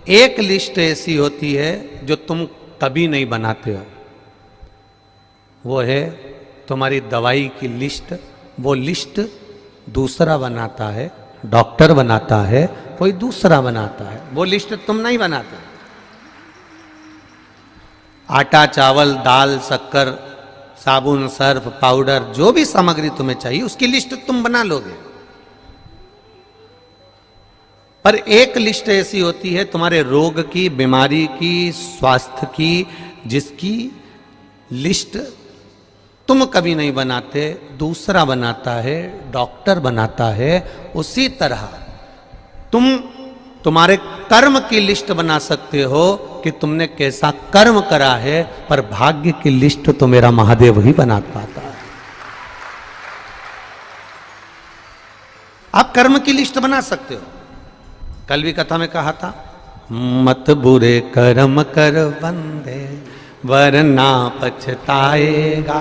एक लिस्ट ऐसी होती है जो तुम कभी नहीं बनाते हो, वो है तुम्हारी दवाई की लिस्ट। वो लिस्ट दूसरा बनाता है, डॉक्टर बनाता है, कोई दूसरा बनाता है, वो लिस्ट तुम नहीं बनाते। आटा, चावल, दाल, शक्कर, साबुन, सर्फ, पाउडर, जो भी सामग्री तुम्हें चाहिए उसकी लिस्ट तुम बना लोगे। पर एक लिस्ट ऐसी होती है तुम्हारे रोग की, बीमारी की, स्वास्थ्य की, जिसकी लिस्ट तुम कभी नहीं बनाते, दूसरा बनाता है, डॉक्टर बनाता है। उसी तरह तुम तुम्हारे कर्म की लिस्ट बना सकते हो कि तुमने कैसा कर्म करा है, पर भाग्य की लिस्ट तो मेरा महादेव ही बना पाता है। आप कर्म की लिस्ट बना सकते हो। कल भी कथा में कहा था, मत बुरे कर्म कर बंदे वरना पछताएगा,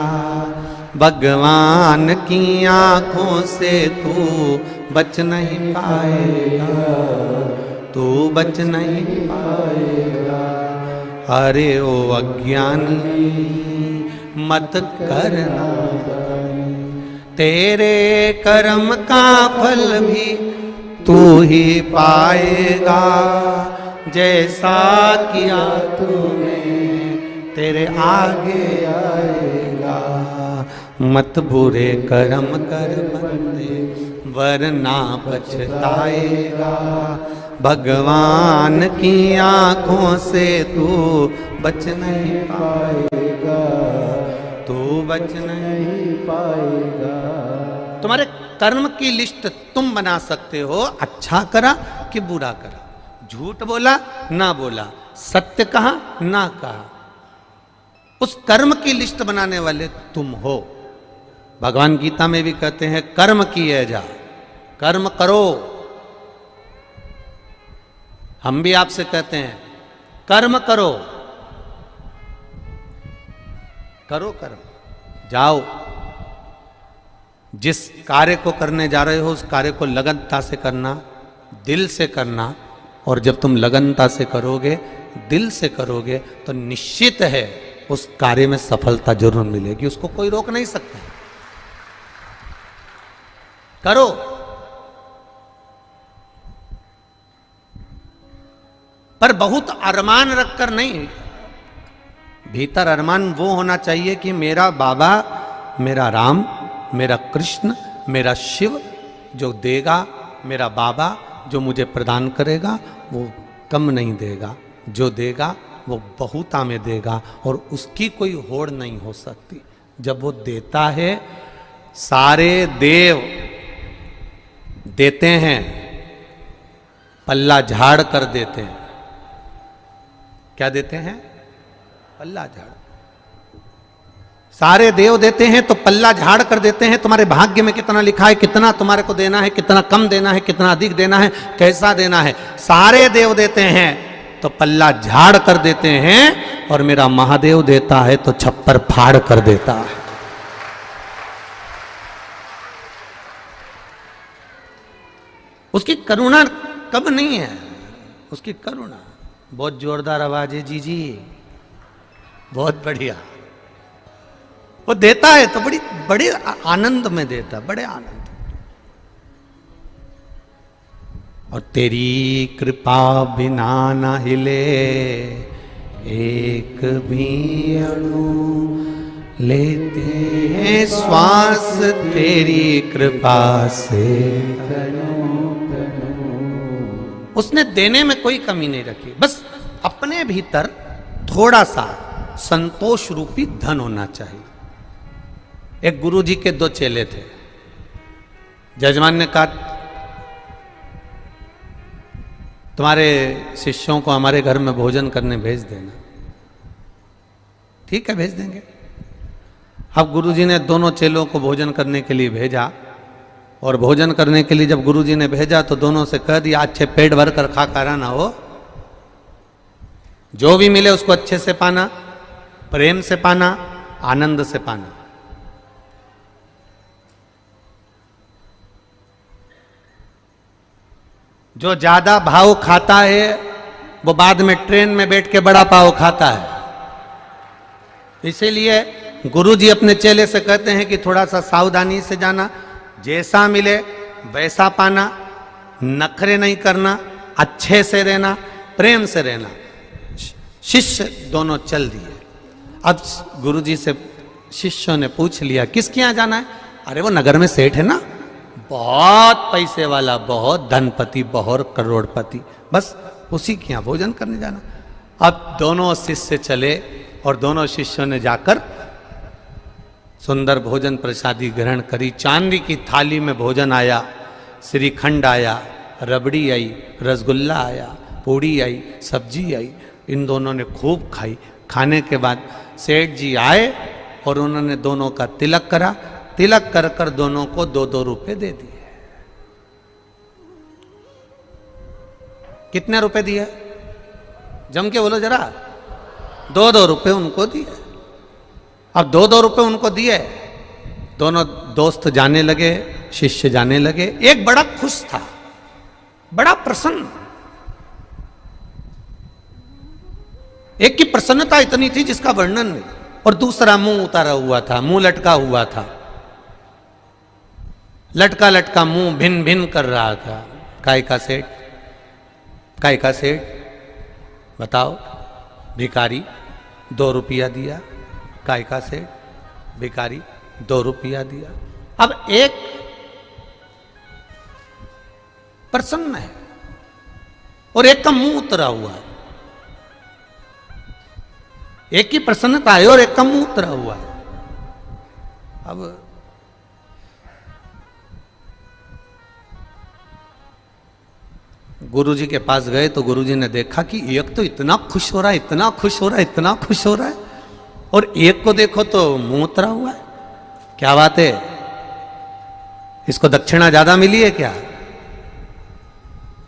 भगवान की आंखों से तू बच नहीं पाएगा, तू बच नहीं पाएगा। अरे ओ अज्ञानी मत करना, तेरे कर्म का फल भी तू ही पाएगा, जैसा किया तूने तेरे आगे आएगा। मत बुरे कर्म कर बंदे वरना पछताएगा, भगवान की आंखों से तू बच नहीं पाएगा, तू बच नहीं पाएगा। तुम्हारे कर्म की लिस्ट तुम बना सकते हो, अच्छा करा कि बुरा करा, झूठ बोला ना बोला, सत्य कहा ना कहा, उस कर्म की लिस्ट बनाने वाले तुम हो। भगवान गीता में भी कहते हैं कर्म किए जा, कर्म करो। हम भी आपसे कहते हैं कर्म करो, करो कर्म, जाओ जिस कार्य को करने जा रहे हो उस कार्य को लगनता से करना, दिल से करना। और जब तुम लगनता से करोगे, दिल से करोगे, तो निश्चित है उस कार्य में सफलता जरूर मिलेगी, उसको कोई रोक नहीं सकता। करो। पर बहुत अरमान रखकर नहीं, भीतर अरमान वो होना चाहिए कि मेरा बाबा, मेरा राम, मेरा कृष्ण, मेरा शिव जो देगा, मेरा बाबा जो मुझे प्रदान करेगा वो कम नहीं देगा, जो देगा वो बहुता में देगा, और उसकी कोई होड़ नहीं हो सकती। जब वो देता है, सारे देव देते हैं, पल्ला झाड़ कर देते हैं। क्या देते हैं? पल्ला झाड़। सारे देव देते हैं तो पल्ला झाड़ कर देते हैं। तुम्हारे भाग्य में कितना लिखा है, कितना तुम्हारे को देना है, कितना कम देना है, कितना अधिक देना है, कैसा देना है, सारे देव देते हैं तो पल्ला झाड़ कर देते हैं। और मेरा महादेव देता है तो छप्पर फाड़ कर देता है। उसकी करुणा कम नहीं है, उसकी करुणा। बहुत जोरदार आवाज है जी जी, बहुत बढ़िया। वो देता है तो बड़ी बड़े आनंद में देता, बड़े आनंद। और तेरी कृपा बिना न हिले एक भी अणु, लेते हैं श्वास तेरी कृपा से। उसने देने में कोई कमी नहीं रखी, बस अपने भीतर थोड़ा सा संतोष रूपी धन होना चाहिए। एक गुरुजी के दो चेले थे। जजमान ने कहा तुम्हारे शिष्यों को हमारे घर में भोजन करने भेज देना। ठीक है, भेज देंगे। अब गुरुजी ने दोनों चेलों को भोजन करने के लिए भेजा, और भोजन करने के लिए जब गुरुजी ने भेजा तो दोनों से कह दिया अच्छे पेट भर कर खा कर ना हो, जो भी मिले उसको अच्छे से पाना, प्रेम से पाना, आनंद से पाना। जो ज्यादा भाव खाता है वो बाद में ट्रेन में बैठ के बड़ा पाव खाता है। इसीलिए गुरुजी अपने चेले से कहते हैं कि थोड़ा सा सावधानी से जाना, जैसा मिले वैसा पाना, नखरे नहीं करना, अच्छे से रहना, प्रेम से रहना। शिष्य दोनों चल दिए। अब गुरुजी से शिष्यों ने पूछ लिया किसके यहाँ जाना है? अरे वो नगर में सेठ है ना, बहुत पैसे वाला, बहुत धनपति, बहुत करोड़पति, बस उसी के यहाँ भोजन करने जाना। अब दोनों शिष्य चले और दोनों शिष्यों ने जाकर सुंदर भोजन प्रसादी ग्रहण करी। चांदी की थाली में भोजन आया, श्रीखंड आया, रबड़ी आई, रसगुल्ला आया, पूड़ी आई, सब्जी आई। इन दोनों ने खूब खाई। खाने के बाद सेठ जी आए और उन्होंने दोनों का तिलक करा। तिलक कर कर दोनों को 2-2 रुपए दे दिए। कितने रुपए दिए? जम के बोलो जरा। 2-2 रुपए उनको दिए। अब 2-2 रुपए उनको दिए। दोनों दोस्त जाने लगे, शिष्य जाने लगे। एक बड़ा खुश था, बड़ा प्रसन्न। एक की प्रसन्नता इतनी थी जिसका वर्णन नहीं, और दूसरा मुंह उतारा हुआ था, मुंह लटका हुआ था, लटका लटका मुंह भिन भिन कर रहा था। काय का सेठ? काय का सेठ? बताओ। भिखारी 2 रुपया दिया। काय का सेठ? भिखारी 2 रुपया दिया। अब एक प्रसन्न है और एक का मुंह उतरा हुआ है। एक की प्रसन्नता है और एक का मुंह उतरा हुआ है। अब गुरुजी के पास गए तो गुरुजी ने देखा कि एक तो इतना खुश हो रहा है, इतना खुश हो रहा है, इतना खुश हो रहा है, और एक को देखो तो मुंह उतरा हुआ है। क्या बात है? इसको दक्षिणा ज्यादा मिली है क्या?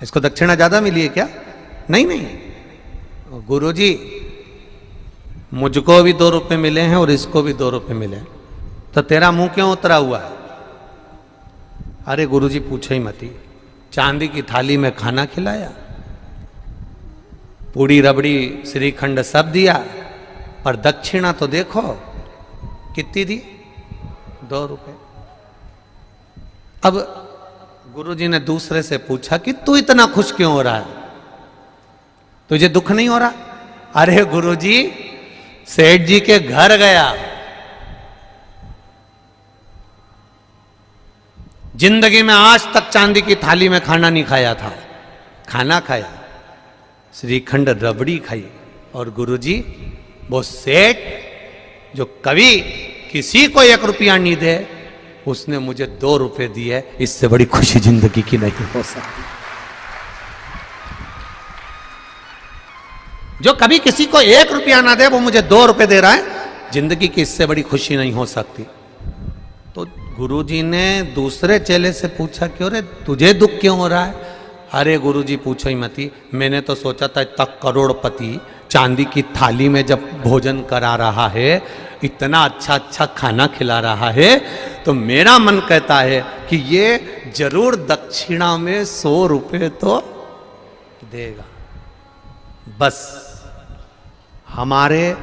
इसको दक्षिणा ज्यादा मिली है क्या? नहीं नहीं, गुरुजी मुझको भी 2 रुपए मिले हैं और इसको भी 2 रुपए मिले हैं, तो तेरा मुंह क्यों उतरा हुआ है? अरे गुरुजी पूछो ही मती। चांदी की थाली में खाना खिलाया, पूड़ी रबड़ी श्रीखंड सब दिया, पर दक्षिणा तो देखो कितनी दी? 2 रुपए। अब गुरुजी ने दूसरे से पूछा कि तू इतना खुश क्यों हो रहा है, तुझे दुख नहीं हो रहा? अरे गुरुजी, सेठ जी के घर गया, जिंदगी में आज तक चांदी की थाली में खाना नहीं खाया था, खाना खाया, श्रीखंड रबड़ी खाई, और गुरुजी वो सेठ जो कभी किसी को 1 रुपया नहीं दे, उसने मुझे 2 रुपए दिए। इससे बड़ी खुशी जिंदगी की नहीं हो सकती। जो कभी किसी को 1 रुपया ना दे, वो मुझे 2 रुपए दे रहा है, जिंदगी की इससे बड़ी खुशी नहीं हो सकती। तो गुरुजी ने दूसरे चेले से पूछा क्यों रे, तुझे दुख क्यों हो रहा है? अरे गुरुजी पूछो ही मती, मैंने तो सोचा था इतना करोड़पति चांदी की थाली में जब भोजन करा रहा है, इतना अच्छा अच्छा खाना खिला रहा है, तो मेरा मन कहता है कि ये जरूर दक्षिणा में 100 रुपए तो देगा। बस हमारे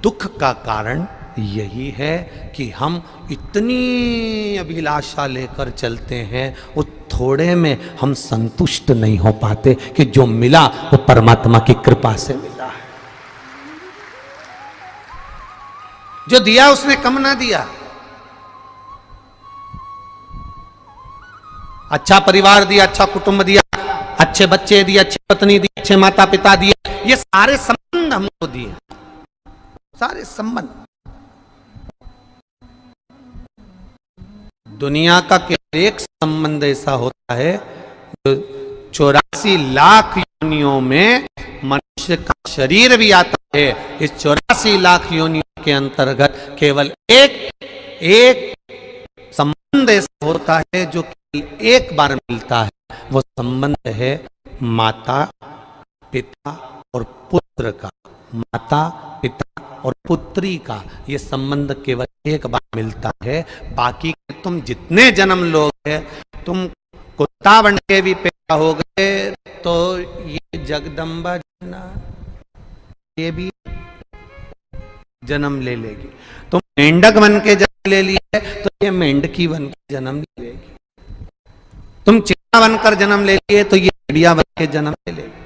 दुख का कारण यही है कि हम इतनी अभिलाषा लेकर चलते हैं, वो थोड़े में हम संतुष्ट नहीं हो पाते कि जो मिला वो परमात्मा की कृपा से मिला है। जो दिया उसने कम ना दिया। अच्छा परिवार दिया, अच्छा कुटुंब दिया, अच्छे बच्चे दिए, अच्छी पत्नी दी, अच्छे माता पिता दिए, ये सारे संबंध हमको दिए, सारे संबंध। दुनिया का केवल एक संबंध ऐसा होता है जो 84 लाख योनियों में मनुष्य का शरीर भी आता है। इस 84 लाख योनियों के अंतर्गत केवल एक संबंध ऐसा होता है जो केवल एक बार मिलता है। वो संबंध है माता पिता और पुत्र का। माता पिता और पुत्री का ये संबंध केवल एक बार मिलता है। बाकी तुम जितने जन्म लोगे, तुम कुत्ता बन के भी पैदा हो गए तो ये जगदम्बा ना, ये भी जन्म ले लेगी। तुम मेंढक बन के जन्म ले लिए तो ये मेंढकी बन के जन्म ले लेगी। तुम चिड़िया बनकर जन्म ले लिए तो ये चिड़िया बन के जन्म ले लेगी।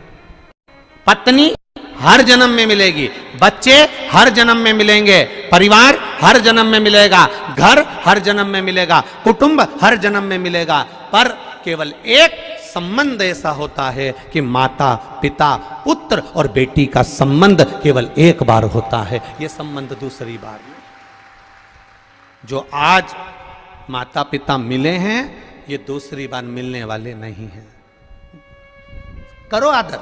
पत्नी हर जन्म में मिलेगी, बच्चे हर जन्म में मिलेंगे, परिवार हर जन्म में मिलेगा, घर हर जन्म में मिलेगा, कुटुंब हर जन्म में मिलेगा। पर केवल एक संबंध ऐसा होता है कि माता पिता पुत्र और बेटी का संबंध केवल एक बार होता है, यह संबंध दूसरी बार नहीं। जो आज माता पिता मिले हैं ये दूसरी बार मिलने वाले नहीं हैं। करो आदर,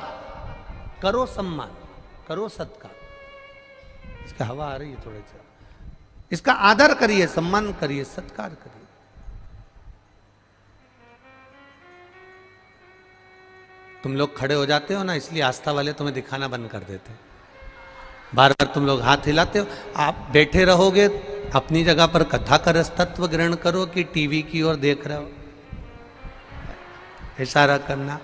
करो सम्मान, करो सत्कार। इसका हवा आ रही है थोड़े से, इसका आदर करिए, सम्मान करिए, सत्कार करिए। तुम लोग खड़े हो जाते हो ना, इसलिए आस्था वाले तुम्हें दिखाना बंद कर देते हैं। बार बार तुम लोग हाथ हिलाते हो। आप बैठे रहोगे अपनी जगह पर, कथा का रस तत्व ग्रहण करो कि टीवी की ओर देख रहे हो, इशारा करना।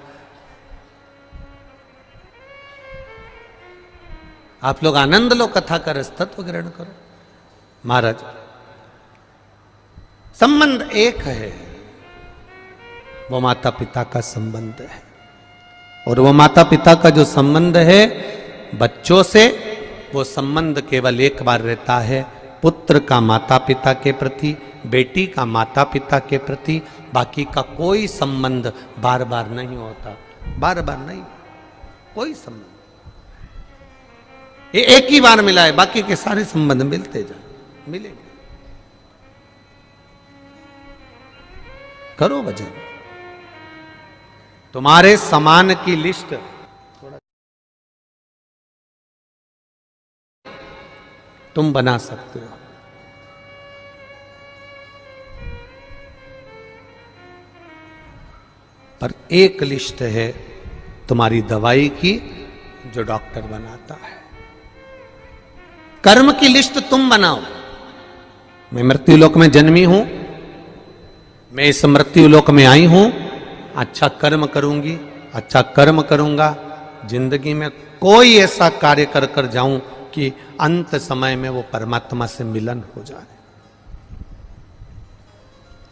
आप लोग आनंद लो, कथा का रस तत्व ग्रहण करो। महाराज, संबंध एक है, वो माता पिता का संबंध है। और वो माता पिता का जो संबंध है बच्चों से, वो संबंध केवल एक बार रहता है, पुत्र का माता पिता के प्रति, बेटी का माता पिता के प्रति। बाकी का कोई संबंध बार बार नहीं होता, बार बार नहीं, कोई संबंध। ये एक ही बार मिला है, बाकी के सारे संबंध मिलते जाए, मिलेंगे। करो भजन, तुम्हारे समान की लिस्ट तुम बना सकते हो। पर एक लिस्ट है तुम्हारी दवाई की जो डॉक्टर बनाता है। कर्म की लिस्ट तुम बनाओ। मैं मृत्युलोक में जन्मी हूं, मैं इस मृत्युलोक में आई हूं, अच्छा कर्म करूंगी, अच्छा कर्म करूंगा। जिंदगी में कोई ऐसा कार्य कर कर जाऊं कि अंत समय में वो परमात्मा से मिलन हो जाए।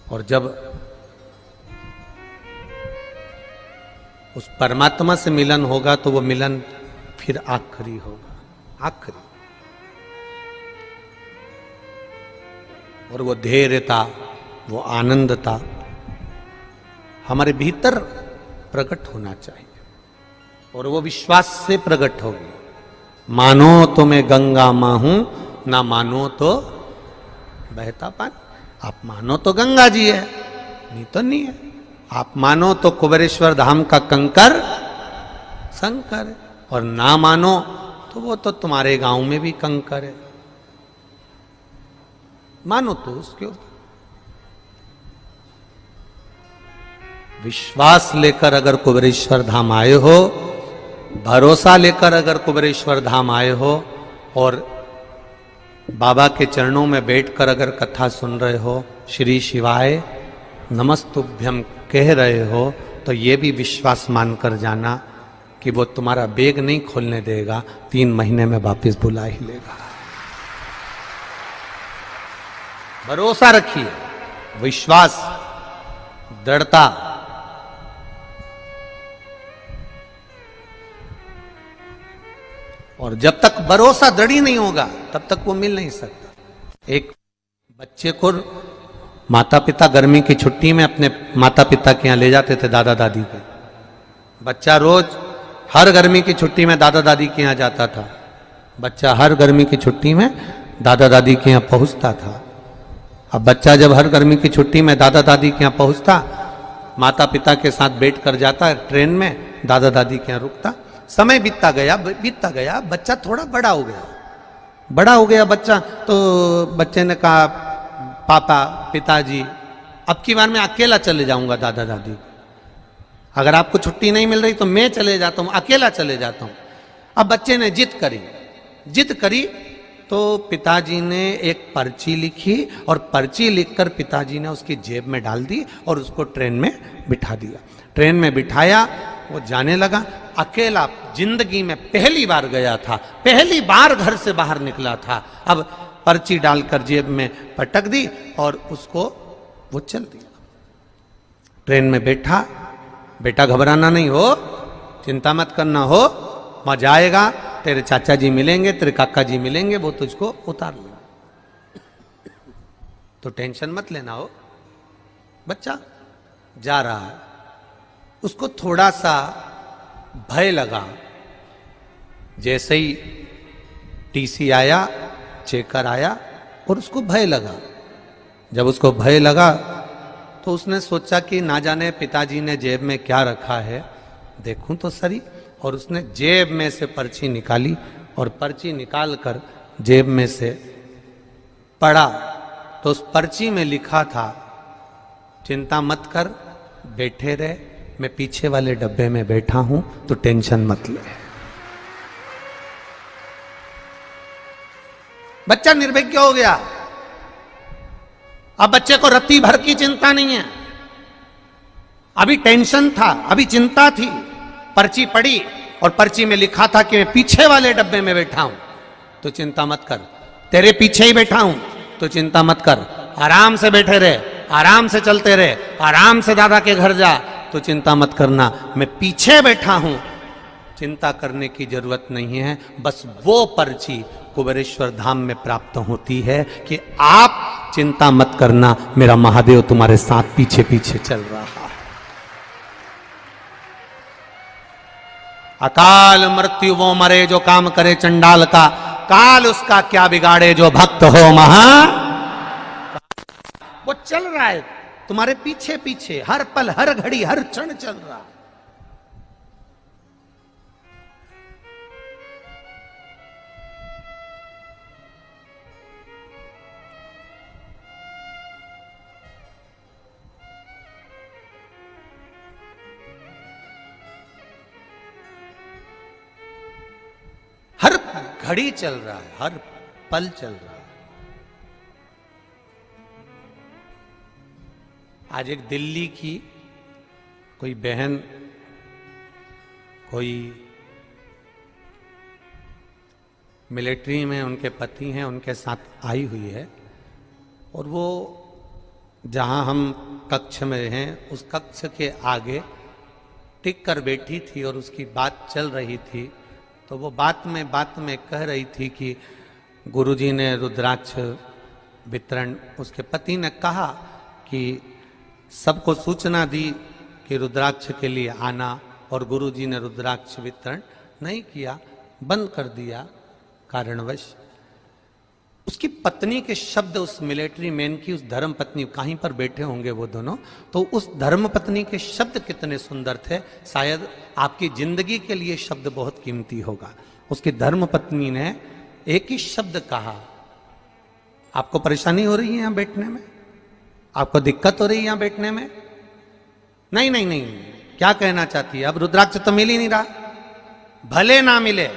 और जब उस परमात्मा से मिलन होगा तो वो मिलन फिर आखिरी होगा, आखिरी। और वो धैर्यता, वो आनंदता हमारे भीतर प्रकट होना चाहिए, और वो विश्वास से प्रकट होगी। मानो तो मैं गंगा मां हूं, ना मानो तो बहता पानी। आप मानो तो गंगा जी है, नहीं तो नहीं है। आप मानो तो कुबेरेश्वर धाम का कंकर शंकर है, और ना मानो तो वो तो तुम्हारे गांव में भी कंकर है। मानो तो उसके ऊपर विश्वास लेकर अगर कुबेरेश्वर धाम आए हो, भरोसा लेकर अगर कुबेरेश्वर धाम आए हो, और बाबा के चरणों में बैठकर अगर कथा सुन रहे हो, श्री शिवाय नमस्तुभ्यम कह रहे हो, तो ये भी विश्वास मानकर जाना कि वो तुम्हारा बैग नहीं खोलने देगा, 3 महीने में वापस बुला ही लेगा। भरोसा रखिए, विश्वास, दृढ़ता। और जब तक भरोसा दृढ़ ही नहीं होगा तब तक वो मिल नहीं सकता। एक बच्चे को माता पिता गर्मी की छुट्टी में अपने माता पिता के यहाँ ले जाते थे, दादा दादी के। बच्चा रोज हर गर्मी की छुट्टी में दादा दादी के यहाँ जाता था। बच्चा हर गर्मी की छुट्टी में दादा दादी के यहाँ पहुँचता था। अब बच्चा जब हर गर्मी की छुट्टी में दादा दादी के यहाँ पहुँचता, माता पिता के साथ बैठ कर जाता ट्रेन में, दादा दादी के यहाँ रुकता। समय बीतता गया, बच्चा थोड़ा बड़ा हो गया बच्चा। तो बच्चे ने कहा, पापा पिताजी अब की बार मैं अकेला चले जाऊंगा दादा दादी, अगर आपको छुट्टी नहीं मिल रही तो मैं चले जाता हूं, अकेला चले जाता हूं। अब बच्चे ने जिद करी तो पिताजी ने एक पर्ची लिखी, और पर्ची लिखकर पिताजी ने उसकी जेब में डाल दी और उसको ट्रेन में बिठा दिया। ट्रेन में बिठाया, वो जाने लगा। अकेला जिंदगी में पहली बार गया था, पहली बार घर से बाहर निकला था। अब पर्ची डालकर जेब में पटक दी और उसको वो चल दिया। ट्रेन में बैठा, बेटा घबराना नहीं हो, चिंता मत करना हो, वहां जाएगा, तेरे चाचा जी मिलेंगे, तेरे काका जी मिलेंगे, वो तुझको उतार लेंगे, तो टेंशन मत लेना हो। बच्चा जा रहा है, उसको थोड़ा सा भय लगा। जैसे ही टीसी आया, चेकर आया और उसको भय लगा। जब उसको भय लगा तो उसने सोचा कि ना जाने पिताजी ने जेब में क्या रखा है, देखूं तो सही। और उसने जेब में से पर्ची निकाली और पर्ची निकाल कर जेब में से पढ़ा तो उस पर्ची में लिखा था, चिंता मत कर, बैठे रहे, मैं पीछे वाले डब्बे में बैठा हूं, तो टेंशन मत ले। बच्चा निर्विज्ञ हो गया। अब बच्चे को रत्ती भर की चिंता नहीं है, अभी टेंशन था, अभी चिंता थी। पर्ची पढ़ी और पर्ची में लिखा था कि मैं पीछे वाले डब्बे में बैठा हूं, तो चिंता मत कर, तेरे पीछे ही बैठा हूं, तो चिंता मत कर, आराम से बैठे रहे, आराम से चलते रहे, आराम से दादा के घर जा, तो चिंता मत करना, मैं पीछे बैठा हूं, चिंता करने की जरूरत नहीं है। बस वो पर्ची कुबेरेश्वर धाम में प्राप्त होती है कि आप चिंता मत करना, मेरा महादेव तुम्हारे साथ पीछे पीछे चल रहा है। अकाल मृत्यु वो मरे जो काम करे चंडाल का, काल उसका क्या बिगाड़े जो भक्त हो महा। वो चल रहा है तुम्हारे पीछे पीछे, हर पल, हर घड़ी, हर क्षण चल रहा है। हर घड़ी चल रहा है, हर पल चल रहा है। आज एक दिल्ली की कोई बहन, कोई मिलिट्री में उनके पति हैं, उनके साथ आई हुई है, और वो जहां हम कक्ष में हैं उस कक्ष के आगे टिक कर बैठी थी और उसकी बात चल रही थी। तो वो बात में कह रही थी कि गुरुजी ने रुद्राक्ष वितरण, उसके पति ने कहा कि सबको सूचना दी कि रुद्राक्ष के लिए आना, और गुरुजी ने रुद्राक्ष वितरण नहीं किया, बंद कर दिया कारणवश। उसकी पत्नी के शब्द, उस मिलिट्री मैन की, उस धर्म पत्नी, कहीं पर बैठे होंगे वो दोनों, तो उस धर्म पत्नी के शब्द कितने सुंदर थे। शायद आपकी जिंदगी के लिए शब्द बहुत कीमती होगा। उसकी धर्म पत्नी ने एक ही शब्द कहा, आपको परेशानी हो रही है यहां बैठने में, आपको दिक्कत हो रही है यहां बैठने में? नहीं नहीं नहीं, क्या कहना चाहती है? अब रुद्राक्ष तो मिल ही नहीं रहा, भले ना मिले,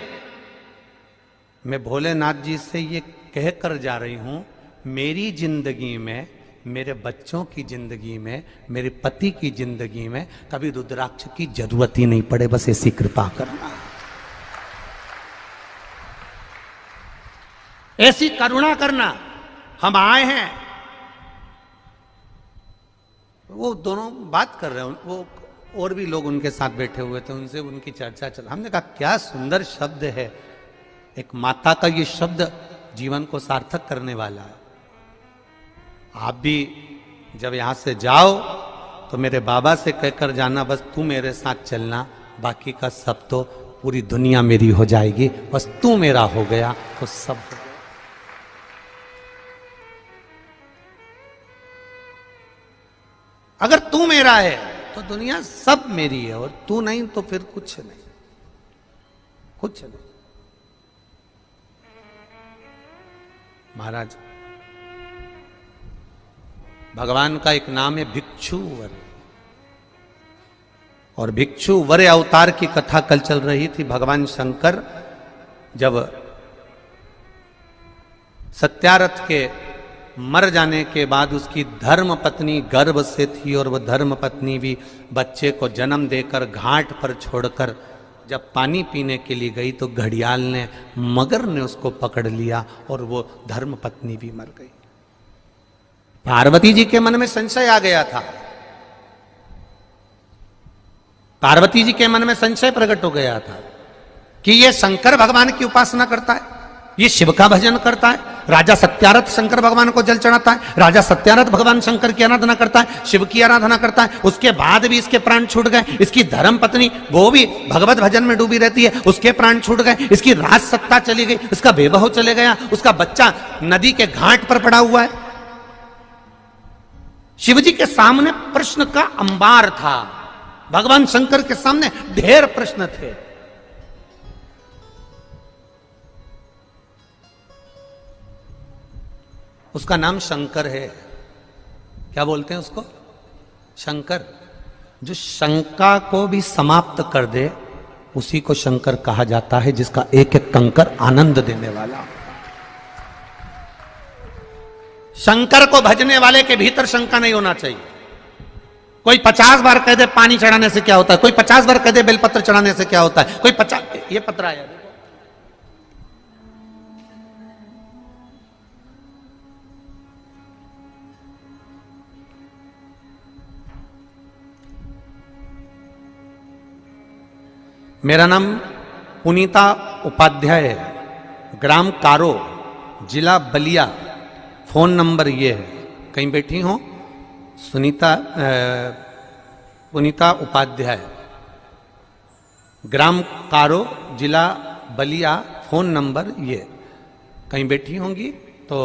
मैं भोलेनाथ जी से ये कह कर जा रही हूं, मेरी जिंदगी में, मेरे बच्चों की जिंदगी में, मेरे पति की जिंदगी में कभी रुद्राक्ष की जरूरत ही नहीं पड़े, बस ऐसी कृपा करना, ऐसी करुणा करना। हम आए हैं, वो दोनों बात कर रहे हैं, वो और भी लोग उनके साथ बैठे हुए थे, उनसे उनकी चर्चा चल। हमने कहा क्या सुंदर शब्द है, एक माता का ये शब्द जीवन को सार्थक करने वाला है। आप भी जब यहां से जाओ तो मेरे बाबा से कहकर जाना, बस तू मेरे साथ चलना, बाकी का सब तो, पूरी दुनिया मेरी हो जाएगी, बस तू मेरा हो गया तो सब हो गया। अगर तू मेरा है तो दुनिया सब मेरी है, और तू नहीं तो फिर कुछ नहीं, कुछ नहीं। महाराज, भगवान का एक नाम है भिक्षुवर, और भिक्षुवर अवतार की कथा कल चल रही थी। भगवान शंकर जब सत्यारथ के मर जाने के बाद उसकी धर्म पत्नी गर्भ से थी, और वह धर्म पत्नी भी बच्चे को जन्म देकर घाट पर छोड़कर जब पानी पीने के लिए गई तो घड़ियाल ने, मगर ने उसको पकड़ लिया और वो धर्म पत्नी भी मर गई। पार्वती जी के मन में संशय आ गया था, पार्वती जी के मन में संशय प्रकट हो गया था कि ये शंकर भगवान की उपासना करता है, ये शिव का भजन करता है। राजा सत्यारथ शंकर भगवान को जल चढ़ाता है, राजा सत्यारथ भगवान शंकर की आराधना करता है, शिव की आराधना करता है। उसके बाद भी इसके प्राण छूट गए। इसकी धर्म पत्नी वो भी भगवत भजन में डूबी रहती है, उसके प्राण छूट गए। इसकी राज सत्ता चली गई, उसका वैभव चले गया, उसका बच्चा नदी के घाट पर पड़ा हुआ है। शिव जी के सामने प्रश्न का अंबार था, भगवान शंकर के सामने ढेर प्रश्न थे। उसका नाम शंकर है। क्या बोलते हैं उसको? शंकर। जो शंका को भी समाप्त कर दे उसी को शंकर कहा जाता है, जिसका एक एक कंकर आनंद देने वाला। शंकर को भजने वाले के भीतर शंका नहीं होना चाहिए। कोई 50 बार कह दे पानी चढ़ाने से क्या होता है, कोई 50 बार कह दे बेलपत्र चढ़ाने से क्या होता है, कोई 50, ये पत्र आया देखो। मेरा नाम पुनीता उपाध्याय है, ग्राम कारो, जिला बलिया। फोन नंबर ये है, कहीं बैठी हो पुनीता उपाध्याय, ग्राम कारो, जिला बलिया। फोन नंबर ये, कहीं बैठी होंगी तो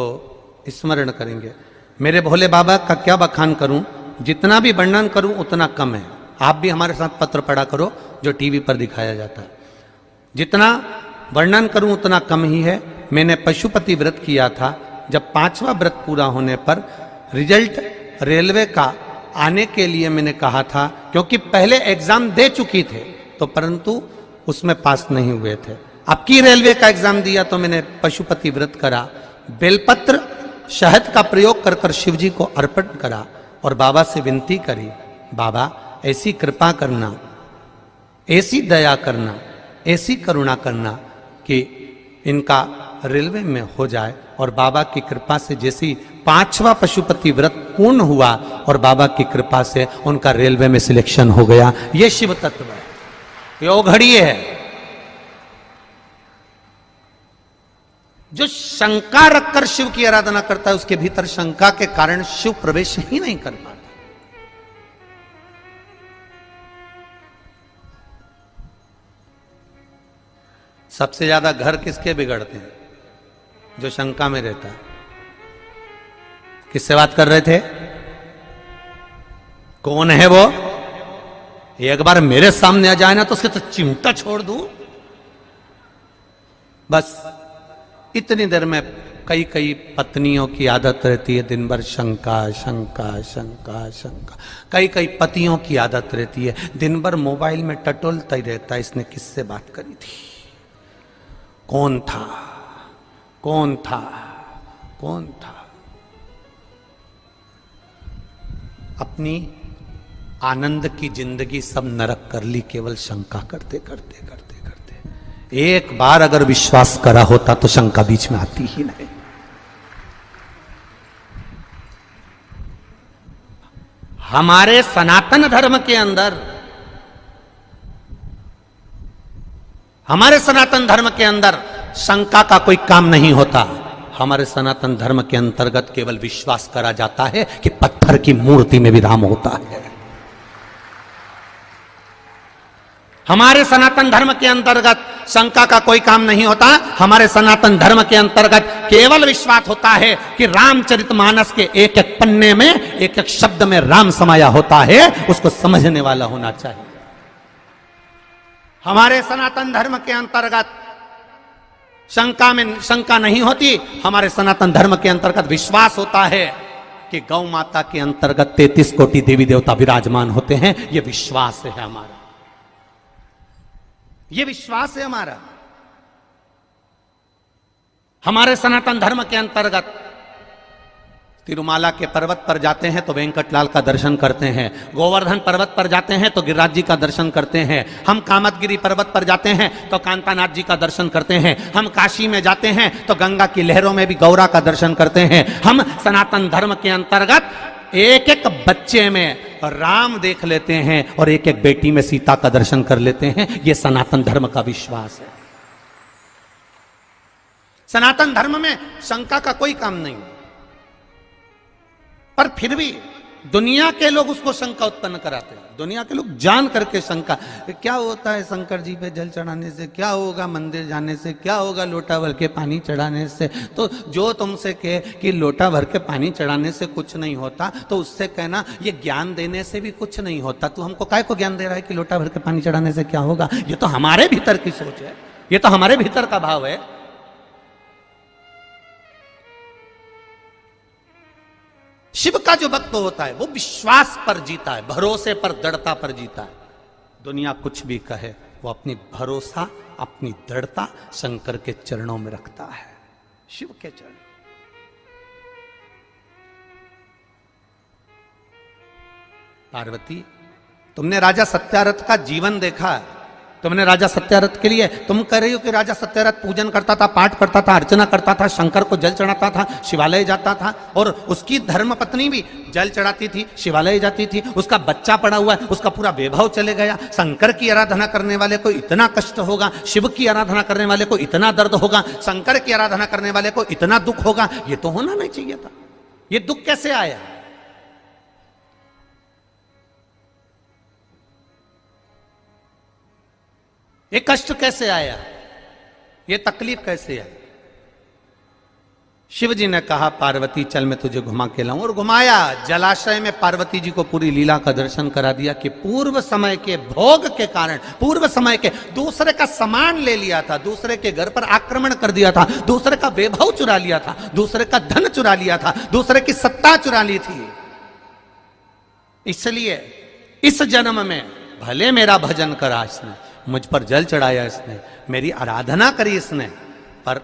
स्मरण करेंगे। मेरे भोले बाबा का क्या बखान करूं, जितना भी वर्णन करूं उतना कम है। आप भी हमारे साथ पत्र पढ़ा करो जो टीवी पर दिखाया जाता है। जितना वर्णन करूं उतना कम ही है। मैंने पशुपति व्रत किया था, जब 5वां व्रत पूरा होने पर रिजल्ट रेलवे का आने के लिए मैंने कहा था, क्योंकि पहले एग्जाम दे चुकी थे तो परंतु उसमें पास नहीं हुए थे। अब की रेलवे का एग्जाम दिया तो मैंने पशुपति व्रत करा, बेलपत्र शहद का प्रयोग कर कर शिव जी को अर्पण करा और बाबा से विनती करी, बाबा ऐसी कृपा करना, ऐसी दया करना, ऐसी करुणा करना कि इनका रेलवे में हो जाए। और बाबा की कृपा से जैसी 5वां पशुपति व्रत पूर्ण हुआ और बाबा की कृपा से उनका रेलवे में सिलेक्शन हो गया। ये शिव तत्व है, ये घड़ी है। जो शंका रखकर शिव की आराधना करता है उसके भीतर शंका के कारण शिव प्रवेश ही नहीं कर पाता। सबसे ज्यादा घर किसके बिगड़ते हैं? जो शंका में रहता है। किससे बात कर रहे थे? कौन है वो? एक बार मेरे सामने आ जाए ना तो उसके तो चिमटा छोड़ दूं। बस इतनी देर में कई कई पत्नियों की आदत रहती है दिन भर शंका शंका शंका शंका। कई कई पतियों की आदत रहती है दिन भर मोबाइल में टटोलता ही रहता है, इसने किससे बात करी थी, कौन था, कौन था, कौन था। अपनी आनंद की जिंदगी सब नरक कर ली केवल शंका करते करते करते करते। एक बार अगर विश्वास करा होता तो शंका बीच में आती ही नहीं। हमारे सनातन धर्म के अंदर, हमारे सनातन धर्म के अंदर शंका का कोई काम नहीं होता। हमारे सनातन धर्म के अंतर्गत केवल विश्वास करा जाता है कि पत्थर की मूर्ति में भी राम होता है। हमारे सनातन धर्म के अंतर्गत शंका का कोई काम नहीं होता। हमारे सनातन धर्म के अंतर्गत केवल विश्वास होता है कि रामचरितमानस के एक एक पन्ने में एक एक शब्द में राम समाया होता है, उसको समझने वाला होना चाहिए। हमारे सनातन धर्म के अंतर्गत शंका में शंका नहीं होती। हमारे सनातन धर्म के अंतर्गत विश्वास होता है कि गौ माता के अंतर्गत 33 कोटि देवी देवता विराजमान होते हैं। यह विश्वास है हमारा, यह विश्वास है हमारा। हमारे सनातन धर्म के अंतर्गत तिरुमाला के पर्वत पर जाते हैं तो वेंकटलाल का दर्शन करते हैं, गोवर्धन पर्वत पर जाते हैं तो गिरिराज जी का दर्शन करते हैं, हम कामतगिरी पर्वत पर जाते हैं तो कांतानाथ जी का दर्शन करते हैं, हम काशी में जाते हैं तो गंगा की लहरों में भी गौरा का दर्शन करते हैं। हम सनातन धर्म के अंतर्गत एक एक बच्चे में राम देख लेते हैं और एक एक बेटी में सीता का दर्शन कर लेते हैं। यह सनातन धर्म का विश्वास है। सनातन धर्म में शंका का कोई काम नहीं, पर फिर भी दुनिया के लोग उसको शंका उत्पन्न कराते हैं। दुनिया के लोग जान करके शंका, क्या होता है शंकर जी पे जल चढ़ाने से, क्या होगा मंदिर जाने से, क्या होगा लोटा भर के पानी चढ़ाने से। तो जो तुमसे कहे कि लोटा भर के पानी चढ़ाने से कुछ नहीं होता, तो उससे कहना ये ज्ञान देने से भी कुछ नहीं होता। तू हमको काय को ज्ञान दे रहा है कि लोटा भर के पानी चढ़ाने से क्या होगा? ये तो हमारे भीतर की सोच है, ये तो हमारे भीतर का भाव है। शिव का जो भक्त होता है वो विश्वास पर जीता है, भरोसे पर, दृढ़ता पर जीता है। दुनिया कुछ भी कहे, वो अपनी भरोसा, अपनी दृढ़ता शंकर के चरणों में रखता है, शिव के चरण। पार्वती, तुमने राजा सत्यारथ का जीवन देखा है, तुमने राजा सत्यारथ के लिए, तुम कह रही हो कि राजा सत्यारथ पूजन करता था, पाठ करता था, अर्चना करता था, शंकर को जल चढ़ाता था, शिवालय जाता था, और उसकी धर्म पत्नी भी जल चढ़ाती थी, शिवालय जाती थी, उसका बच्चा पड़ा हुआ है, उसका पूरा वैभव चले गया। शंकर की आराधना करने वाले को इतना कष्ट होगा, शिव की आराधना करने वाले को इतना दर्द होगा, शंकर की आराधना करने वाले को इतना दुख होगा, ये तो होना नहीं चाहिए था। ये दुख कैसे आया? ये कष्ट कैसे आया? ये तकलीफ कैसे आई? शिव जी ने कहा, पार्वती चल मैं तुझे घुमा के लाऊं, और घुमाया। जलाशय में पार्वती जी को पूरी लीला का दर्शन करा दिया कि पूर्व समय के भोग के कारण, पूर्व समय के दूसरे का सामान ले लिया था, दूसरे के घर पर आक्रमण कर दिया था, दूसरे का वैभव चुरा लिया था, दूसरे का धन चुरा लिया था, दूसरे की सत्ता चुरा ली थी। इसलिए इस जन्म में भले मेरा भजन करा इसने, मुझ पर जल चढ़ाया इसने, मेरी आराधना करी इसने, पर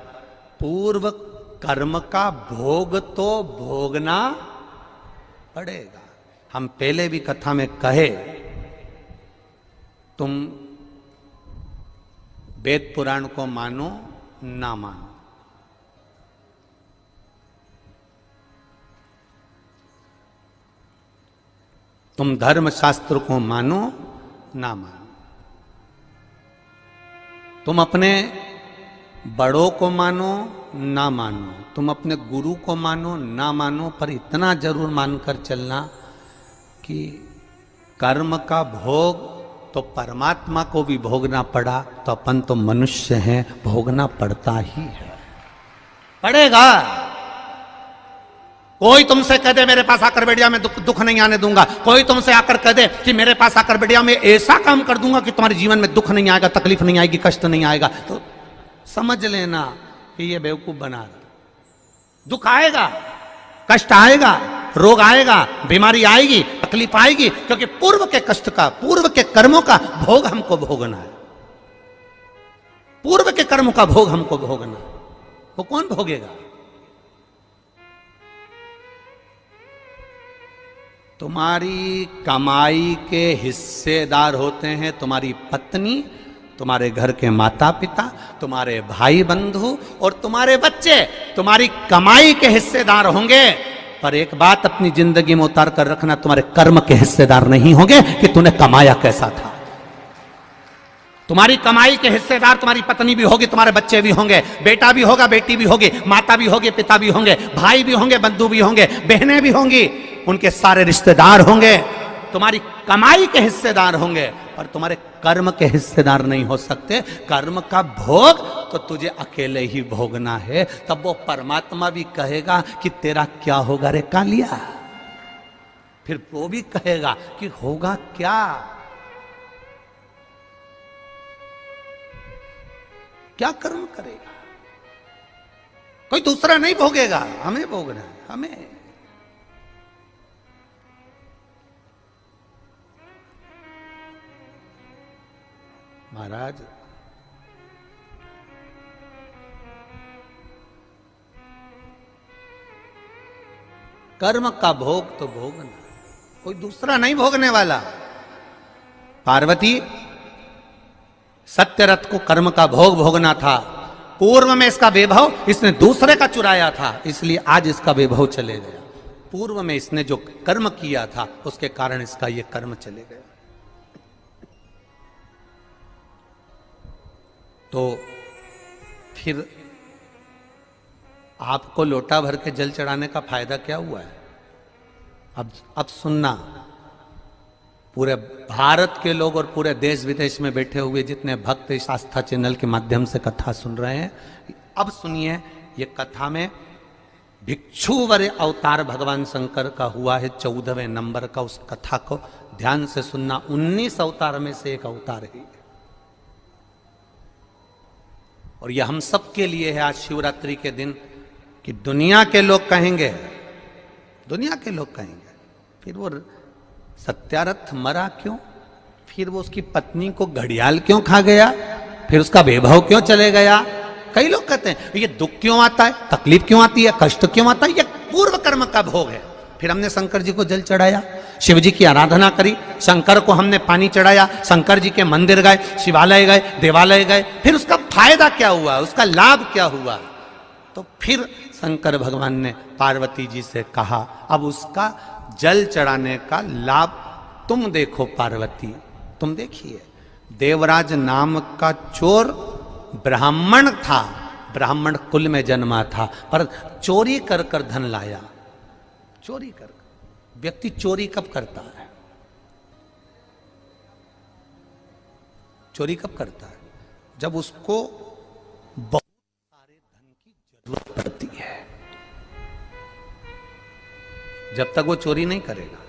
पूर्व कर्म का भोग तो भोगना पड़ेगा। हम पहले भी कथा में कहे, तुम वेद पुराण को मानो ना मानो, तुम धर्म शास्त्र को मानो ना मानो, तुम अपने बड़ों को मानो ना मानो, तुम अपने गुरु को मानो ना मानो, पर इतना जरूर मानकर चलना कि कर्म का भोग तो परमात्मा को भी भोगना पड़ा, तो अपन तो मनुष्य हैं, भोगना पड़ता ही है, पड़ेगा। कोई तुमसे कह दे मेरे पास आकर बैठ जा, मैं दुख नहीं आने दूंगा, कोई तुमसे आकर कह दे कि मेरे पास आकर बैठ जा, मैं ऐसा काम कर दूंगा कि तुम्हारे जीवन में दुख नहीं आएगा, तकलीफ नहीं आएगी, कष्ट नहीं आएगा, तो समझ लेना कि ये बेवकूफ बना रहा। दुख आएगा, कष्ट आएगा, रोग आएगा, बीमारी आएगी, तकलीफ आएगी, क्योंकि पूर्व के कष्ट का, पूर्व के कर्मों का भोग हमको भोगना है। पूर्व के कर्मों का भोग हमको भोगना, वो कौन भोगेगा? तुम्हारी कमाई के हिस्सेदार होते हैं तुम्हारी पत्नी, तुम्हारे घर के माता पिता, तुम्हारे भाई बंधु और तुम्हारे बच्चे तुम्हारी कमाई के हिस्सेदार होंगे। पर एक बात अपनी जिंदगी में उतार कर रखना, तुम्हारे कर्म के हिस्सेदार नहीं होंगे कि तूने कमाया कैसा था। तुम्हारी कमाई के हिस्सेदार तुम्हारी पत्नी भी होगी, तुम्हारे बच्चे भी होंगे, बेटा भी होगा, बेटी भी होगी, माता भी होगी, पिता भी होंगे, भाई भी होंगे, बंधु भी होंगे, बहनें भी होंगी, उनके सारे रिश्तेदार होंगे, तुम्हारी कमाई के हिस्सेदार होंगे, पर तुम्हारे कर्म के हिस्सेदार नहीं हो सकते। कर्म का भोग तो तुझे अकेले ही भोगना है। तब वो परमात्मा भी कहेगा कि तेरा क्या होगा रे कालिया, फिर वो भी कहेगा कि होगा क्या, क्या कर्म करेगा। कोई दूसरा नहीं भोगेगा, हमें भोगना है, हमें। महाराज कर्म का भोग तो भोगना, कोई दूसरा नहीं भोगने वाला। पार्वती सत्यरथ को कर्म का भोग भोगना था। पूर्व में इसका वैभव इसने दूसरे का चुराया था, इसलिए आज इसका वैभव चले गया। पूर्व में इसने जो कर्म किया था उसके कारण इसका ये कर्म चले गया। तो फिर आपको लोटा भर के जल चढ़ाने का फायदा क्या हुआ है? अब सुनना, पूरे भारत के लोग और पूरे देश विदेश में बैठे हुए जितने भक्त इस आस्था चैनल के माध्यम से कथा सुन रहे हैं, अब सुनिए। ये कथा में भिक्षुवर अवतार भगवान शंकर का हुआ है 14वें नंबर का। उस कथा को ध्यान से सुनना। 19 अवतार में से एक अवतार है और यह हम सब के लिए है आज शिवरात्रि के दिन, कि दुनिया के लोग कहेंगे, दुनिया के लोग कहेंगे फिर वो सत्यारथ मरा क्यों, फिर वो उसकी पत्नी को घड़ियाल क्यों खा गया, फिर उसका वैभव क्यों चले गया। कई लोग कहते हैं ये दुख क्यों आता है, तकलीफ क्यों आती है, कष्ट क्यों आता है, ये पूर्व कर्म का भोग है। फिर हमने शंकर जी को जल चढ़ाया, शिव जी की आराधना करी, शंकर को हमने पानी चढ़ाया, शंकर जी के मंदिर गए, शिवालय गए, देवालय गए, फिर उसका फायदा क्या हुआ, उसका लाभ क्या हुआ। तो फिर शंकर भगवान ने पार्वती जी से कहा अब उसका जल चढ़ाने का लाभ तुम देखो पार्वती, तुम देखिए। देवराज नाम का चोर ब्राह्मण था, ब्राह्मण कुल में जन्मा था, पर चोरी कर कर धन लाया। चोरी कर, व्यक्ति चोरी कब करता है? चोरी कब करता है? जब उसको बहुत सारे धन की जरूरत पड़ती है। जब तक वो चोरी नहीं करेगा।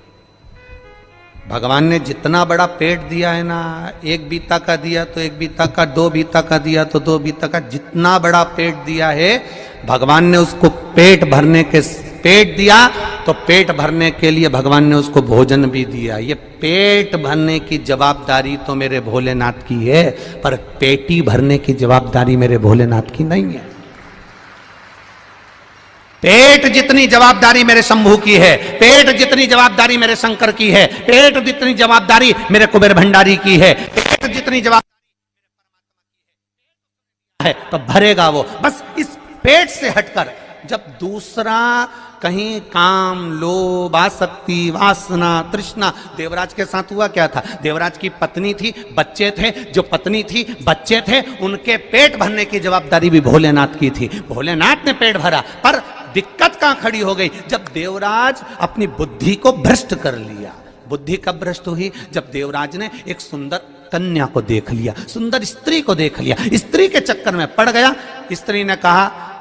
भगवान ने जितना बड़ा पेट दिया है ना, 1 बीता का दिया तो 1 बीता का, 2 बीता का दिया तो 2 बीता का, जितना बड़ा पेट दिया है भगवान ने उसको पेट भरने के, पेट दिया तो पेट भरने के लिए भगवान ने उसको भोजन भी दिया। ये पेट भरने की जवाबदारी तो मेरे भोलेनाथ की है, पर पेटी भरने की जवाबदारी मेरे भोलेनाथ की नहीं है। पेट जितनी जवाबदारी मेरे शंभू की है, पेट जितनी जवाबदारी मेरे शंकर की है, पेट जितनी जवाबदारी मेरे कुबेर भंडारी की है, पेट जितनी जवाबदारी है तो भरेगा वो। बस इस पेट से हटकर जब दूसरा कहीं काम, लोभ, आसक्ति, वासना, तृष्णा, देवराज के साथ हुआ क्या था? देवराज की पत्नी थी, बच्चे थे, जो पत्नी थी, बच्चे थे, उनके पेट भरने की जवाबदारी भी भोलेनाथ की थी। भोलेनाथ ने पेट भरा, पर दिक्कत कहां खड़ी हो गई? जब देवराज अपनी बुद्धि को भ्रष्ट कर लिया। बुद्धि कब भ्रष्ट हुई? जब देवराज ने एक सुंदर कन्या को देख लिया, सुंदर स्त्री को देख लिया, स्त्री के चक्कर में पड़ गया। स्त्री ने कहा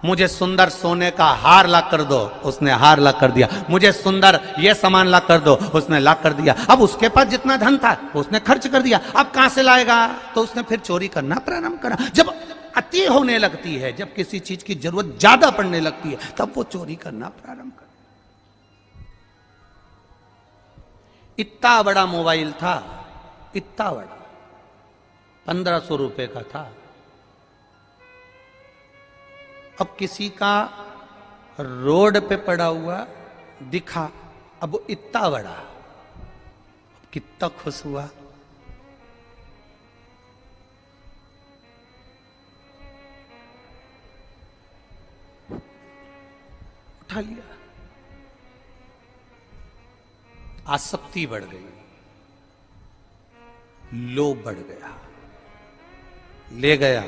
मुझे सुंदर सोने का हार ला कर दो, उसने हार ला कर दिया। मुझे सुंदर ये सामान ला कर दो, उसने ला कर दिया। अब उसके पास जितना धन था उसने खर्च कर दिया, अब कहां से लाएगा? तो उसने फिर चोरी करना प्रारंभ करा। जब अति होने लगती है, जब किसी चीज की जरूरत ज्यादा पड़ने लगती है, तब वो चोरी करना प्रारंभ कर। इतना बड़ा मोबाइल था, इतना बड़ा, 1500 रुपए का था। अब किसी का रोड पे पड़ा हुआ दिखा, अब वो इतना बड़ा, कितना खुश हुआ। उठा लिया, आसक्ति बढ़ गई, लोभ बढ़ गया, ले गया,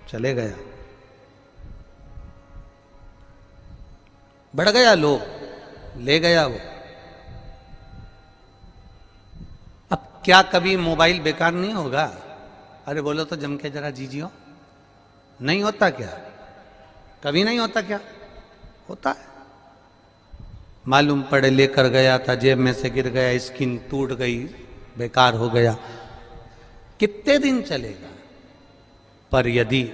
चले गया, बढ़ गया लोभ, ले गया वो। अब क्या कभी मोबाइल बेकार नहीं होगा? अरे बोलो तो जम के जरा जीजियो, नहीं होता क्या? कभी नहीं होता क्या? होता है। मालूम पड़े लेकर गया था, जेब में से गिर गया, स्किन टूट गई, बेकार हो गया, कितने दिन चलेगा? पर यदि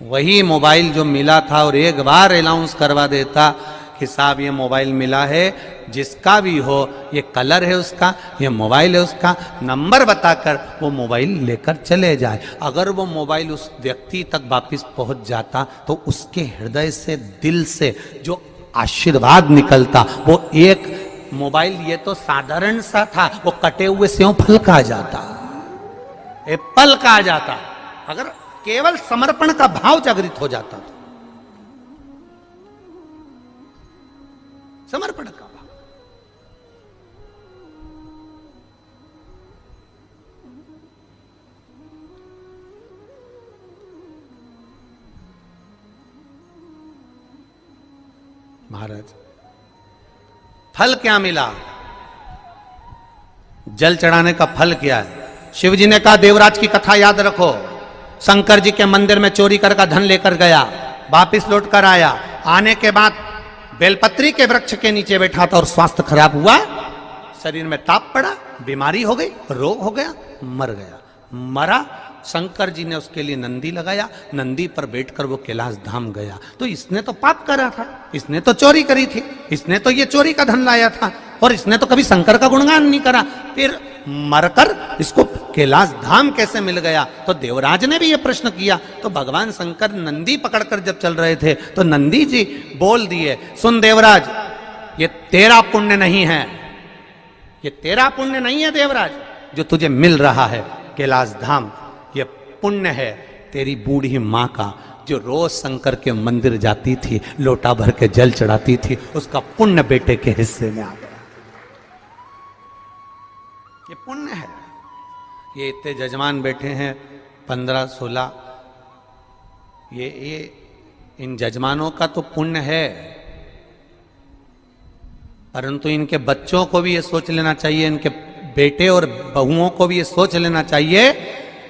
वही मोबाइल जो मिला था और एक बार अनाउंस करवा देता कि साहब ये मोबाइल मिला है, जिसका भी हो, ये कलर है उसका, ये मोबाइल है उसका, नंबर बताकर वो मोबाइल लेकर चले जाए। अगर वो मोबाइल उस व्यक्ति तक वापस पहुंच जाता तो उसके हृदय से, दिल से जो आशीर्वाद निकलता। वो एक मोबाइल ये तो साधारण सा था, वो कटे हुए सेव फल का आ जाता, एप्पल का आ जाता, अगर केवल समर्पण का भाव जागृत हो जाता तो। समर्पण का भाव। महाराज फल क्या मिला? जल चढ़ाने का फल क्या है? शिव जी ने कहा देवराज की कथा याद रखो, शंकर जी के मंदिर में चोरी कर का धन लेकर गया, वापिस लौट कर आया, आने के बाद बेलपत्री के वृक्ष के नीचे बैठा था और स्वास्थ्य खराब हुआ, शरीर में ताप पड़ा, बीमारी हो गई, रोग हो गया, मर गया। मरा, शंकर जी ने उसके लिए नंदी लगाया, नंदी पर बैठकर वो कैलाश धाम गया। तो इसने तो पाप करा था, इसने तो चोरी करी थी, इसने तो ये चोरी का धन लाया था, और इसने तो कभी शंकर का गुणगान नहीं करा, फिर मरकर इसको कैलाश धाम कैसे मिल गया? तो देवराज ने भी ये प्रश्न किया। तो भगवान शंकर नंदी पकड़कर जब चल रहे थे तो नंदी जी बोल दिए, सुन देवराज, ये तेरा पुण्य नहीं है, ये तेरा पुण्य नहीं है देवराज, जो तुझे मिल रहा है कैलाश धाम, ये पुण्य है तेरी बूढ़ी माँ का, जो रोज शंकर के मंदिर जाती थी, लोटा भर के जल चढ़ाती थी, उसका पुण्य बेटे के हिस्से में आ गया। ये पुण्य है। ये इतने जजमान बैठे हैं 15-16, ये इन जजमानों का तो पुण्य है, परंतु इनके बच्चों को भी ये सोच लेना चाहिए, इनके बेटे और बहुओं को भी ये सोच लेना चाहिए,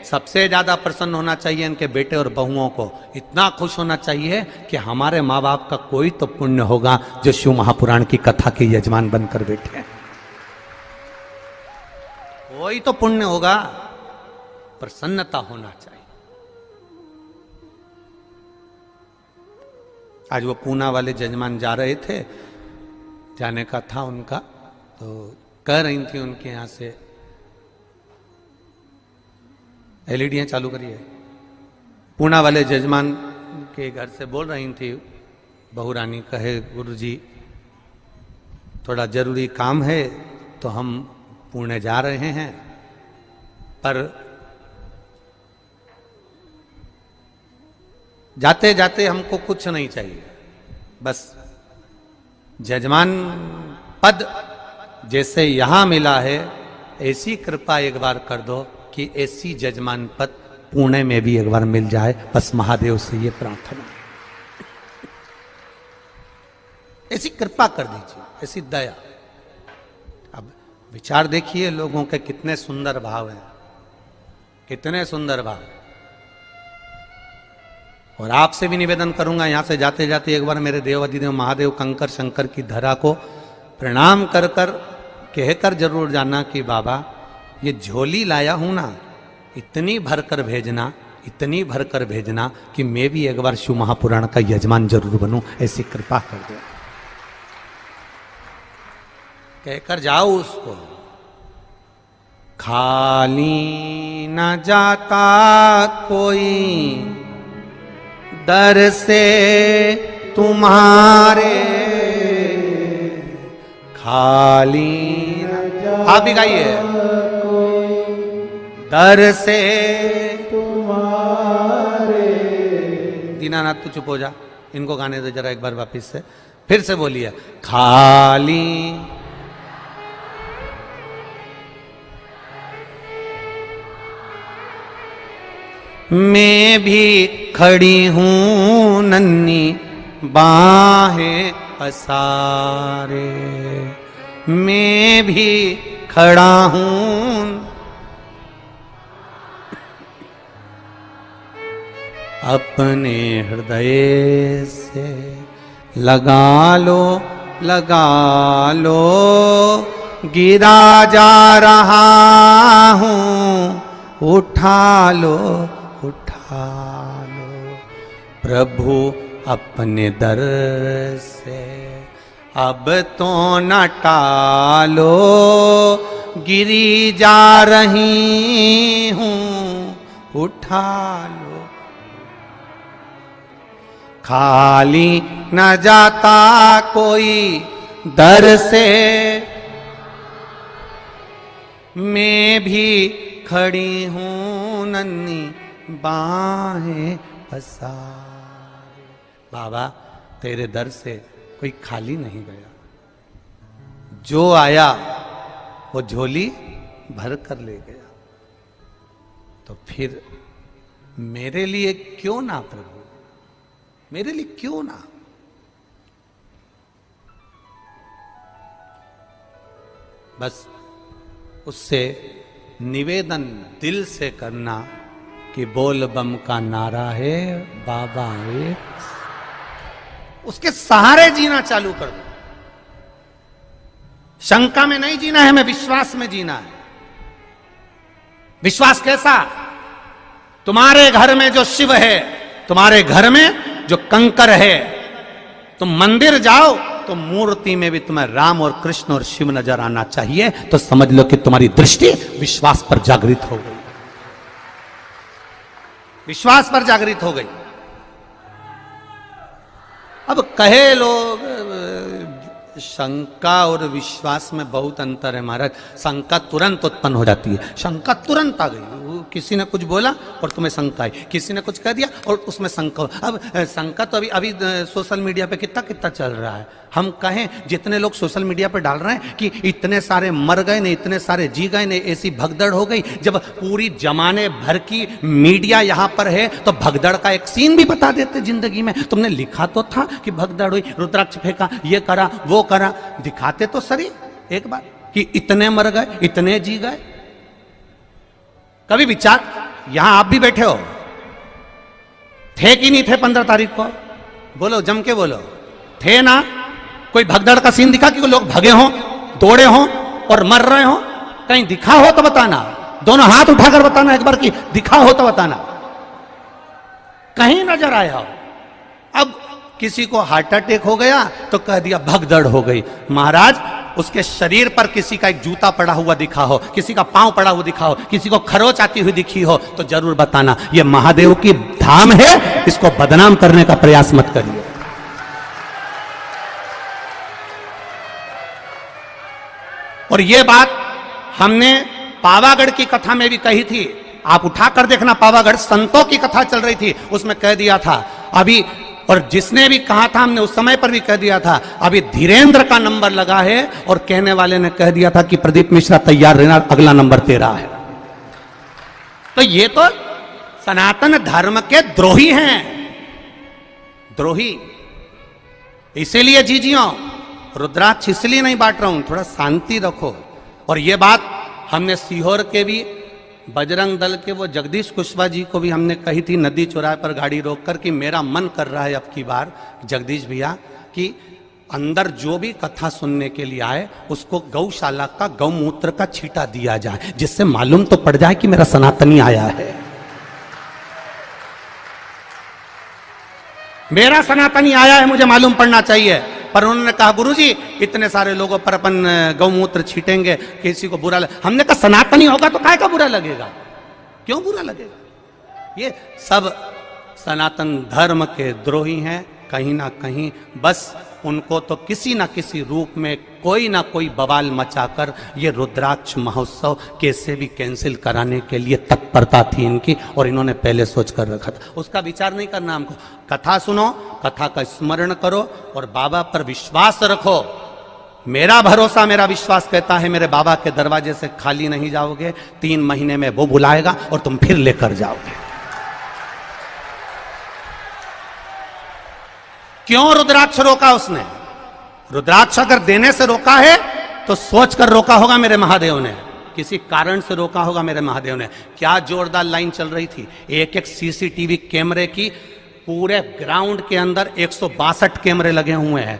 सबसे ज्यादा प्रसन्न होना चाहिए इनके बेटे और बहुओं को, इतना खुश होना चाहिए कि हमारे माँ बाप का कोई तो पुण्य होगा जो शिव महापुराण की कथा के यजमान बनकर बैठे हैं, कोई तो पुण्य होगा। प्रसन्नता होना चाहिए। आज वो पूना वाले जजमान जा रहे थे, जाने का था उनका, तो कह रही थी उनके यहां से एलईडियां चालू करिए। पूना वाले जजमान के घर से बोल रही थी बहू रानी, कहे गुरुजी थोड़ा जरूरी काम है तो हम पुणे जा रहे हैं, पर जाते जाते हमको कुछ नहीं चाहिए, बस जजमान पद जैसे यहां मिला है ऐसी कृपा एक बार कर दो कि ऐसी जजमान पद पुणे में भी एक बार मिल जाए, बस महादेव से ये प्रार्थना, ऐसी कृपा कर दीजिए, ऐसी दया। अब विचार देखिए लोगों के कितने सुंदर भाव हैं, कितने सुंदर भाव। और आपसे भी निवेदन करूंगा यहां से जाते जाते एक बार मेरे देव अधिदेव महादेव कंकर शंकर की धरा को प्रणाम कर कर कहकर जरूर जाना कि बाबा ये झोली लाया हूं ना, इतनी भर कर भेजना, इतनी भर कर भेजना कि मैं भी एक बार शिव महापुराण का यजमान जरूर बनूं, ऐसी कृपा कर दो, कहकर जाओ उसको। खाली न जाता कोई दर से तुम्हारे, खाली आप भी गाइए, दर से तुम्हारे। दीनानाथ तू चुप हो जा, इनको गाने दो जरा एक बार वापिस से, फिर से बोलिए। खाली मैं भी खड़ी हूं नन्ही बाहें पसारे, मैं भी खड़ा हूं, अपने हृदय से लगा लो, लगा लो, गिरा जा रहा हूं, उठा लो, उठा लो। प्रभु अपने दर से अब तो न टालो, गिरी जा रही हूं, उठा लो। खाली न जाता कोई दर से, मैं भी खड़ी हूं नन्ही बाहें पसारे। बाबा तेरे दर से कोई खाली नहीं गया, जो आया वो झोली भर कर ले गया। तो फिर मेरे लिए क्यों ना प्रभु, मेरे लिए क्यों ना। बस उससे निवेदन दिल से करना कि बोल बम का नारा है बाबा है, उसके सहारे जीना चालू कर दो। शंका में नहीं जीना है, हमें विश्वास में जीना है। विश्वास कैसा? तुम्हारे घर में जो शिव है, तुम्हारे घर में जो कंकर है, तुम मंदिर जाओ तो मूर्ति में भी तुम्हें राम और कृष्ण और शिव नजर आना चाहिए। तो समझ लो कि तुम्हारी दृष्टि विश्वास पर जागृत हो गई, विश्वास पर जागृत हो गई। अब कहे लोग शंका और विश्वास में बहुत अंतर है महाराज। शंका तुरंत उत्पन्न हो जाती है, शंका तुरंत आ गई। किसी ने कुछ बोला और तुम्हें शंका आई, किसी ने कुछ कह दिया और उसमें शंका। अब शंका तो अभी सोशल मीडिया पे कितना कितना चल रहा है। हम कहें जितने लोग सोशल मीडिया पे डाल रहे हैं कि इतने सारे मर गए ने, इतने सारे जी गए ने, ऐसी भगदड़ हो गई। जब पूरी जमाने भर की मीडिया यहां पर है तो भगदड़ का एक सीन भी बता देते जिंदगी में। तुमने लिखा तो था कि भगदड़ हुई, रुद्राक्ष फेंका, ये करा वो करा, दिखाते तो सही एक बार कि इतने मर गए, इतने जी गए। कभी विचार, यहां आप भी बैठे हो, थे कि नहीं थे 15 तारीख को? बोलो, जम के बोलो, थे ना? कोई भगदड़ का सीन दिखा कि लोग भगे हों, दौड़े हों और मर रहे हों? कहीं दिखा हो तो बताना, दोनों हाथ उठाकर बताना एक बार कि दिखा हो तो बताना, कहीं नजर आया हो। अब किसी को हार्ट अटैक हो गया तो कह दिया भगदड़ हो गई। महाराज उसके शरीर पर किसी का एक जूता पड़ा हुआ दिखा हो, किसी का पांव पड़ा हुआ दिखा हो, किसी को खरोच आती हुई दिखी हो तो जरूर बताना। यह महादेव की धाम है, इसको बदनाम करने का प्रयास मत करिए। और यह बात हमने पावागढ़ की कथा में भी कही थी, आप उठाकर देखना। पावागढ़ संतों की कथा चल रही थी, उसमें कह दिया था अभी, और जिसने भी कहा था हमने उस समय पर भी कह दिया था, अभी धीरेन्द्र का नंबर लगा है और कहने वाले ने कह दिया था कि प्रदीप मिश्रा तैयार रहना, अगला नंबर तेरा है। तो ये तो सनातन धर्म के द्रोही हैं, द्रोही। इसीलिए जीजियो, रुद्राक्ष इसलिए नहीं बांट रहा हूं, थोड़ा शांति रखो। और ये बात हमने सीहोर के भी बजरंग दल के वो जगदीश कुशवाहा जी को भी हमने कही थी नदी चौराहे पर गाड़ी रोककर कि मेरा मन कर रहा है अब की बार जगदीश भैया कि अंदर जो भी कथा सुनने के लिए आए उसको गौशाला का गौमूत्र का छींटा दिया जाए, जिससे मालूम तो पड़ जाए कि मेरा सनातनी आया है, मेरा सनातनी आया है, मुझे मालूम पड़ना चाहिए। पर उन्होंने कहा गुरुजी इतने सारे लोगों पर अपन गौमूत्र छीटेंगे, किसी को बुरा हमने कहा सनातनी होगा तो काय का बुरा लगेगा, क्यों बुरा लगेगा? ये सब सनातन धर्म के द्रोही हैं कहीं ना कहीं। बस उनको तो किसी ना किसी रूप में कोई ना कोई बवाल मचाकर ये रुद्राक्ष महोत्सव कैसे भी कैंसिल कराने के लिए तत्परता थी इनकी, और इन्होंने पहले सोच कर रखा था। उसका विचार नहीं करना हमको। कथा सुनो, कथा का स्मरण करो और बाबा पर विश्वास रखो। मेरा भरोसा, मेरा विश्वास कहता है मेरे बाबा के दरवाजे से खाली नहीं जाओगे। 3 महीने में वो बुलाएगा और तुम फिर लेकर जाओगे। क्यों रुद्राक्ष रोका उसने? रुद्राक्ष अगर देने से रोका है तो सोच कर रोका होगा मेरे महादेव ने, किसी कारण से रोका होगा मेरे महादेव ने। क्या जोरदार लाइन चल रही थी, एक एक सीसीटीवी कैमरे की। पूरे ग्राउंड के अंदर 162 कैमरे लगे हुए हैं।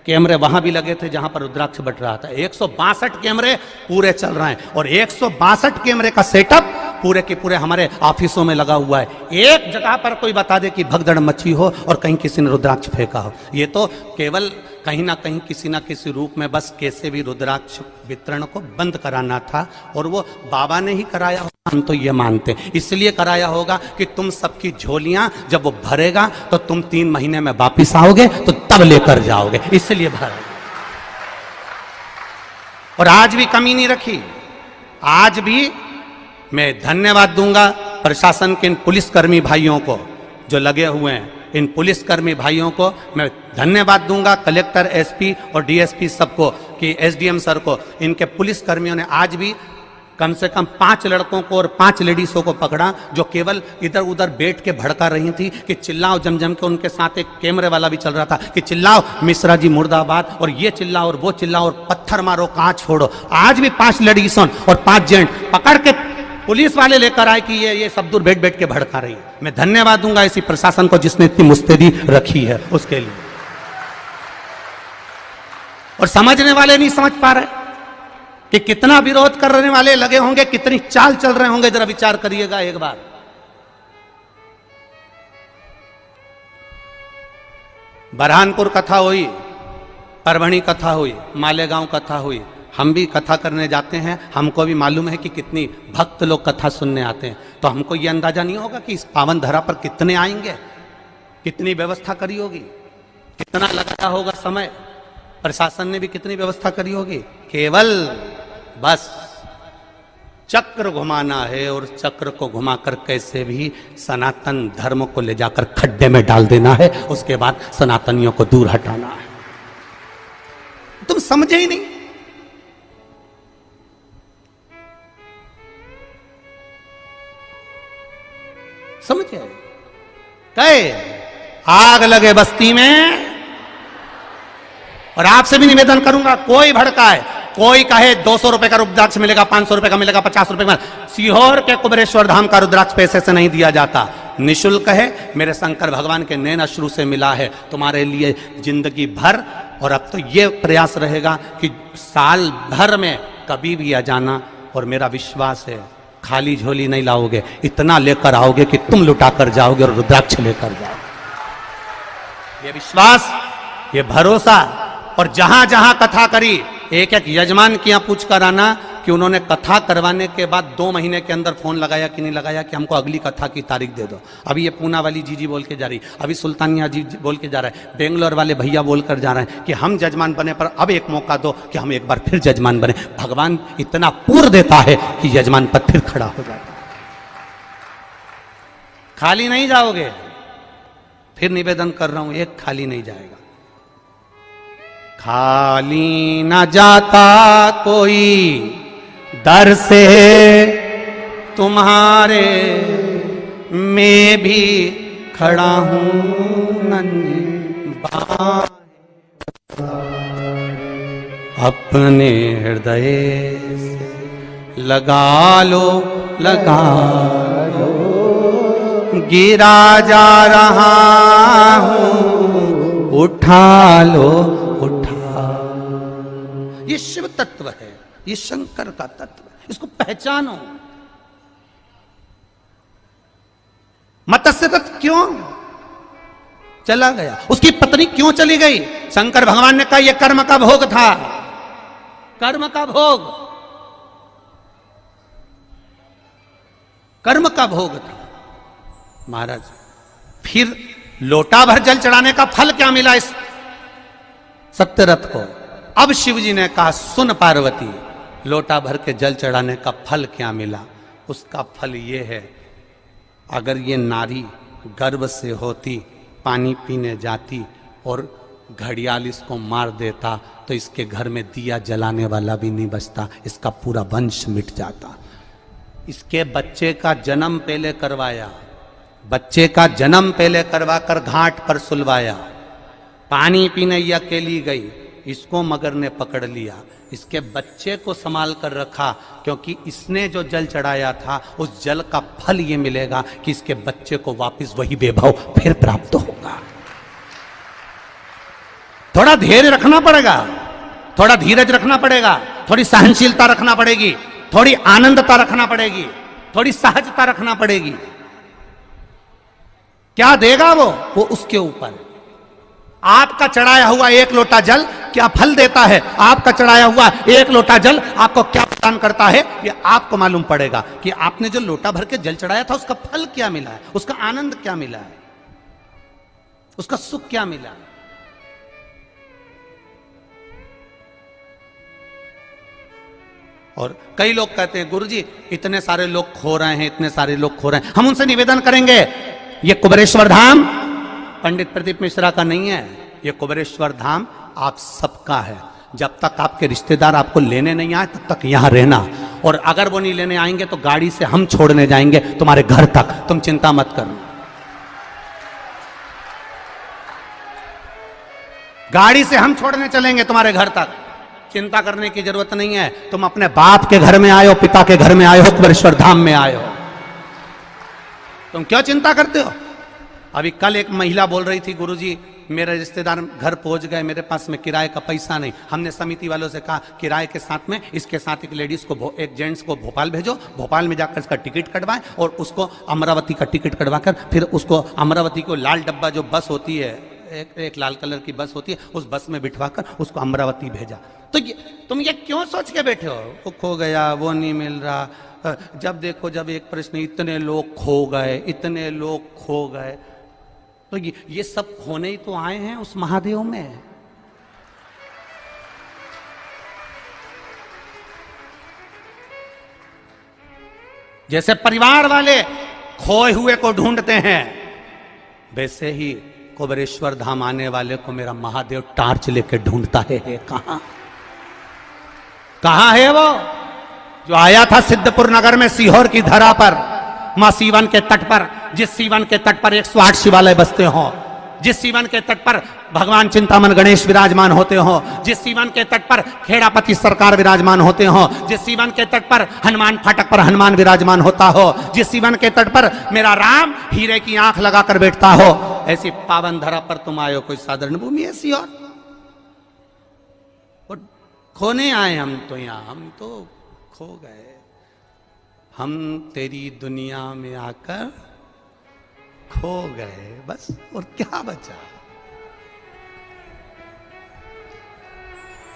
कैमरे वहां भी लगे थे जहां पर रुद्राक्ष बट रहा था। 162 कैमरे पूरे चल रहे हैं और 162 कैमरे का सेटअप पूरे के पूरे हमारे ऑफिसों में लगा हुआ है। एक जगह पर कोई बता दे कि भगदड़ मची हो और कहीं किसी ने रुद्राक्ष फेंका हो। ये तो केवल कहीं ना कहीं किसी ना किसी रूप में बस कैसे भी रुद्राक्ष वितरण को बंद कराना था, और वो बाबा ने ही कराया होगा, हम तो ये मानते हैं। इसलिए कराया होगा कि तुम सबकी झोलियां जब वो भरेगा तो तुम 3 महीने में वापिस आओगे तो तब लेकर जाओगे, इसलिए भरा। और आज भी कमी नहीं रखी। आज भी मैं धन्यवाद दूंगा प्रशासन के इन पुलिसकर्मी भाइयों को जो लगे हुए हैं। इन पुलिसकर्मी भाइयों को मैं धन्यवाद दूंगा, कलेक्टर, एसपी और डीएसपी सबको, कि एसडीएम सर को। इनके पुलिसकर्मियों ने आज भी कम से कम 5 लड़कों को और 5 लेडीजों को पकड़ा जो केवल इधर उधर बैठ के भड़का रही थी कि चिल्लाओ जम के। उनके साथ एक कैमरे वाला भी चल रहा था कि चिल्लाओ मिश्रा जी मुर्दाबाद, और ये चिल्लाओ और वो चिल्लाओ और पत्थर मारो, कांच फोड़ो। आज भी 5 लेडीजों और 5 जेंट पकड़ के पुलिस वाले लेकर आए कि ये सब दूर बैठ बैठ के भड़का रही है। मैं धन्यवाद दूंगा इसी प्रशासन को जिसने इतनी मुस्तैदी रखी है उसके लिए। और समझने वाले नहीं समझ पा रहे कि कितना विरोध करने वाले लगे होंगे, कितनी चाल चल रहे होंगे, जरा विचार करिएगा एक बार। बरहानपुर कथा हुई, परभणी कथा हुई, मालेगांव कथा हुई। हम भी कथा करने जाते हैं, हमको भी मालूम है कि कितनी भक्त लोग कथा सुनने आते हैं। तो हमको ये अंदाजा नहीं होगा कि इस पावन धरा पर कितने आएंगे, कितनी व्यवस्था करी होगी, कितना लगाया होगा समय, प्रशासन ने भी कितनी व्यवस्था करी होगी। केवल बस चक्र घुमाना है, और चक्र को घुमाकर कैसे भी सनातन धर्म को ले जाकर खड्डे में डाल देना है, उसके बाद सनातनियों को दूर हटाना है। तुम समझे ही नहीं। समझे? कहे आग लगे बस्ती में। और आपसे भी निवेदन करूंगा, कोई भड़काए, कोई कहे 200 रुपए का रुद्राक्ष मिलेगा, 500 रुपए का मिलेगा, 50 रुपए का। सीहोर के कुबेरेश्वर धाम का रुद्राक्ष पैसे से नहीं दिया जाता, निःशुल्क है। मेरे शंकर भगवान के नैन अश्रु से मिला है तुम्हारे लिए जिंदगी भर। और अब तो ये प्रयास रहेगा कि साल भर में कभी भी आ जाना, और मेरा विश्वास है खाली झोली नहीं लाओगे, इतना लेकर आओगे कि तुम लुटा कर जाओगे और रुद्राक्ष लेकर जाओगे। ये विश्वास, ये भरोसा। और जहां जहां कथा करी, एक एक यजमान की यहां पूछ कर आना कि उन्होंने कथा करवाने के बाद 2 महीने के अंदर फोन लगाया कि नहीं लगाया कि हमको अगली कथा की तारीख दे दो। अभी ये पूना वाली जीजी बोल के जा रही, अभी सुल्तानिया जी बोल के जा रहा है, बेंगलोर वाले भैया बोल कर जा रहे हैं कि हम जजमान बने, पर अब एक मौका दो कि हम एक बार फिर जजमान बने। भगवान इतना पूर्ण देता है कि यजमान पद फिर खड़ा हो जाता है। खाली नहीं जाओगे, फिर निवेदन कर रहा हूं, एक खाली नहीं जाएगा। खाली न जाता कोई दर से तुम्हारे, मैं भी खड़ा हूं नन्ही बाहें, अपने हृदय से लगा लो, लगा लो, गिरा जा रहा हूं, उठा लो, उठा। ये शिव तत्व है, ये शंकर का तत्व है, इसको पहचानो। मत्स्य तत्व क्यों चला गया, उसकी पत्नी क्यों चली गई? शंकर भगवान ने कहा यह कर्म का भोग था, कर्म का भोग, कर्म का भोग था। महाराज फिर लोटा भर जल चढ़ाने का फल क्या मिला इस सत्यरथ को? अब शिव जी ने कहा सुन पार्वती, लोटा भर के जल चढ़ाने का फल क्या मिला? उसका फल ये है, अगर ये नारी गर्भ से होती, पानी पीने जाती और घड़ियाल इसको मार देता तो इसके घर में दिया जलाने वाला भी नहीं बचता, इसका पूरा वंश मिट जाता। इसके बच्चे का जन्म पहले करवाया, बच्चे का जन्म पहले करवाकर घाट पर सुलवाया, पानी पीने ये अकेली गई, इसको मगर ने पकड़ लिया, इसके बच्चे को संभाल कर रखा, क्योंकि इसने जो जल चढ़ाया था उस जल का फल ये मिलेगा कि इसके बच्चे को वापस वही वैभव फिर प्राप्त होगा। थोड़ा धैर्य रखना पड़ेगा, थोड़ा धीरज रखना पड़ेगा, थोड़ी सहनशीलता रखना पड़ेगी, थोड़ी आनंदता रखना पड़ेगी। थोड़ी सहजता रखना पड़ेगी। क्या देगा वो उसके ऊपर। आपका चढ़ाया हुआ एक लोटा जल क्या फल देता है, आपका चढ़ाया हुआ एक लोटा जल आपको क्या प्रदान करता है, ये आपको मालूम पड़ेगा कि आपने जो लोटा भर के जल चढ़ाया था उसका फल क्या मिला है, उसका आनंद क्या मिला है, उसका सुख क्या मिला है। और कई लोग कहते हैं गुरुजी इतने सारे लोग खो रहे हैं, इतने सारे लोग खो रहे हैं। हम उनसे निवेदन करेंगे, ये कुबेरेश्वर धाम पंडित प्रदीप मिश्रा का नहीं है, ये कुबेरेश्वर धाम आप सबका है। जब तक आपके रिश्तेदार आपको लेने नहीं आए तब तक यहां रहना, और अगर वो नहीं लेने आएंगे तो गाड़ी से हम छोड़ने जाएंगे तुम्हारे घर तक, तुम चिंता मत करना। गाड़ी से हम छोड़ने चलेंगे तुम्हारे घर तक, चिंता करने की जरूरत नहीं है। तुम अपने बाप के घर में आए हो, पिता के घर में आए हो, कुबेरेश्वर धाम में आए हो, तुम क्यों चिंता करते हो। अभी कल एक महिला बोल रही थी गुरुजी मेरे रिश्तेदार घर पहुंच गए, मेरे पास में किराए का पैसा नहीं। हमने समिति वालों से कहा किराए के साथ में इसके साथ एक लेडीज को, एक जेंट्स को भोपाल भेजो, भोपाल में जाकर इसका टिकट कटवाएं और उसको अमरावती का टिकट कटवाकर फिर उसको अमरावती को लाल डब्बा जो बस होती है, एक लाल कलर की बस होती है, उस बस में बिठवाकर उसको अमरावती भेजा। तो तुम ये क्यों सोच के बैठे हो वो खो गया, वो नहीं मिल रहा। जब देखो जब एक प्रश्न, इतने लोग खो गए, इतने लोग खो गए, तो ये सब खोने ही तो आए हैं उस महादेव में। जैसे परिवार वाले खोए हुए को ढूंढते हैं, वैसे ही कुबेरेश्वर धाम आने वाले को मेरा महादेव टार्च लेके ढूंढता है। कहां है वो जो आया था सिद्धपुर नगर में सीहोर की धरा पर, मां सीवन के तट पर, जिस सीवन के तट पर 108 शिवालय बसते हो, जिस सीवन के तट पर भगवान चिंतामन गणेश विराजमान होते हो, जिस सीवन के तट पर खेड़ापति सरकार विराजमान होते हो, जिस सीवन के तट पर हनुमान फाटक पर हनुमान विराजमान होता हो, जिस सीवन के तट पर मेरा राम हीरे की आंख लगाकर बैठता हो, ऐसी पावन धरा पर तुम आए हो। कोई साधारण भूमि ऐसी और खोने आए हम तो, यहां हम तो खो गए। हम तेरी दुनिया में आकर खो गए, बस और क्या बचा।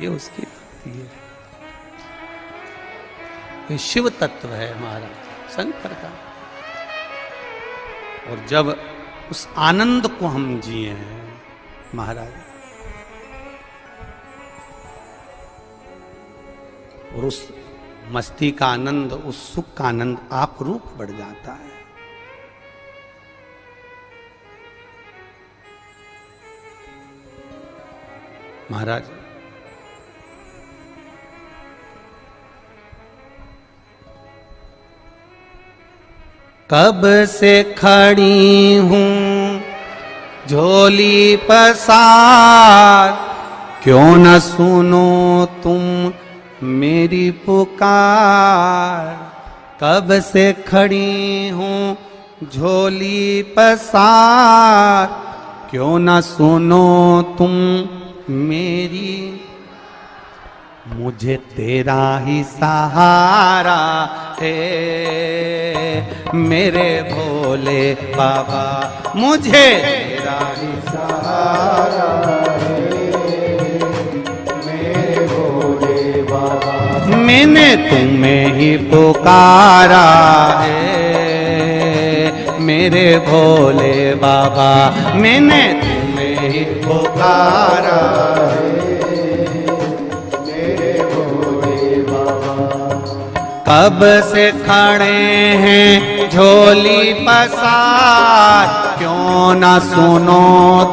ये उसकी भक्ति है, ये शिव तत्व है महाराज शंकर का। और जब उस आनंद को हम जिए हैं महाराज, और उस मस्ती का आनंद, उस सुख का आनंद आप रूप बढ़ जाता है। महाराज कब से खड़ी हूं झोली पसार, क्यों न सुनो तुम मेरी पुकार। कब से खड़ी हूं झोली पसार, क्यों न सुनो तुम मेरी। मुझे तेरा ही सहारा है मेरे भोले बाबा, मुझे तेरा ही सहारा है मेरे भोले बाबा। मैंने तुम्हें ही पुकारा है मेरे भोले बाबा, मैंने तुम्हें ही पुकारा है मेरे भोले बाबा। कब से खड़े हैं झोली पसार, क्यों ना सुनो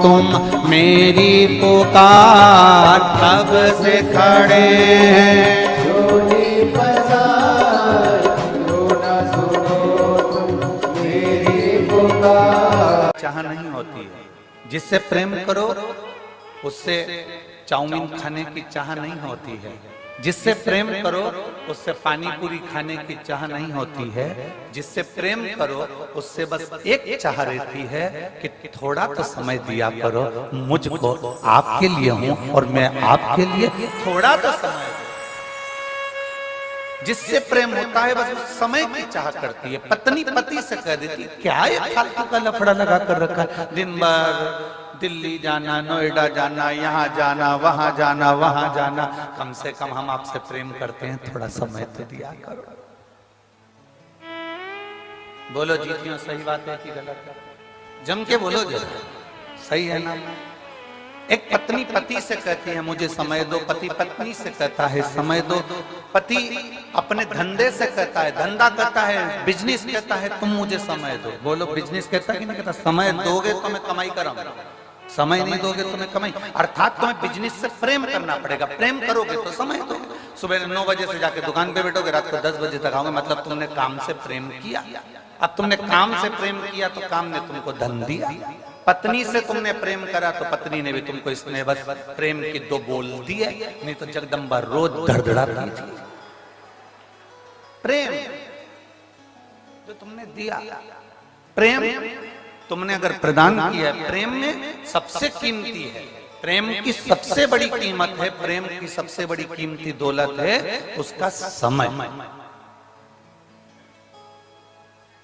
तुम मेरी पुकार। कब से खड़े हैं झोली पसार, क्यों ना सुनो तुम मेरी पुकार। चाह नहीं होती है, जिससे प्रेम करो उससे चाउमीन खाने की चाह नहीं होती है, जिससे प्रेम करो उससे पानी पूरी खाने की चाह नहीं होती है, जिससे प्रेम करो उससे बस एक चाह रहती है कि थोड़ा तो समय दिया करो मुझको, आपके लिए हूं और मैं आपके लिए, थोड़ा तो समय। जिससे प्रेम होता है बस उस समय की चाह करती है। पत्नी पति से कह देती क्या ये फालतू का लफड़ा लगा कर रखा है, दिन भर दिल्ली जाना, नोएडा जाना, यहाँ जाना, वहां जाना, वहां जाना, कम से कम हम आपसे प्रेम करते हैं, थोड़ा समय तो दिया करो। बोलो जीतियों, सही बात है कि गलत? जम के बोलो जरा, सही है ना? एक पत्नी पति से कहती है मुझे समय दो, पति पत्नी से कहता है समय दो, पति अपने धंधे से कहता है, धंधा कहता है, बिजनेस कहता है तुम मुझे समय दो। बोलो बिजनेस कहता है कि नहीं कहता? समय दोगे तो मैं कमाई कराऊंगा, समय नहीं दोगे तो मैं कमाई। अर्थात तुम्हें बिजनेस से प्रेम करना पड़ेगा, प्रेम करोगे तो समय दोगे। सुबह 9 बजे से जाके दुकान पे बैठोगे, रात को 10 बजे तक आओगे, मतलब तुमने काम से प्रेम किया। अब तुमने काम से प्रेम किया तो काम ने तुमको धन दिया। पत्नी से तुमने प्रेम करा तो पत्नी ने भी तुमको इसमें बस प्रेम की 2 बोल दिए, नहीं तो जगदम्बा रोज धड़धड़ाती थी। प्रेम जो तुमने दिया, प्रेम तुमने अगर प्रदान किया, प्रेम में सबसे कीमती है, प्रेम की सबसे बड़ी कीमत है, प्रेम की सबसे बड़ी कीमती दौलत है उसका समय।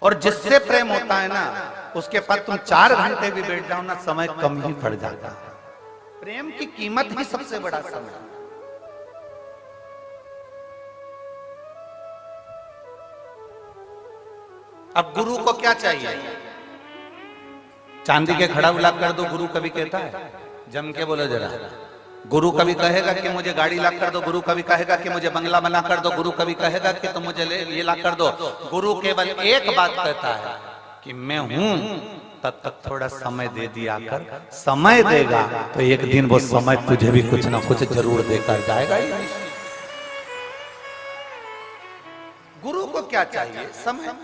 और जिससे प्रेम होता है ना उसके पास तुम 4 घंटे भी बैठ जाओ ना, समय कम ही पड़ जाता है। प्रेम की कीमत ही सबसे बड़ा समय। अब गुरु को क्या चाहिए? चांदी के खड़ा ला कर दो, गुरु कभी कहता है? जम के बोलो जरा। गुरु कभी कहेगा कि मुझे गाड़ी ला कर दो, गुरु कभी कहेगा कि मुझे बंगला बना कर दो, गुरु कभी कहेगा कि तुम मुझे ये ला कर दो। गुरु केवल एक बात कहता है कि मैं हूं, तब तक थोड़ा समय दे दिया कर। समय देगा तो एक दिन वो समय तुझे भी कुछ ना कुछ जरूर देकर जाएगा ही। गुरु को क्या चाहिए? समय।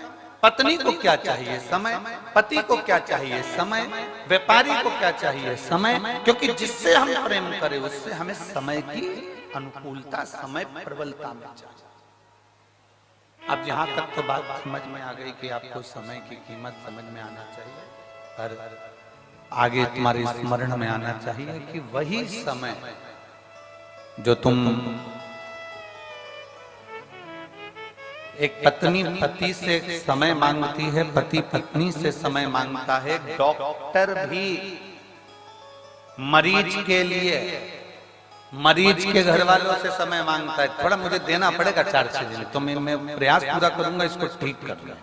पत्नी को क्या चाहिए? समय। पति को क्या चाहिए? समय। व्यापारी को क्या चाहिए? समय। क्योंकि जिससे हम प्रेम करें उससे हमें समय की अनुकूलता, समय प्रबलता में चाहिए। अब यहां तक तो बात समझ में आ गई कि आपको समय की कीमत समझ में आना चाहिए, पर आगे तुम्हारे स्मरण में आना चाहिए कि वही समय जो तुम एक पत्नी पति से समय मांगती है, पति पत्नी से समय मांगता है, डॉक्टर भी मरीज के लिए, मरीज के घर वालों से समय मांगता है। थोड़ा मुझे देना पड़ेगा 4-6 दिन, तो मैं प्रयास पूरा करूंगा इसको ठीक करने।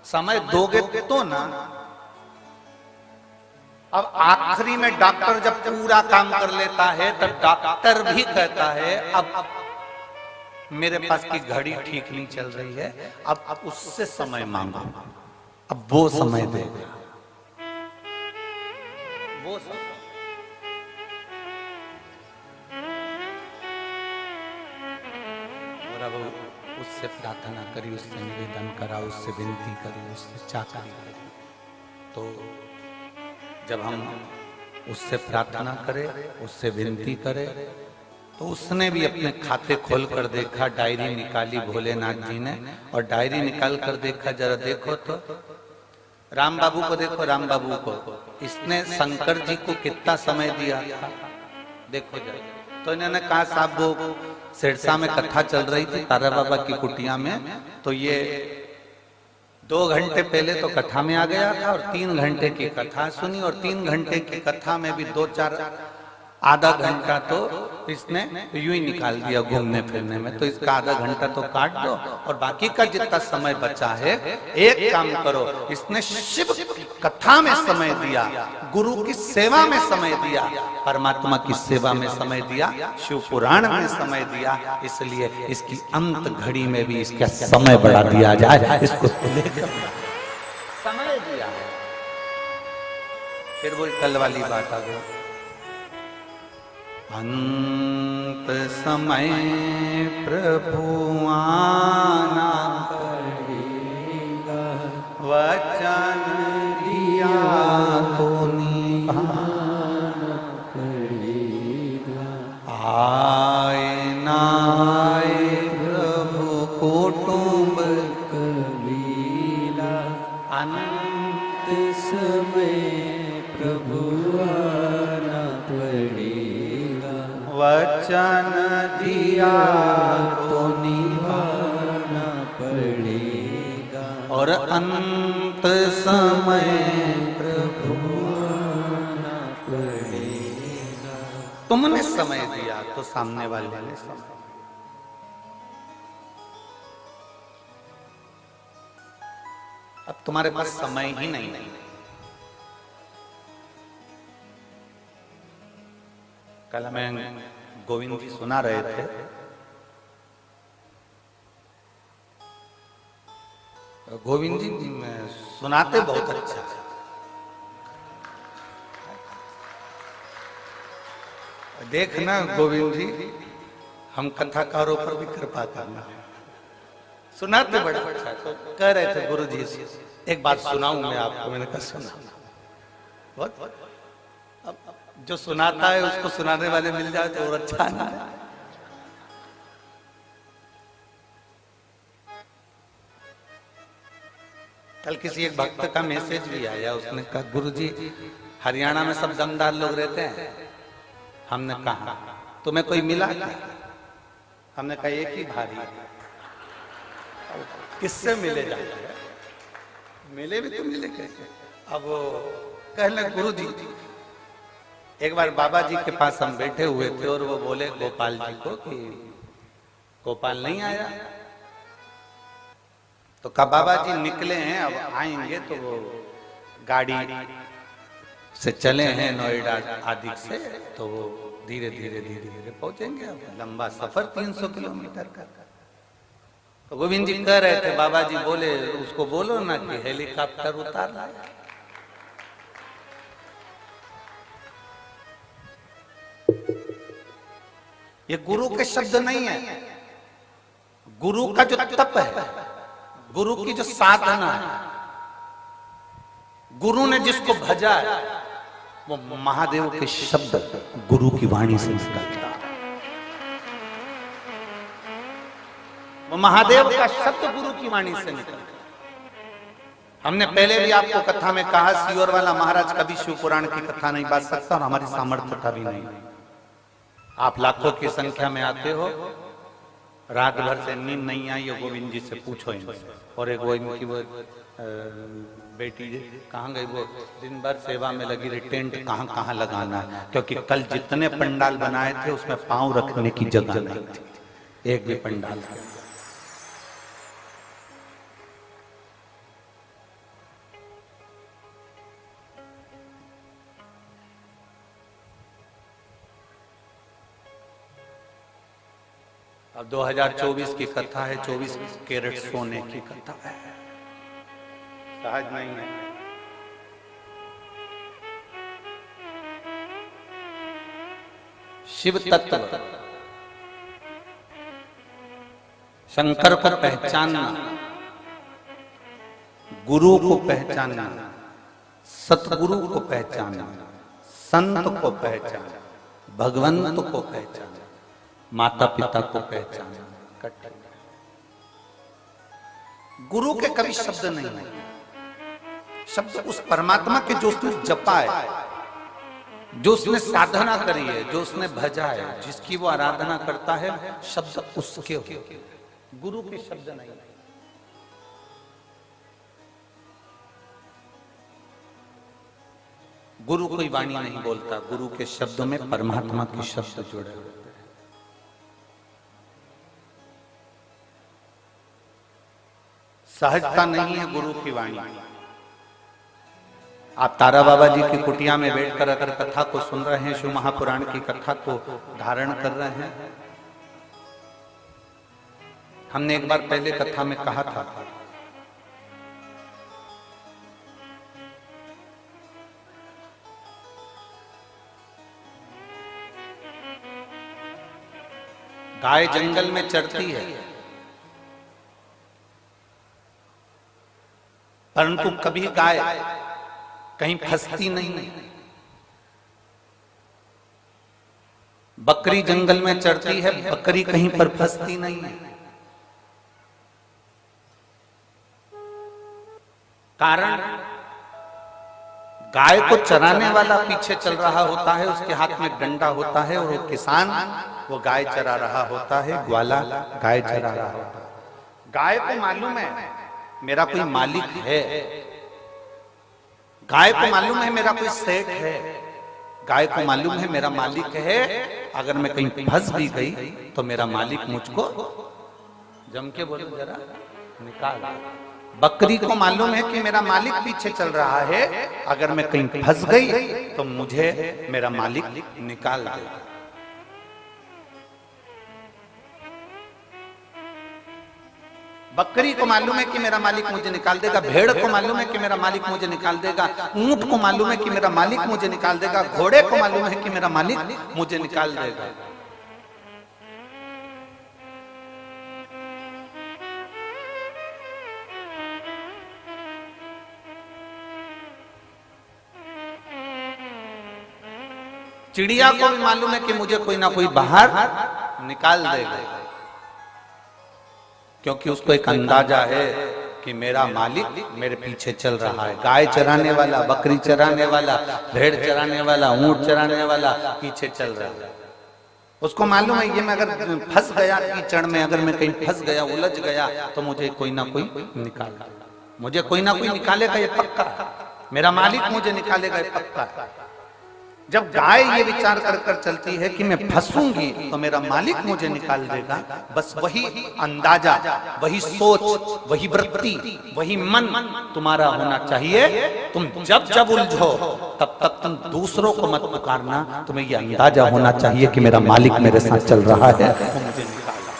समय दोगे तो ना। अब आखिरी में डॉक्टर जब पूरा काम कर लेता है तब डॉक्टर भी कहता है अब मेरे पास की घड़ी ठीक नहीं चल रही है, अब उससे समय मांगो, अब वो समय देगा। वो और अब उससे प्रार्थना करी, उससे निवेदन करा, उससे विनती करी, उससे चाकरी करी। तो जब हम उससे प्रार्थना करें, उससे विनती करें, तो उसने भी अपने खाते खोल कर देखा, डायरी निकाली भोलेनाथ जी ने, और डायरी निकाल कर देखा, जरा देखो तो राम बाबू को देखो, राम बाबू को इसने शंकर जी को कितना समय दिया था देखो जरा। तो इन्होंने कहा साहब वो सिरसा में कथा चल रही थी तारा बाबा की कुटिया में, तो ये 2 घंटे पहले तो कथा में आ गया था और 3 घंटे की कथा सुनी, और 3 घंटे की कथा में भी 2-4 आधा घंटा तो इसने यूं ही निकाल दिया घूमने फिरने में। तो इसका आधा घंटा तो काट दो और बाकी का जितना समय बचा है, एक काम करो, इसने शिव की कथा में समय दिया, गुरु की सेवा में समय दिया, परमात्मा की सेवा में समय दिया, शिव पुराण में समय दिया, इसलिए इसकी अंत घड़ी में भी इसका समय बढ़ा दिया जाए, इसको लेकर समय दिया। फिर वो कल वाली बात आ गई, अंत समय प्रभु आना पड़ेगा, वचन दिया तो निभाना पड़ेगा। आए ना आए प्रभु कुटुंब कबीला, अंत समय प्रभु आना पड़ेगा, वचन दिया तो निभाना अंत समय प्रभु न पड़ेगा। तुमने समय दिया तो सामने वाले ने समय। अब तुम्हारे पास समय ही नहीं है। कल हमें गोविंद जी सुना रहे थे, गोविंद जी सुनाते बहुत अच्छा। देखना गोविंद जी, हम कथाकारों पर भी कृपा करना। सुनाते बड़ा अच्छा। तो कह रहे थे गुरु जी से एक बात सुनाऊं मैं आपको। मैंने कहा सुना। बहुत अब जो सुनाता है उसको सुनाने वाले मिल जाए तो और अच्छा ना। कल किसी एक भक्त का मैसेज भी आया, उसने कहा गुरु जी हरियाणा में सब दमदार लोग रहते हैं। हमने कहा तुम्हें कोई मिला क्या? हमने कहा एक ही भारी। किससे मिले जाते हैं? मिले भी तो मिले कैसे? अब कहने गुरु जी, एक बार बाबा जी के पास हम बैठे हुए थे और वो बोले गोपाल जी को कि गोपाल नहीं आया। तो कहा बाबा जी निकले हैं, अब आएंगे तो वो गाड़ी से चले हैं नोएडा आदि से, तो वो धीरे धीरे धीरे धीरे पहुंचेंगे। अब लंबा सफर 300 किलोमीटर का। तो गोविंद जी कह रहे थे बाबा जी बोले उसको बोलो ना कि हेलीकॉप्टर उतार लाए। ये गुरु के शब्द नहीं है। गुरु का जो तप है, गुरु की जो साधना है, गुरु ने जिसको भजा है वो महादेव के शब्द गुरु की वाणी से निकलता है। वो महादेव का शब्द गुरु की वाणी से निकलता है। हमने पहले भी आपको कथा में कहा, सियोर वाला महाराज कभी शिव पुराण की कथा नहीं बांट सकता और हमारी सामर्थ्यता भी नहीं। आप लाखों की संख्या में आते हो, रात भर से नींद नहीं आई है, गोविंद जी से पूछो इनसे। और एक वो इनकी वो बेटी कहाँ गई, वो दिन भर सेवा में लगी रही, टेंट कहाँ कहाँ लगाना है, क्योंकि कल जितने पंडाल बनाए थे उसमें पांव रखने की जगह नहीं थी एक भी पंडाल के। अब 2024 की कथा है, 24 कैरेट सोने की कथा है, सहज नहीं है। शिव तत्व शंकर को पहचानना, गुरु को पहचानना, सतगुरु को पहचानना, संत को पहचानना, भगवंत को पहचानना, माता पिता को पहचानना। गुरु के कभी शब्द नहीं है। शब्द उस परमात्मा के जो उसने जपा है, जो उसने साधना करी है, जो उसने भजा है, जिसकी वो आराधना करता है, शब्द उसके हो। गुरु के शब्द नहीं। गुरु कोई वाणी नहीं बोलता, गुरु के शब्दों में परमात्मा के शब्द जुड़े हुए। सहजता नहीं है गुरु की वाणी। आप तारा बाबा जी की कुटिया में बैठकर अगर कथा को सुन रहे हैं, शिव महापुराण की कथा को धारण कर रहे हैं, हमने एक बार पहले कथा में कहा था गाय जंगल में चरती है, परंतु कभी गाय कहीं फंसती नहीं है। बकरी जंगल में चरती है, बकरी कहीं पर फंसती नहीं है। कारण गाय को चराने वाला पीछे चल रहा होता है, उसके हाथ में डंडा होता है, और वो किसान वो गाय चरा रहा होता है, ग्वाला गाय चरा रहा होता है। गाय को मालूम है मेरा कोई मालिक है। गाय को मालूम है मेरा कोई सेठ है, गाय को मालूम है मेरा मालिक है। अगर मैं कहीं फंस भी गई तो मेरा मालिक मुझको जम के बोलो जरा निकाल। बकरी को मालूम है कि मेरा मालिक पीछे चल रहा है, अगर मैं कहीं फंस गई तो मुझे मेरा मालिक निकाल देगा। बकरी को मालूम है कि मेरा मालिक मुझे निकाल देगा, भेड़ को मालूम है कि मेरा मालिक मुझे निकाल देगा, ऊंट को मालूम है कि मेरा मालिक मुझे निकाल देगा, घोड़े को मालूम है कि मेरा मालिक मुझे निकाल देगा। चिड़िया को भी मालूम है कि मुझे कोई ना कोई बाहर निकाल देगा, क्योंकि उसको एक अंदाजा है कि मेरा मालिक मेरे पीछे चल रहा है। गाय चराने वाला, बकरी चराने वाला, भेड़ चराने वाला, ऊंट चराने वाला पीछे चल रहा है। उसको मालूम है ये मैं अगर फंस गया कीचड़ में, अगर मैं कहीं फंस गया, उलझ गया तो मुझे कोई ना कोई निकालेगा, मुझे कोई ना कोई निकालेगा, ये पक्का। मेरा मालिक मुझे निकालेगा, ये पक्का। जब गाय ये विचार कर कर चलती है कि मैं फंसूंगी तो मेरा मालिक मुझे निकाल देगा, बस वही अंदाजा, वही सोच, वही वृत्ति, वही मन तुम्हारा होना चाहिए। तुम जब जब उलझो तब तक तुम दूसरों को मत पुकारना, तुम्हें ये अंदाजा होना चाहिए कि मेरा मालिक मेरे साथ चल रहा है, वो मुझे निकाला।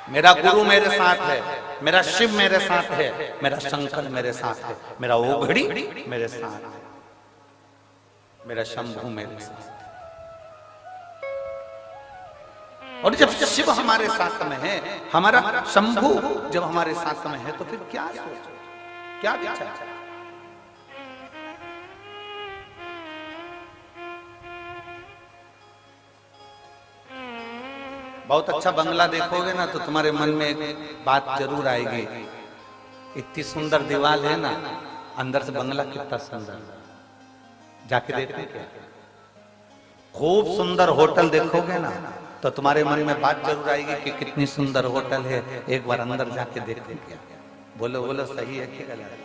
मेरा गुरु मेरे साथ है, मेरा शिव मेरे साथ है, मेरा शंकर मेरे साथ है, मेरा ओघड़ी मेरे साथ है, मेरा शंभू मेरे साथ। और जब शिव हमारे साथ में है, हमारा शंभू जब हमारे साथ में है, तो फिर क्या सोच, क्या विचार। बहुत अच्छा बंगला देखोगे ना तो तुम्हारे मन में एक बात जरूर आएगी, इतनी सुंदर दीवार है ना, अंदर से बंगला कितना सुंदर, जाके देखो क्या। खूब सुंदर होटल देखोगे ना तो तुम्हारे मन में बात जरूर आएगी कि कितनी सुंदर होटल है, एक बार अंदर जाके देखो क्या। बोलो बोलो सही है कि गलत।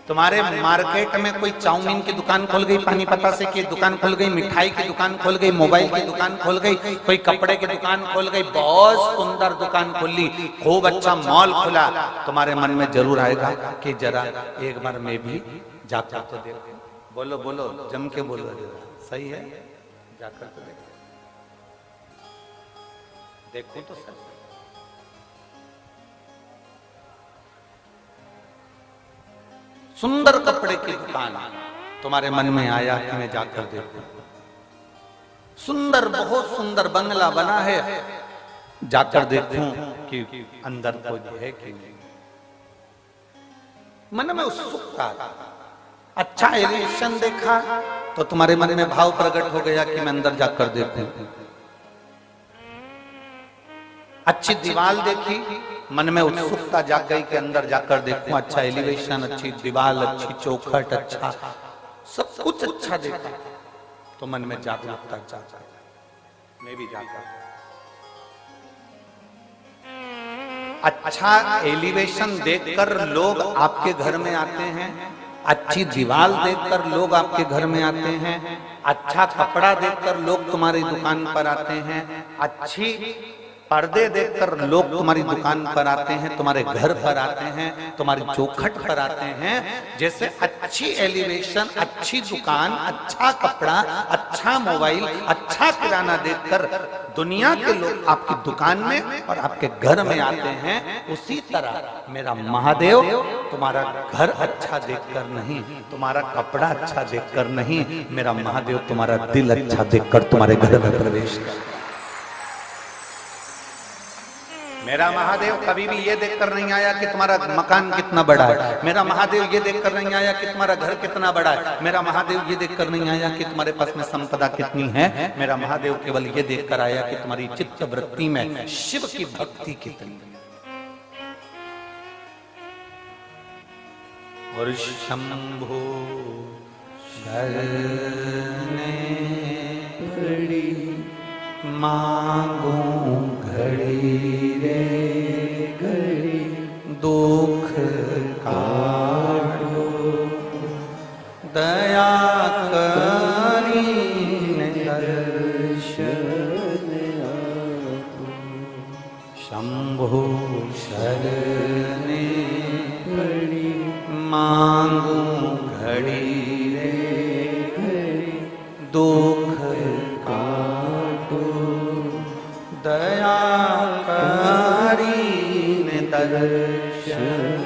तुम्हारे मार्केट में कोई चाउमीन की दुकान खोल गई, पानी पतासे की दुकान खोल गई, मिठाई की दुकान खोल गई, मोबाइल की दुकान खोल गई, कोई कपड़े की दुकान खोल गई, बहुत सुंदर दुकान खोली, खूब अच्छा मॉल खुला, तुम्हारे मन में जरूर आएगा कि जरा एक बार मैं भी जाकर तो देखो। बोलो बोलो जम के बोलो जरा, सही है, जाकर तो देखो, देखो तो सही। सुंदर कपड़े की दुकान तुम्हारे मन में आया कि मैं जाकर देखूं। सुंदर, बहुत सुंदर बंगला बना है, जाकर देखूं कि अंदर कोई है कि नहीं। मन में उत्सुकता, अच्छा एलिवेशन देखा तो तुम्हारे मन में भाव प्रकट हो गया कि मैं अंदर जाकर देखूं। अच्छी दीवार देखी, मन में उत्सुकता जाग गई कि अंदर जाकर देखूं। अच्छा एलिवेशन, अच्छी दीवार, अच्छी चौखट, अच्छा सब कुछ अच्छा देखा तो मन में जागरूकता जागा, मैं भी जाकर। अच्छा एलिवेशन देखकर लोग आपके घर में आते हैं, अच्छी दीवार देखकर लोग आपके घर में आते हैं, अच्छा कपड़ा देखकर लोग तुम्हारी दुकान पर आते हैं, अच्छी पर्दे देखकर लोग तुम्हारी दुकान पर आते हैं, तुम्हारे घर पर आते हैं, तुम्हारी चौखट पर आते हैं। जैसे अच्छी एलिवेशन, अच्छी दुकान, अच्छा कपड़ा, अच्छा मोबाइल, अच्छा किराना देखकर दुनिया के लोग आपकी दुकान में और आपके घर में आते हैं, उसी तरह मेरा महादेव तुम्हारा घर अच्छा देखकर नहीं, तुम्हारा कपड़ा अच्छा देखकर नहीं, मेरा महादेव तुम्हारा दिल अच्छा देखकर तुम्हारे घर में प्रवेश कर। मेरा महादेव कभी भी ये देखकर नहीं आया कि तुम्हारा मकान कितना बड़ा है, मेरा महादेव ये देखकर नहीं आया कि तुम्हारा घर कितना बड़ा है, मेरा महादेव ये देखकर नहीं आया कि तुम्हारे पास में संपदा कितनी है, मेरा महादेव केवल ये देखकर आया कि तुम्हारी चित्त वृत्ति में शिव की भक्ति कितनी है। और शंभो शरणे पड़ी मांगू घड़ी रे घड़ी, दया करीन दर्शन आपको, शंभो शरणे पड़ी मांगू घड़ी रे घड़ी, दुख काटो दया करीन दर्शन।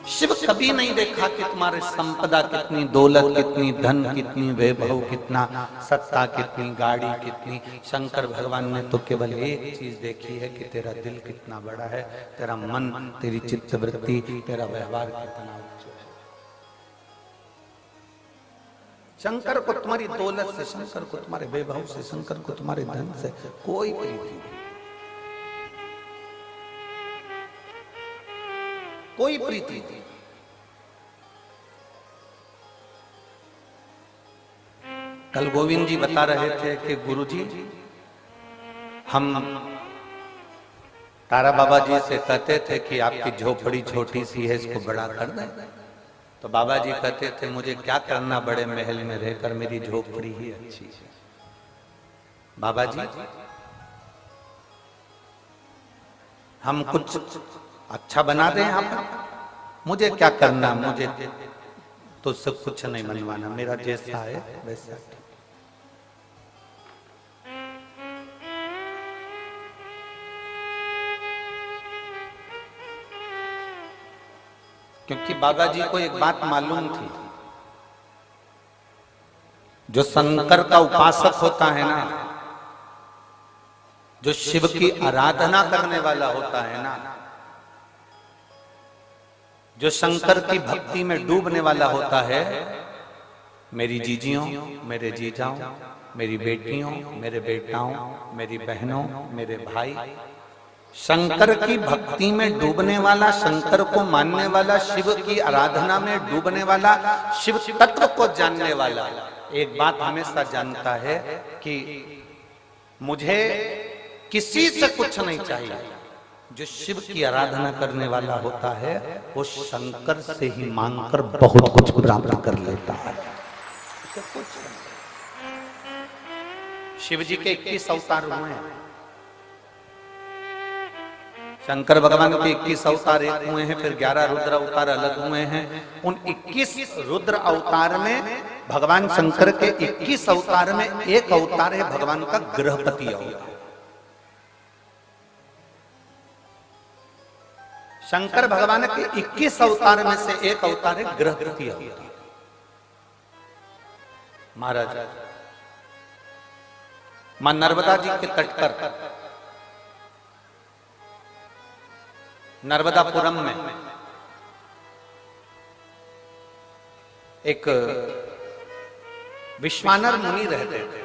शिव कभी नहीं देखा कि तुम्हारे संपदा कितनी, दौलत कितनी, धन कितनी, वैभव कितना, सत्ता कितनी, गाड़ी कितनी। शंकर भगवान ने तो केवल एक चीज देखी है कि तेरा दिल कितना बड़ा है, तेरा मन, तेरी चित्तवृत्ति, तेरा व्यवहार कितना उच्च है। शंकर को तुम्हारी दौलत से, शंकर को तुम्हारे वैभव से, शंकर को तुम्हारे धन से कोई प्रीति नहीं, कोई प्रीति नहीं। कल गोविंद जी बता रहे थे कि गुरुजी हम तारा बाबा जी से कहते थे कि आपकी झोपड़ी छोटी सी है, इसको बड़ा कर दें। तो बाबा जी कहते थे मुझे क्या करना बड़े महल में रहकर, मेरी झोपड़ी ही अच्छी है। बाबा जी हम कुछ अच्छा बना दें आप, मुझे क्या करना, मुझे तो सब कुछ नहीं बनवाना, मेरा जैसा है वैसा। क्योंकि बाबा जी को एक बात मालूम थी, जो शंकर का उपासक होता है ना, जो शिव की आराधना करने वाला होता है ना, जो शंकर की भक्ति में डूबने वाला होता है, मेरी जीजियों, मेरे जीजाओं, मेरी बेटियों, मेरे बेटाओं, मेरी बहनों, मेरे भाई, शंकर की भक्ति में डूबने वाला, शंकर को मानने वाला, शिव की आराधना में डूबने वाला, शिव तत्व को जानने वाला एक बात हमेशा जानता है कि मुझे किसी से कुछ नहीं चाहिए। जो शिव की आराधना करने वाला होता है वो शंकर से ही मांगकर बहुत कुछ प्राप्त कर लेता है। शिव जी के 21 अवतार हुए हैं, शंकर भगवान के 21 अवतार एक हुए हैं, फिर 11 रुद्र अवतार अलग हुए हैं। उन 21 रुद्र अवतार में भगवान शंकर के 21 अवतार में एक अवतार है भगवान का गृहपति अवतार। शंकर भगवान के 21 अवतार में से एक अवतार है गृहपति अवतार। महाराज मां नर्मदा जी के तट पर नर्मदापुरम में एक विश्वानर मुनि रहते थे।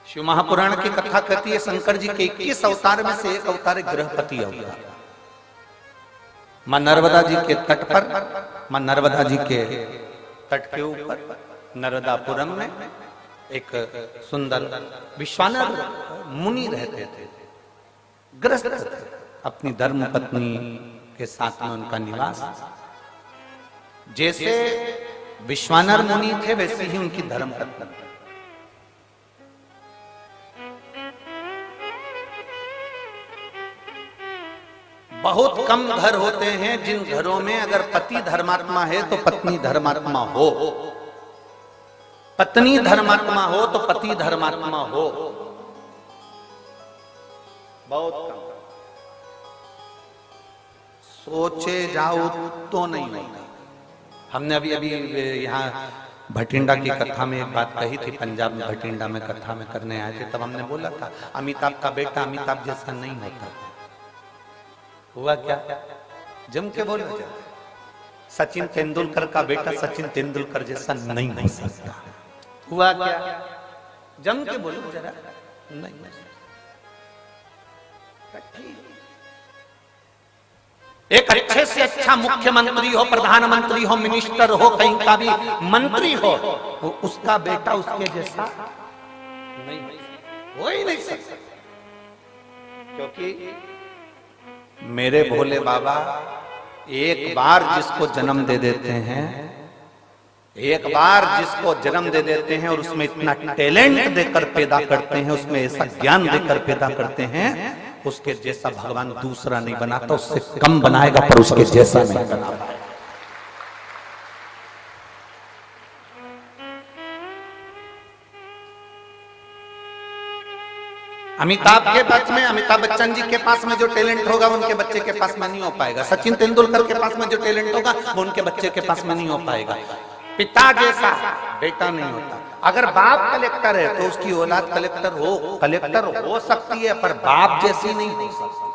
शिव महापुराण की कथा कहती है शंकर जी के 21 अवतार में से एक अवतार है गृहपति अवतार। मां नर्मदा जी के तट पर, मां नर्मदा जी के तट के ऊपर नर्मदापुरम में एक सुंदर विश्वानर मुनि रहते थे, ग्रस्त थे। अपनी धर्म पत्नी के साथ में उनका निवास। जैसे विश्वानर मुनि थे वैसे ही उनकी धर्म पत्नी। बहुत कम घर होते हैं जिन घरों में अगर पति धर्मात्मा है तो पत्नी धर्मात्मा हो, पत्नी धर्मात्मा हो तो पति धर्मात्मा हो। बहुत कम। सोचे जाओ तो नहीं होता। हमने अभी अभी यहाँ भटिंडा की कथा में एक बात कही थी, पंजाब में भटिंडा में कथा में करने आए थे, तब हमने बोला था अमिताभ का बेटा अमिताभ जैसा नहीं होता। हुआ क्या? जम के बोला क्या? सचिन तेंदुलकर का बेटा सचिन तेंदुलकर जैसा नहीं हो सकता। हुआ क्या? जम के बोलो जरा। नहीं। एक अच्छे से अच्छा मुख्यमंत्री हो, प्रधानमंत्री हो, मिनिस्टर हो, कहीं का भी मंत्री हो, वो उसका बेटा उसके जैसा नहीं हो ही नहीं सकता। क्योंकि मेरे भोले बाबा एक बार जिसको जन्म दे देते हैं, एक बार जिसको जन्म दे देते हैं और उसमें इतना टैलेंट देकर पैदा करते हैं, उसमें ऐसा ज्ञान देकर पैदा करते हैं, उसके जैसा भगवान दूसरा नहीं बनाता, उससे कम बनाएगा पर उसके जैसा नहीं बना पाएगा। अमिताभ के पास में, अमिताभ बच्चन जी के पास में जो टैलेंट होगा उनके बच्चे के पास में नहीं हो पाएगा। सचिन तेंदुलकर के पास में जो टैलेंट होगा वो उनके बच्चे के पास में नहीं हो पाएगा। पिता जैसा बेटा नहीं होता। अगर बाप कलेक्टर है तो उसकी औलाद कलेक्टर हो सकती है, पर बाप जैसी नहीं हो सकती।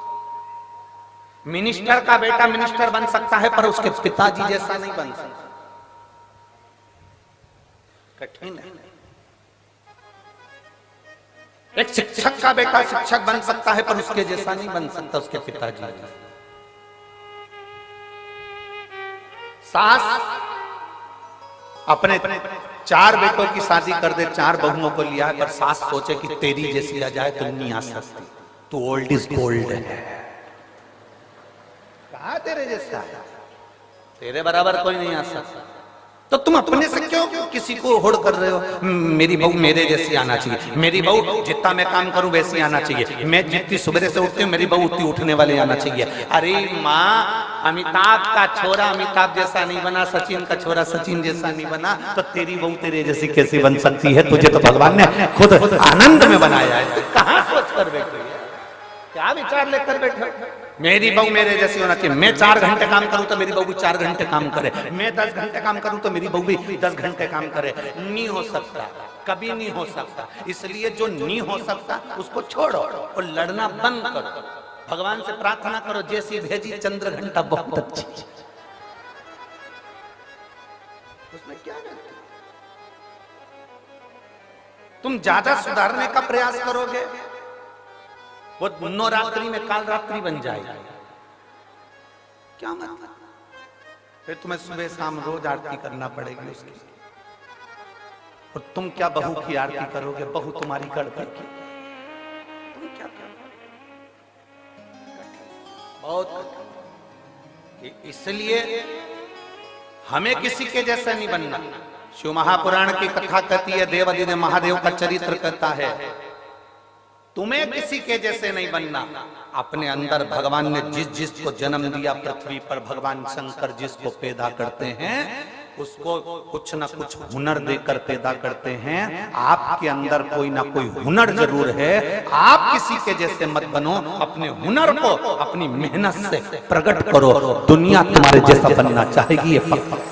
मिनिस्टर का बेटा मिनिस्टर बन सकता है पर उसके पिताजी जैसा नहीं बन सकता। कठिन है। एक शिक्षक का बेटा शिक्षक बन सकता है पर उसके जैसा नहीं बन सकता उसके पिताजी। सास अपने 4 बेटों की शादी कर दे, 4 बहुओं को लिया है, पर सास सोचे कि तेरी जैसी आ जाए तो नहीं आ सकती, तू ओल्ड इज गोल्ड है। कहा तेरे जैसा है, तेरे बराबर कोई नहीं आ सकता। तो तुम अपने से क्यों किसी को होड़ कर रहे हो? मेरी बहू मेरे जैसी आना चाहिए, मेरी बहू जितना मैं काम करूं वैसी आना चाहिए, मैं जितनी सुबह से उठती हूँ मेरी बहू उतनी उठने वाले आना चाहिए। अरे माँ, अमिताभ का छोरा अमिताभ जैसा नहीं बना, सचिन का छोरा सचिन जैसा नहीं बना, तो तेरी बहू तेरे जैसी कैसे बन सकती है? तुझे तो भगवान ने खुद आनंद में बनाया है। कहाँ सोच कर बैठे, क्या विचार लेकर बैठे? मेरी बहू मेरे जैसी होना चाहिए। मैं 4 घंटे काम करूं तो मेरी बहू भी 4 घंटे काम करे, मैं 10 घंटे काम करूं तो मेरी बहू भी 10 घंटे काम करे। नहीं हो सकता, कभी नहीं हो सकता। इसलिए जो नहीं हो सकता उसको छोड़ो और लड़ना बंद करो। भगवान से प्रार्थना करो, जैसी भेजी चंद्र घंटा बहुत अच्छी। उसमें क्या रहता? तुम ज्यादा सुधारने का प्रयास करोगे वो नवरात्रि में काल रात्रि बन जाएगी। क्या मतलब? फिर तुम्हें सुबह शाम रोज आरती करना पड़ेगी उसकी। और तुम क्या बहू की आरती करोगे? बहू तुम्हारी कर देगी। तुम क्या करोगे? बहुत। इसलिए हमें किसी के जैसा नहीं बनना। शिव महापुराण की कथा कहती है, देवाधिदेव महादेव का चरित्र कहता है, तुम्हें किसी के जैसे नहीं बनना। अपने अंदर भगवान ने जिस जिसको जन्म दिया पृथ्वी पर, भगवान शंकर जिसको पैदा करते हैं उसको कुछ ना कुछ हुनर देकर पैदा करते हैं। आपके अंदर कोई ना कोई हुनर जरूर है। आप किसी के जैसे मत बनो, अपने हुनर को अपनी मेहनत से प्रकट करो। दुनिया तुम्हारे जैसा बनना चाहेगी, ये पक्का।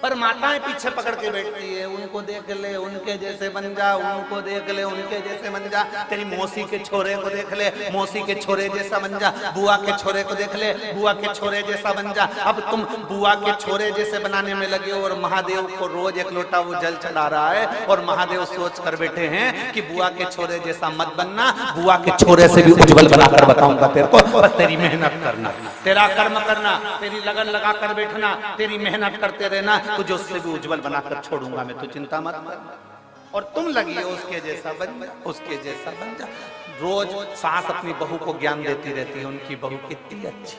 पर माताएं पीछे पकड़ के बैठती है, उनको देख ले उनके जैसे बन जा, उनको देख ले उनके जैसे बन जा, तेरी मौसी के छोरे को देख ले मौसी के छोरे जैसा बन जा, बुआ के छोरे को देख ले बुआ के छोरे जैसा बन जा। अब तुम बुआ के छोरे जैसे बनाने में लगे हो और महादेव को रोज 1 लोटा वो जल चढ़ा रहा है, और महादेव सोच कर बैठे हैं कि बुआ के छोरे जैसा मत बनना, बुआ के छोरे से भी उज्जवल बनाकर बताऊंगा तेरे को, बस तेरी मेहनत करना, तेरा कर्म करना, तेरी लगन लगा कर बैठना, तेरी मेहनत करते रहना, तुझे उससे भी उज्जवल बनाकर छोड़ूंगा मैं, तो चिंता मत कर। और तुम लगी हो उसके जैसा बन जा, उसके जैसा बन जा। रोज सास अपनी बहू को ज्ञान देती रहती है, उनकी बहू कितनी अच्छी,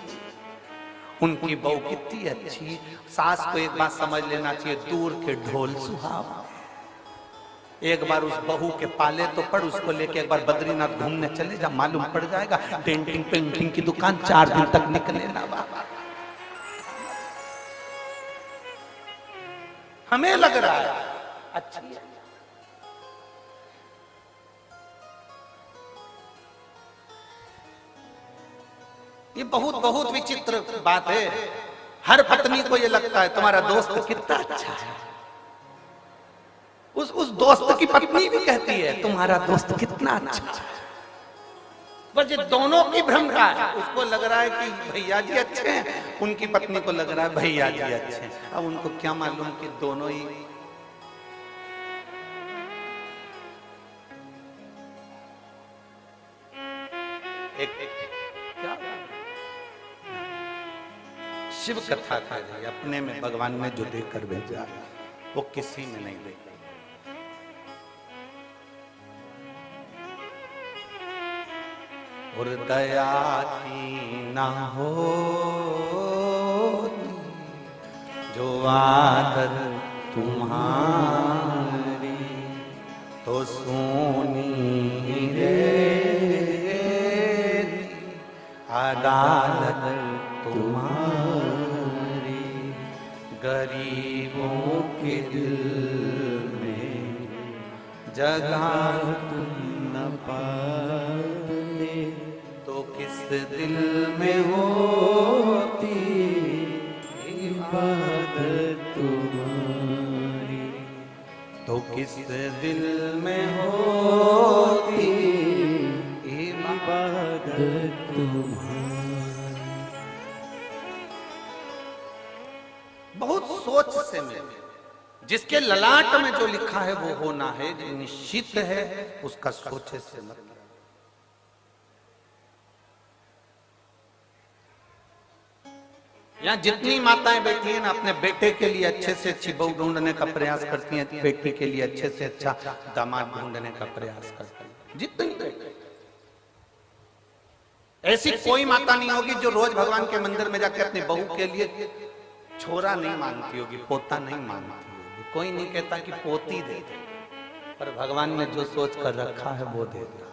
उनकी बहू कितनी अच्छी। सास को एक बात समझ लेना चाहिए, दूर के ढोल सुहावने। एक बार उस बहू के पाले तो पड़, उसको लेके एक बार बद्रीनाथ घूमने चले जा, मालूम पड़ जाएगा। पेंटिंग पेंटिंग की दुकान 4 दिन तक निकले ना बाबा। हमें लग रहा है अच्छी है। ये बहुत बहुत विचित्र बात है। हर पत्नी को ये लगता है तुम्हारा दोस्त कितना अच्छा है। उस दोस्त की पत्नी भी कहती है तुम्हारा दोस्त कितना अच्छा है। बस ये दोनों की भ्रम का है। उसको लग रहा है कि भैया जी अच्छे हैं, उनकी पत्नी को लग रहा है भैया जी अच्छे हैं। अब उनको क्या मालूम कि दोनों ही एक क्या शिव कथा का है, अपने में भगवान ने जो देकर भेजा वो किसी में नहीं देखा। और दया की ना हो जो आदत तुम्हारी तो सुनी रे अदालत तुम्हारी। गरीबों के दिल में जगह तुम न पाते तो किस दिल में होती इबादत तुम्हारी, तो किस दिल में होती इबादत तुम्हारी। बहुत सोच से मिले, जिसके ललाट में जो लिखा है वो होना है, जो निश्चित है उसका सोचे से मतलब। यहाँ जितनी माताएं बैठी हैं ना, अपने बेटे के लिए अच्छे से अच्छी बहू ढूंढने का प्रयास करती हैं, बेटी के लिए अच्छे से अच्छा दामाद ढूंढने का प्रयास करती हैं, जितनी बेटे। ऐसी कोई माता नहीं होगी जो रोज भगवान के मंदिर में जाके अपनी बहू के लिए छोरा नहीं मांगती होगी, पोता नहीं मांगती होगी। कोई नहीं कहता कि पोती दे दे, पर भगवान ने जो सोच कर रखा है वो देता है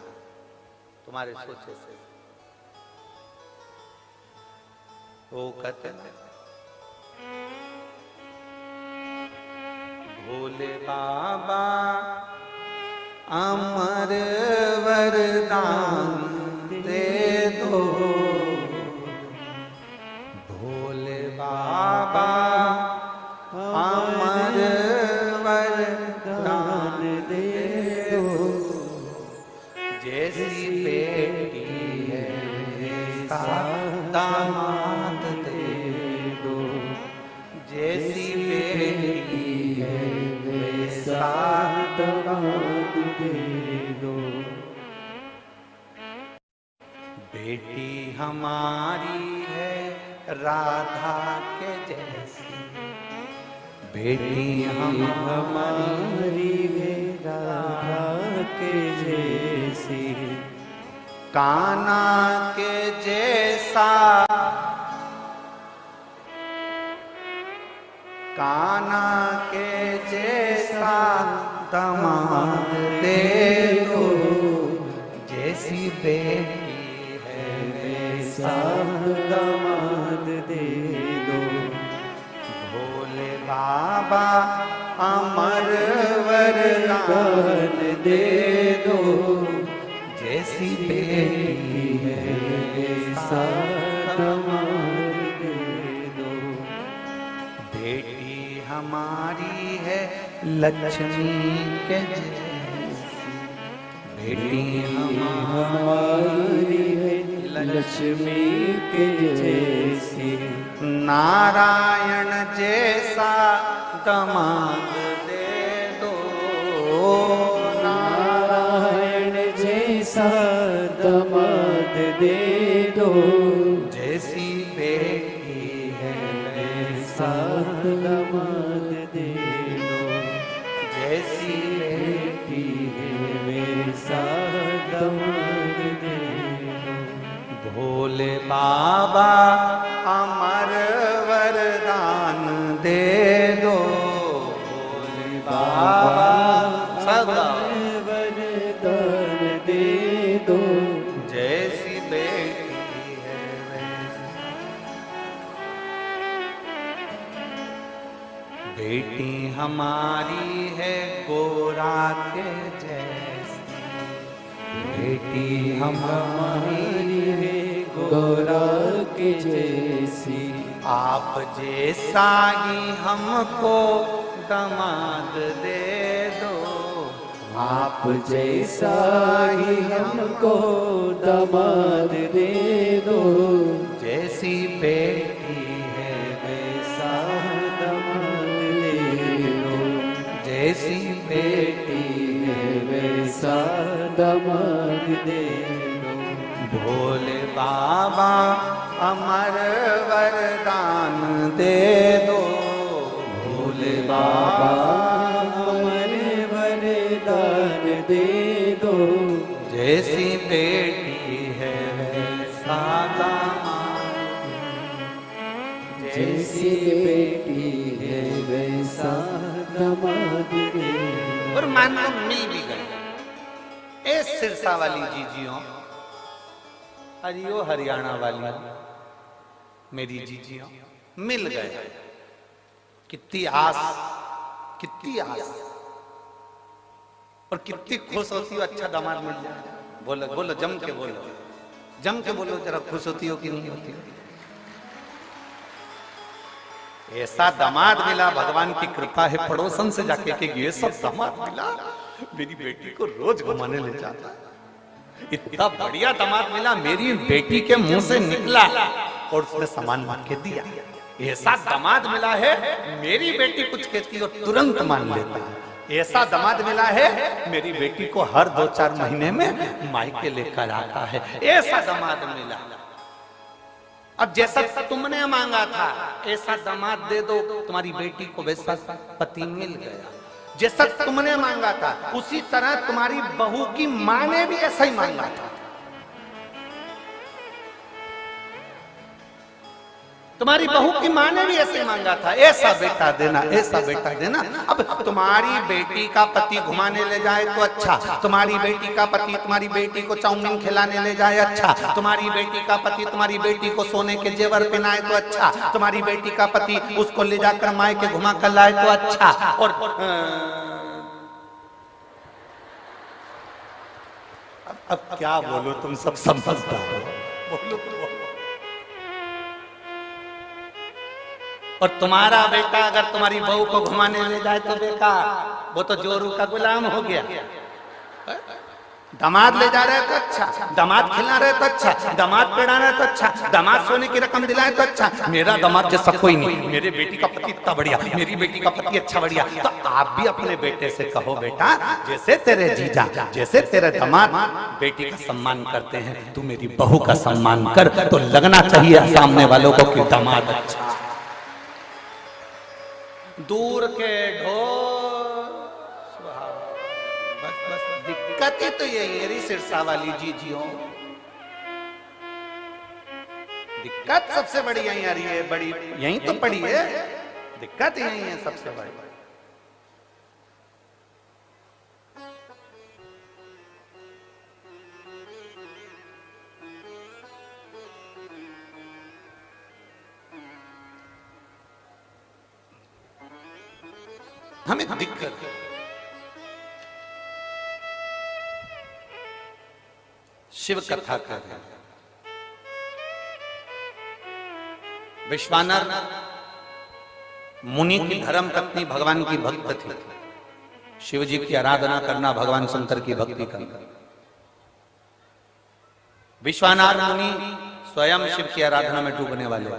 तुम्हारे सोचे से। वो कहते ना भोले बाबा अमर वरदान दे दो, भोले बाबा अमर वरदान दे दो। जैसी बेटी है दामाद दे दो, जैसी बेटी है वैसा दामाद दे दो। बेटी हमारी है राधा के जैसी, बेटी हमारी है राधा के जैसी, कान्हा के जैसा, कान्हा के जैसा दामाद दे दो। जैसी बेटी है वैसा दामाद दे दो। भोले बाबा अमर वरदान दे दो, जैसी बेटी है वैसा दामाद दे दो। बेटी हमारी है लक्ष्मी के जैसी, बेटी हमारी है लक्ष्मी के जैसी, नारायण जैसा दामाद दे दो। नारायण जैसा दामाद दे दो। जैसी बेटी है वैसा दामाद दे दो, जैसी बेटी है वैसा दामाद दे दो। भोले बाबा अमर वरदान दे दो, भोले बाबा सदा वरदान दे दो। जैसी बेटी है वैसी, बेटी हमारी है गोरा के जैसी, बेटी हमारी है गोरा के जैसी, आप जैसा ही हमको दामाद दे दो। आप जैसा ही हमको दामाद दे दो। जैसी बेटी है वैसा दामाद दे दो, जैसी बेटी है वैसा दामाद दे दो। भोले बाबा अमर वरदान दे दो, भोले बाबा अमर वरदान दे दो। जैसी बेटी है वैसा दामाद, जैसी बेटी है वैसा दामाद मेरा। और मान लो मिल भी गए, ए सिरसा वाली जीजियों, हरियो हरियाणा वाली मेरी जीजियों, मिल गए, कितनी आस, कितनी आस, और कितनी खुश होती हो अच्छा दामाद मिल जाए। बोलो बोलो, जम के बोलो, जम के बोलो जरा, खुश होती हो कि नहीं होती हो? ऐसा दामाद मिला, भगवान की कृपा है, पड़ोसन से जाके कि ये सब दामाद मिला, मेरी बेटी को रोज घुमाने ले जाता है। इतना बढ़िया दामाद मिला, मेरी बेटी के मुंह से निकला और उसने सामान मान के दिया। ऐसा दामाद मिला है, मेरी बेटी कुछ कहती हो तुरंत मान लेता है। ऐसा दामाद मिला है, मेरी बेटी को हर 2-4 महीने में मायके लेकर आता है। ऐसा दामाद मिला। अब जैसा तुमने मांगा था ऐसा दामाद दे दो, तुम्हारी बेटी को वैसा पति मिल गया। जैसा तुमने मांगा था उसी तरह तुम्हारी बहू की मां ने भी ऐसा ही मांगा था। तुम्हारी बहू की मां ने भी ऐसे मांगा था, ऐसा बेटा देना, ऐसा बेटा देना। अब तुम्हारी बेटी का पति घुमाने ले जाए तो अच्छा, तुम्हारी बेटी का पति तुम्हारी बेटी को चाउमीन खिलाने ले जाए अच्छा, तुम्हारी बेटी का पति तुम्हारी बेटी को सोने के जेवर पहनाए तो अच्छा, तुम्हारी बेटी का पति उसको ले जाकर मायके घुमा कर लाए तो अच्छा। और अब क्या बोलो, तुम सब समझदार हो, बोलो। और तुम्हारा बेटा अगर तुम्हारी बहू को घुमाने ले जाए तो बेकार, वो तो जोरू का गुलाम हो गया। दामाद ले जा रहे तो अच्छा, दामाद खिला रहे तो अच्छा, दामाद पहना रहे तो अच्छा, दामाद सोने की रकम दिलाए तो अच्छा। मेरा दामाद जैसा कोई नहीं, मेरे बेटी का पति इतना बढ़िया, मेरी बेटी का पति अच्छा बढ़िया। तो आप भी अपने बेटे से कहो, बेटा जैसे तेरे जीजा, जैसे तेरे दामाद बेटी का सम्मान करते हैं, तू मेरी बहू का सम्मान कर। तो लगना चाहिए सामने वालों को कि दामाद अच्छा। दूर के ढोल, बस बस दिक्कत ही तो यही है सिरसा वाली जीजियों, दिक्कत सबसे बड़ी यही आ रही है, बड़ी यही तो पड़ी है, दिक्कत यही है सबसे बड़ी। हमें दिक्कत है। शिव कथा कर रहे हैं। विश्वानर मुनि की धर्म पत्नी भगवान की भक्त थी। शिव जी की आराधना करना, भगवान शंकर की भक्ति करना। विश्वानर मुनि स्वयं शिव की आराधना में डूबने वाले।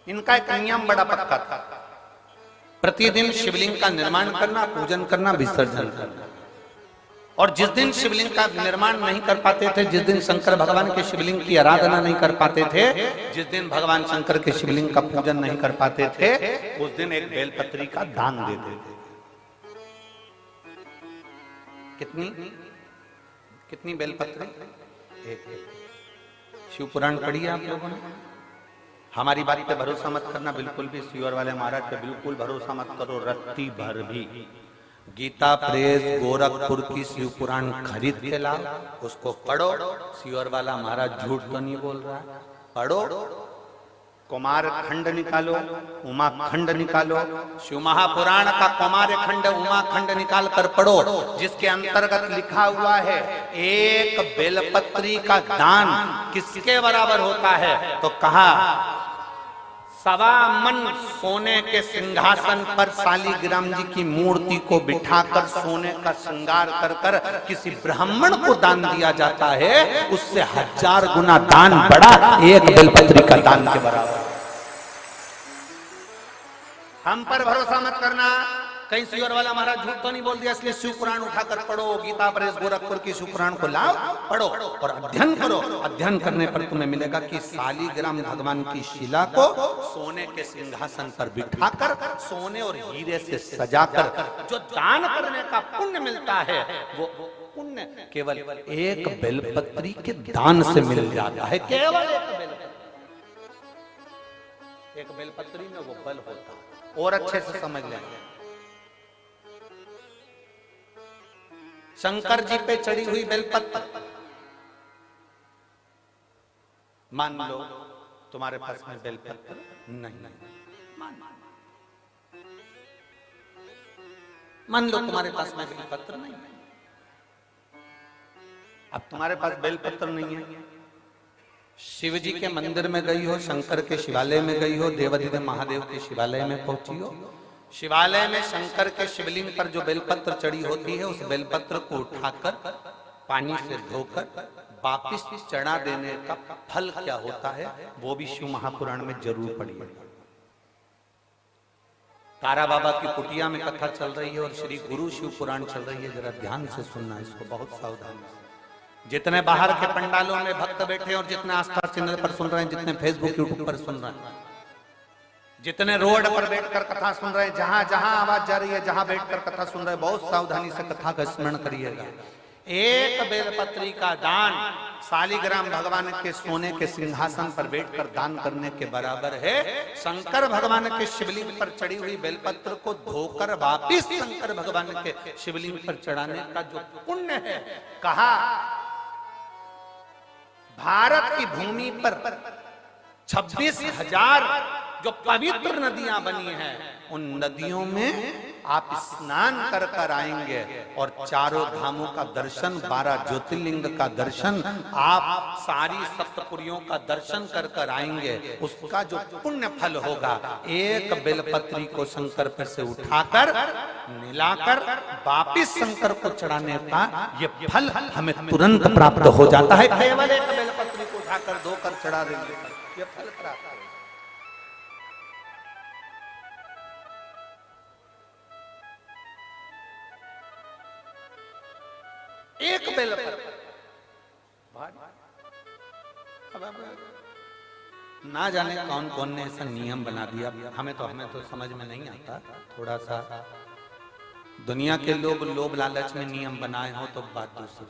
इनका एक नियम बड़ा पक्का था, प्रतिदिन शिवलिंग का निर्माण करना, पूजन करना, विसर्जन करना। और जिस दिन शिवलिंग का निर्माण नहीं कर पाते थे, जिस दिन शंकर भगवान के शिवलिंग की आराधना नहीं कर पाते थे, जिस दिन भगवान शंकर के शिवलिंग का पूजन नहीं कर पाते थे, उस दिन एक बेलपत्री का दान देते थे। कितनी कितनी बेलपत्री? एक। शिव पुराण पढ़िए आप लोगों ने? हमारी बात पे भरोसा मत करना, बिल्कुल भी। सीवर वाले महाराज पे बिल्कुल भरोसा मत करो, रत्ती भर भी। गीता प्रेस गोरखपुर की शिव पुराण खरीद के लाओ, उसको पढ़ो। सीवर वाला महाराज झूठ तो नहीं बोल रहा, पढ़ो। कुमार खंड निकालो, उमा खंड निकालो, शिव महापुराण का कुमार खंड, उमा खंड निकाल कर पढ़ो, जिसके अंतर्गत लिखा हुआ है एक बेलपत्री का दान किसके बराबर होता है। तो कहा 1.25 मन सोने के सिंहासन पर शालिग्राम जी की मूर्ति को बिठाकर सोने का श्रृंगार कर कर किसी ब्राह्मण को दान दिया जाता है, उससे 1000 गुना दान बड़ा एक बेलपत्री का दान के बराबर। हम पर भरोसा मत करना, कहीं सीवर वाला महाराज झूठ तो नहीं बोल दिया, इसलिए शिव पुराण उठाकर पढ़ो। गीता प्रेस गोरखपुर की शिव पुराण को लाओ, पढ़ो और अध्ययन करो। अध्ययन करने पर तुम्हें मिलेगा कि शालिग्राम भगवान की शिला को सोने के सिंहासन पर बिठाकर, सोने और हीरे से सजाकर जो दान करने का पुण्य मिलता है, वो पुण्य पुण्य केवल एक बेलपत्री के दान से मिल जाता है, केवल एक बेलपत्री में वो बल होता है। और अच्छे से समझ लें, शंकर जी पे चढ़ी हुई बेलपत्र, मान लो तुम्हारे पास में बेलपत्र नहीं, मान लो तुम्हारे पास में बेलपत्र नहीं, अब तुम्हारे पास बेलपत्र नहीं है, शिव जी के मंदिर में गई हो, शंकर के शिवालय में गई हो, देवाधिदेव महादेव के शिवालय में पहुंची हो, शिवालय में शंकर के शिवलिंग पर जो बेलपत्र चढ़ी होती है, उस बेलपत्र को उठाकर पानी से धोकर वापिस चढ़ा देने का फल क्या होता है, वो भी शिव महापुराण में जरूर पढ़िए। तारा बाबा की कुटिया में कथा चल रही है और श्री गुरु शिव पुराण चल रही है, जरा ध्यान से सुनना इसको, बहुत सावधानी से। जितने बाहर के पंडालों में भक्त बैठे और जितने आस्था चैनल पर सुन रहे हैं, जितने फेसबुक यूट्यूब पर सुन रहे हैं, जितने रोड पर बैठकर कथा सुन रहे हैं, जहां जहां आवाज जा रही है, जहां बैठकर कथा सुन रहे हैं, बहुत सावधानी से कथा का स्मरण करिएगा। एक बेलपत्री का दान शालिग्राम भगवान के सोने के सिंहासन पर बैठकर दान करने के बराबर है। शंकर भगवान के शिवलिंग पर चढ़ी हुई बेलपत्र को धोकर वापिस शंकर भगवान के शिवलिंग पर चढ़ाने का जो पुण्य है, कहा भारत की भूमि पर 26,000 जो पवित्र नदियां बनी हैं, उन नदियों में आप स्नान कर कर आएंगे और चारों धामों का दर्शन, 12 ज्योतिर्लिंग का दर्शन, आप सारी सप्तपुरियों का दर्शन कर कर आएंगे। उसका जो पुण्य फल होगा, एक बेलपत्री को शंकर पर से उठाकर मिलाकर वापिस शंकर को चढ़ाने का ये फल हमें तुरंत प्राप्त हो जाता है। केवल एक बेलपत्री को उठाकर धोकर चढ़ा देंगे, ये फल प्राप्त हो। एक बेलपत्र, ना जाने कौन कौन ने ऐसा नियम बना दिया, हमें तो समझ में नहीं आता। थोड़ा सा दुनिया के लोग लोभ लालच में नियम बनाए हो तो बात दूसरी।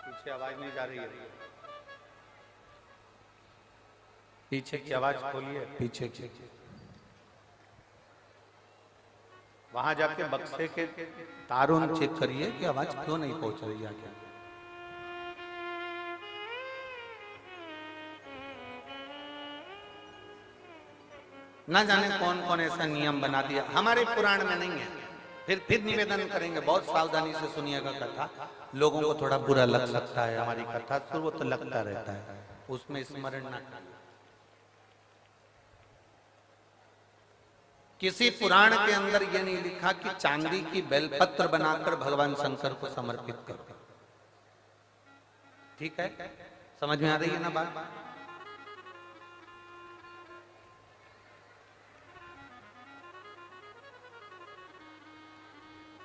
पीछे आवाज नहीं जा रही है, पीछे की आवाज खोलिए, पीछे की। वहां जाके बक्से के तारों चेक करिए कि आवाज क्यों नहीं पहुंच रही है। क्या ना जाने कौन कौन ऐसा नियम बना दिया, हमारे पुराण में नहीं है। फिर निवेदन करेंगे, बहुत सावधानी से सुनिएगा कथा। लोगों को थोड़ा बुरा लग सकता है हमारी कथा, तो वो तो लगता रहता है, उसमें स्मरण ना। किसी पुराण के अंदर यह नहीं लिखा कि चांदी की बेलपत्र बनाकर भगवान शंकर को समर्पित करो। ठीक है, समझ में आ रही है ना बात?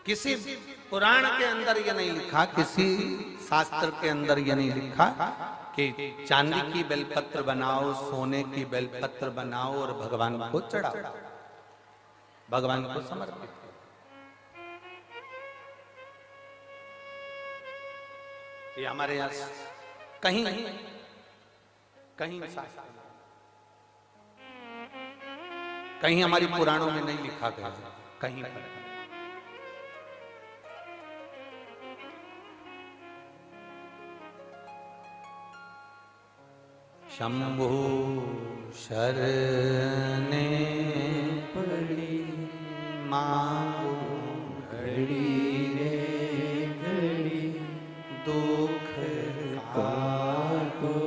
किसी पुराण के अंदर यह नहीं लिखा, किसी शास्त्र के अंदर यह नहीं लिखा कि चांदी की बेलपत्र बनाओ, सोने की बेलपत्र बनाओ और भगवान को चढ़ाओ, भगवान को समर्पित करो। ये हमारे यहां कहीं कहीं कहीं हमारी पुराणों में नहीं लिखा गया, कहीं पर। शंभु शरणे पड़ी मांगो घड़ी रे घड़ी, दुख काटो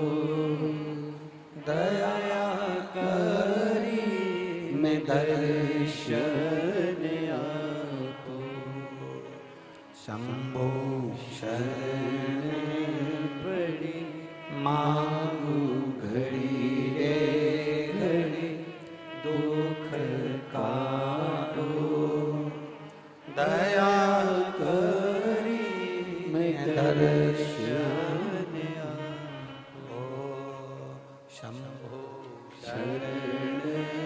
दया करी मैं दर्शन आपको। शंभु शरणे पड़ी मांगो घड़ी रे घड़ी, दुख काटो दया करी मैं दर्शन आपको। शंभो शरण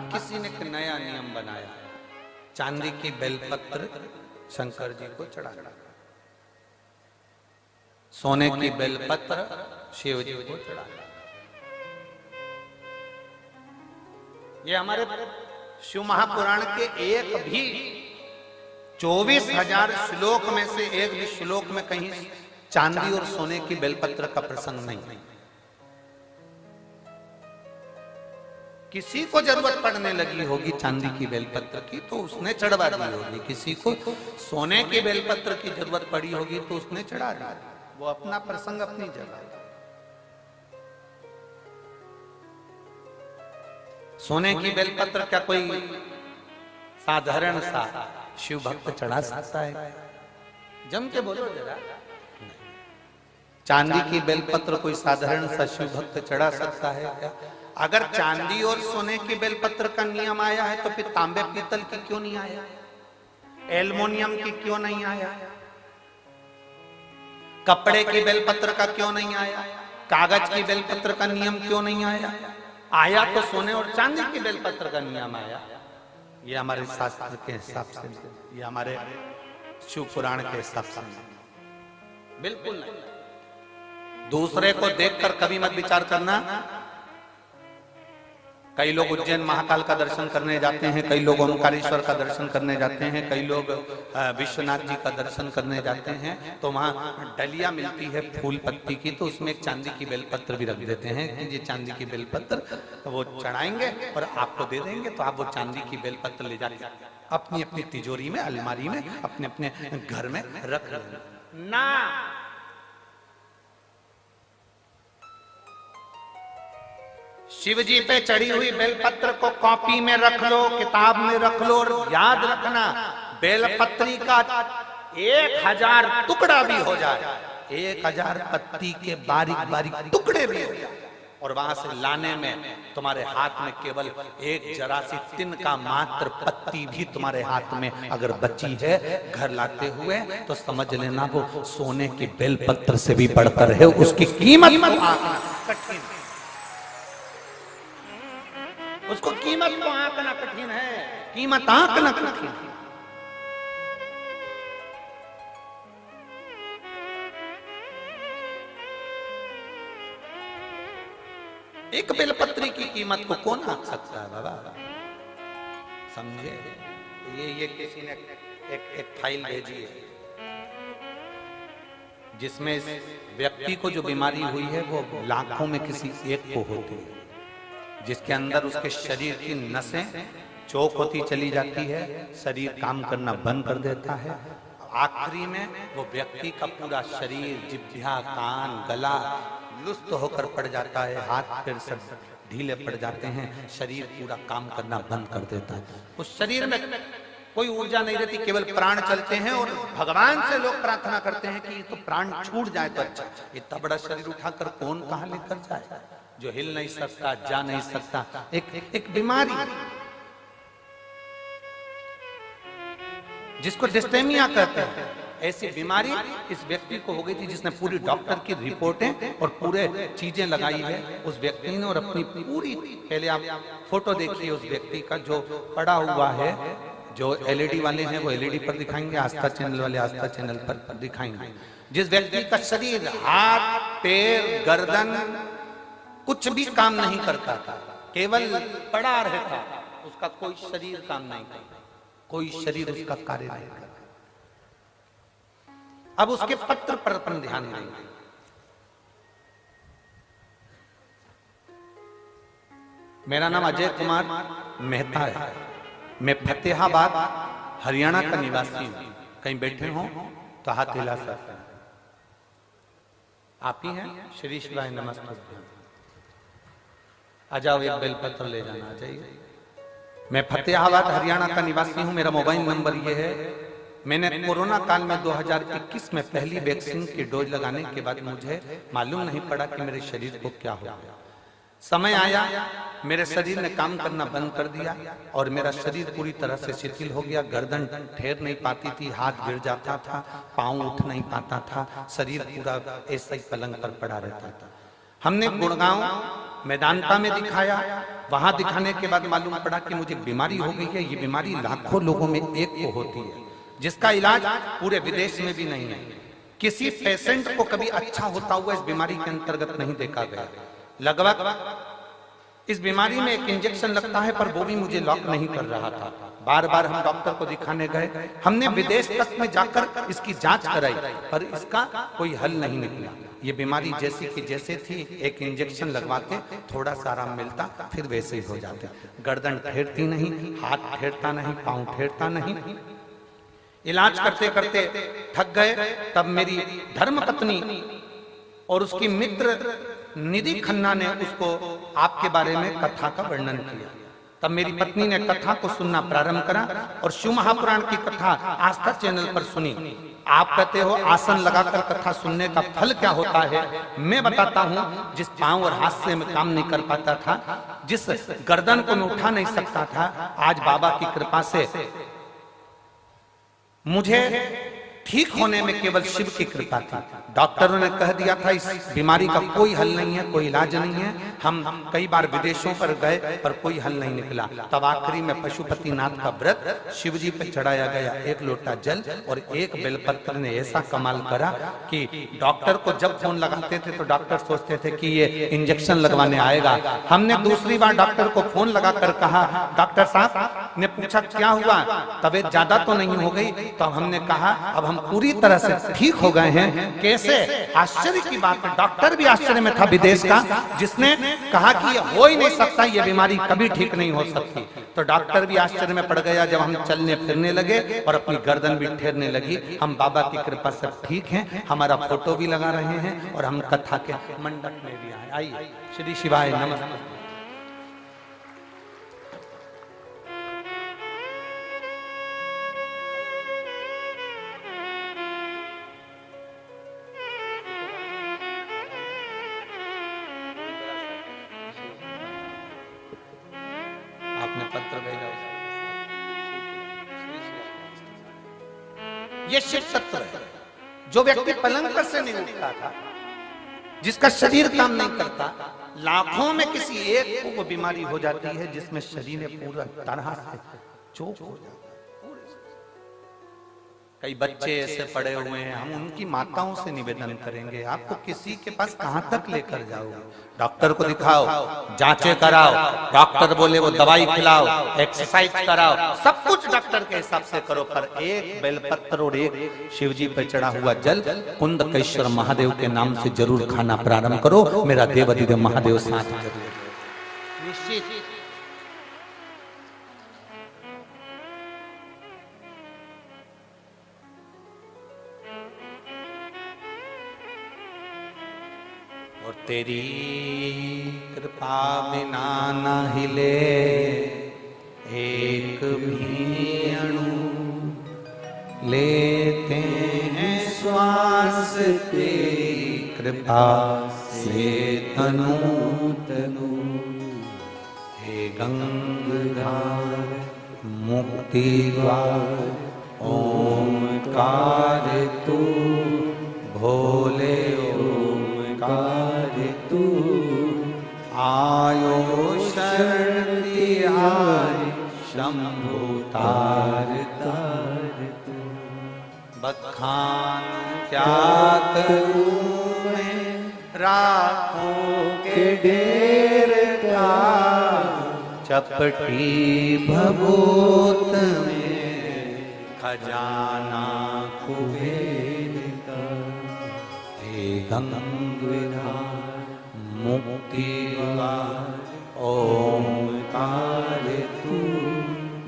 अब किसी ने एक नया नियम बनाया, चांदी की बेलपत्र शंकर जी को चढ़ाना, सोने की बेलपत्र शिव जी को चढ़ाना। ये हमारे शिव महापुराण के एक भी 24,000 श्लोक में से एक भी श्लोक में कहीं चांदी और सोने की बेलपत्र का प्रसंग नहीं है। किसी को जरूरत पड़ने लगी होगी चांदी की बेलपत्र की तो उसने चढ़वा दी होगी, किसी को सोने की बेलपत्र की जरूरत पड़ी होगी तो उसने चढ़ा दी। वो अपना प्रसंग अपनी जगह। सोने की बेलपत्र क्या कोई साधारण सा शिव भक्त चढ़ा सकता है? जम के बोलो जरा। चांदी की बेलपत्र कोई साधारण सा शिव भक्त चढ़ा सकता है क्या? अगर चांदी और सोने की बेलपत्र का नियम आया है तो फिर तांबे पीतल की क्यों नहीं आया? एल्युमिनियम की क्यों नहीं आया? कपड़े की बेलपत्र का क्यों नहीं आया? कागज की बेलपत्र का नियम क्यों नहीं आया? आया तो सोने और चांदी की बेलपत्र का नियम आया। ये हमारे शास्त्र के हिसाब से, ये हमारे शिव पुराण के हिसाब से बिल्कुल नहीं। दूसरे को देखकर कभी मत विचार करना। कई लोग उज्जैन महाकाल का दर्शन करने जाते हैं, कई लोग ओमकारेश्वर का दर्शन करने जाते हैं, कई लोग विश्वनाथ जी का दर्शन करने जाते हैं, तो वहां डलिया मिलती है फूल पत्ती की, तो उसमें एक चांदी की बेलपत्र भी रख देते हैं कि ये चांदी की बेलपत्र वो चढ़ाएंगे और आपको दे देंगे, तो आप वो चांदी की बेलपत्र ले जाके अपनी अपनी तिजोरी में, अलमारी में, अपने अपने घर में रख लेना ना। शिव जी पे चढ़ी हुई बेलपत्र को कॉपी में रख लो, किताब में रख लो, और याद रखना बेलपत्री का 1000 टुकड़ा भी हो जाए, 1000 पत्ती के बारीक बारीक टुकड़े भी हो जाए, और वहां से लाने में तुम्हारे हाथ में केवल एक जरा सी तिन का मात्र पत्ती भी तुम्हारे हाथ में अगर बची है घर लाते हुए, तो समझ लेना वो सोने की बेलपत्र से भी बढ़कर है। उसकी कीमत कठिन, उसको कीमत को आंकना कठिन है, कीमत आंकना कठिन है। एक बेलपत्री की कीमत को कौन आंक सकता है बाबा? समझे? ये किसी ने एक फाइल भेजी है जिसमें इस व्यक्ति को जो बीमारी हुई है वो लाखों में किसी एक को होती है, जिसके अंदर उसके शरीर की नसें चौक होती चली जाती है, शरीर काम करना बंद कर देता है, आखिरी में वो व्यक्ति का पूरा शरीर, जिभ्या, कान, गला लुप्त होकर पड़ जाता है, हाथ पैर सब ढीले पड़ जाते हैं, शरीर पूरा काम करना बंद कर देता है। उस शरीर में कोई ऊर्जा नहीं रहती, केवल प्राण चलते हैं, और भगवान से लोग प्रार्थना करते हैं कि तो प्राण छूट जाए तो अच्छा। इतना बड़ा शरीर उठाकर कौन कहां लेकर जाए? जो हिल नहीं सकता, जा नहीं सकता, एक बीमारी जिसको डिस्टेमिया कहते हैं, ऐसी बीमारी इस व्यक्ति को हो गई थी, जिसने पूरी डॉक्टर की रिपोर्टें और पूरे चीजें लगाई है उस व्यक्ति ने, और अपनी पूरी, पहले आप फोटो देखिए उस व्यक्ति का जो पड़ा हुआ है, जो एलईडी वाले हैं वो एलईडी पर दिखाएंगे, आस्था चैनल वाले आस्था चैनल पर दिखाएंगे। जिस व्यक्ति का शरीर, हाथ, पैर, गर्दन कुछ भी काम नहीं करता था, केवल पड़ा रहता, उसका कोई शरीर काम नहीं करता, कोई शरीर उसका कार्य नहीं करता। अब उसके पत्र पर अपन ध्यान देंगे। मेरा नाम अजय कुमार मेहता है, मैं फतेहाबाद हरियाणा का निवासी हूं। कहीं बैठे हो तो हाथ हिला सकते हैं। आप ही हैं? श्री शिवाय नमस्ते। आ जाओ, एक बेलपत्र ले जाना, आ जाइए। मैं फतेहाबाद हरियाणा का निवासी हूं, मेरा मोबाइल नंबर ये है। मैंने कोरोना काल में 2021 में पहली वैक्सीन की डोज लगाने के बाद मुझे मालूम नहीं पड़ा कि मेरे शरीर को क्या हो गया। समय आया, मेरे शरीर ने काम करना बंद कर दिया और मेरा शरीर पूरी तरह से शिथिल हो गया। गर्दन ठहर नहीं पाती थी, हाथ गिर जाता था, पांव उठ नहीं पाता था, शरीर पूरा ऐसा ही पलंग पर पड़ा रहता था। हमने गुड़गांव मेदांता में दिखाया, वहां दिखाने के बाद मालूम पड़ा कि मुझे बीमारी हो गई है। ये बीमारी लाखों लोगों में एक को होती है, जिसका इलाज पूरे विदेश में भी नहीं है। किसी पेशेंट को कभी अच्छा होता हुआ इस बीमारी के अंतर्गत नहीं देखा गया। लगभग इस बीमारी में एक इंजेक्शन लगता है, पर वो भी मुझे लॉक नहीं कर रहा था। बार बार हम डॉक्टर को दिखाने गए, हमने विदेश तक में जाकर इसकी जांच कराई, पर इसका कोई हल नहीं निकला। ये बीमारी जैसी की जैसे थी, एक इंजेक्शन लगवाते थोड़ा सा आराम मिलता, फिर वैसे ही हो जाते। गर्दन ठेरती नहीं, हाथ ठेरता नहीं, पांव ठेरता नहीं। इलाज करते करते थक गए। तब मेरी धर्मपत्नी और उसकी मित्र निधि खन्ना ने उसको आपके बारे में कथा का वर्णन किया। तब मेरी पत्नी ने कथा को सुनना प्रारंभ करा और शिव महापुराण की कथा आस्था चैनल पर सुनी। आप कहते हो आसन लगाकर कथा सुनने का फल क्या होता है, मैं बताता हूं। जिस पांव और हाथ से मैं काम नहीं कर पाता था, जिस गर्दन को मैं उठा नहीं सकता था, आज बाबा की कृपा से मुझे ठीक होने में केवल शिव की कृपा थी। डॉक्टरों ने कह दिया था इस बीमारी का कोई हल नहीं है, कोई इलाज नहीं है। हम कई बार विदेशों पर गए, पर कोई हल नहीं निकला। तब आखिरी में पशुपतिनाथ का व्रत शिव जी पे चढ़ाया गया। एक लोटा जल और एक बेलपत्र ने ऐसा कमाल करा कि डॉक्टर को जब फोन लगाते थे तो डॉक्टर सोचते थे कि ये इंजेक्शन लगवाने आएगा। हमने दूसरी बार डॉक्टर को फोन लगाकर कहा, डॉक्टर साहब ने पूछा क्या हुआ, तबीयत ज्यादा तो नहीं हो गई? तो हमने कहा अब हम पूरी तरह से ठीक हो गए हैं। कैसे? आश्चर्य की बात है, डॉक्टर भी आश्चर्य में था विदेश का, जिसने कहा कि ये हो ही नहीं सकता, ये बीमारी कभी ठीक नहीं हो सकती। तो डॉक्टर भी आश्चर्य में पड़ गया जब हम चलने फिरने लगे और अपनी गर्दन भी ठेरने लगी। हम बाबा की कृपा से ठीक हैं, हमारा फोटो भी लगा रहे हैं और हम कथा के मंडप में भी आए। आइए, श्री शिवाय नमस्ते। आपने पत्र भेजा, ये शिव तत्व है। जो व्यक्ति पलंग पर से नहीं उठता था, जिसका शरीर काम नहीं करता, लाखों में किसी एक को वो बीमारी हो जाती है जिसमें शरीर पूरा तरह से चोक हो जाता है। कई बच्चे ऐसे पड़े हुए हैं, हम उनकी माताओं से निवेदन करेंगे, आपको किसी के पास कहां तक लेकर जाओगे? डॉक्टर को दिखाओ, जांचें कराओ, डॉक्टर बोले वो दवाई खिलाओ, एक्सरसाइज कराओ, सब कुछ डॉक्टर के हिसाब से करो, पर एक बेलपत्र और एक शिवजी पर चढ़ा हुआ जल कुंदकेश्वर महादेव के नाम से जरूर खाना प्रारंभ करो। मेरा देवाधिदेव महादेव साथ जरूर निश्चित। और तेरी कृपा बिना न हिले एक भी अणु, लेते हैं श्वास तेरी कृपा से तनु तनु। हे गंगाधार मुक्ति द्वार ओमकार तू, भोले ओमकार तू, आयो शरण तिहारी शंभु तार तार तू। बखान क्या करूं मैं राखों के ढेर का, चपटी भभूत में खजाना कुबेर का। हे गंगाधार मुक्ति द्वार ओमकार तू,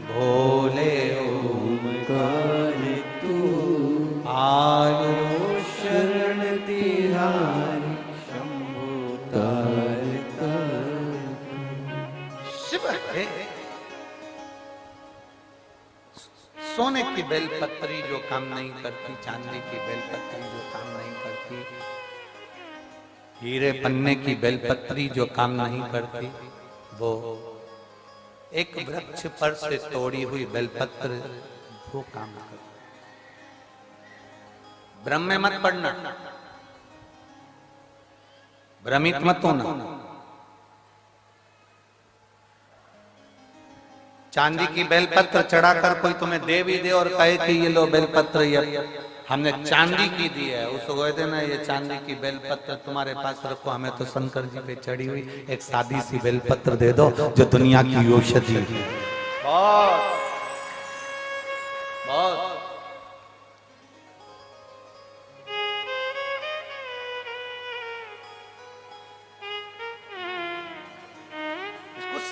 भोले ओमकार तू, आयो शरण तिहारी शंभु तार तार। शिव है सोने की बेलपत्री जो काम नहीं करती, चांदी की बेलपत्री जो काम नहीं करती, हीरे पन्ने की बेलपत्री जो काम नहीं करती, वो एक वृक्ष पर से तोड़ी हुई बेलपत्र वो काम करती। ब्रह्म में मत पड़ना, भ्रमित मत होना। चांदी की बेलपत्र चढ़ाकर कोई तुम्हें दे भी दे और कहे कि ये लो बेलपत्र, ये हमने चांदी की दी है, उसको कहते ना ये चांदी की बेलपत्र तुम्हारे पास रखो, हमें तो शंकर जी पे चढ़ी हुई एक सादी सी बेलपत्र दे दो जो दुनिया की औषधि है। बहुत बहुत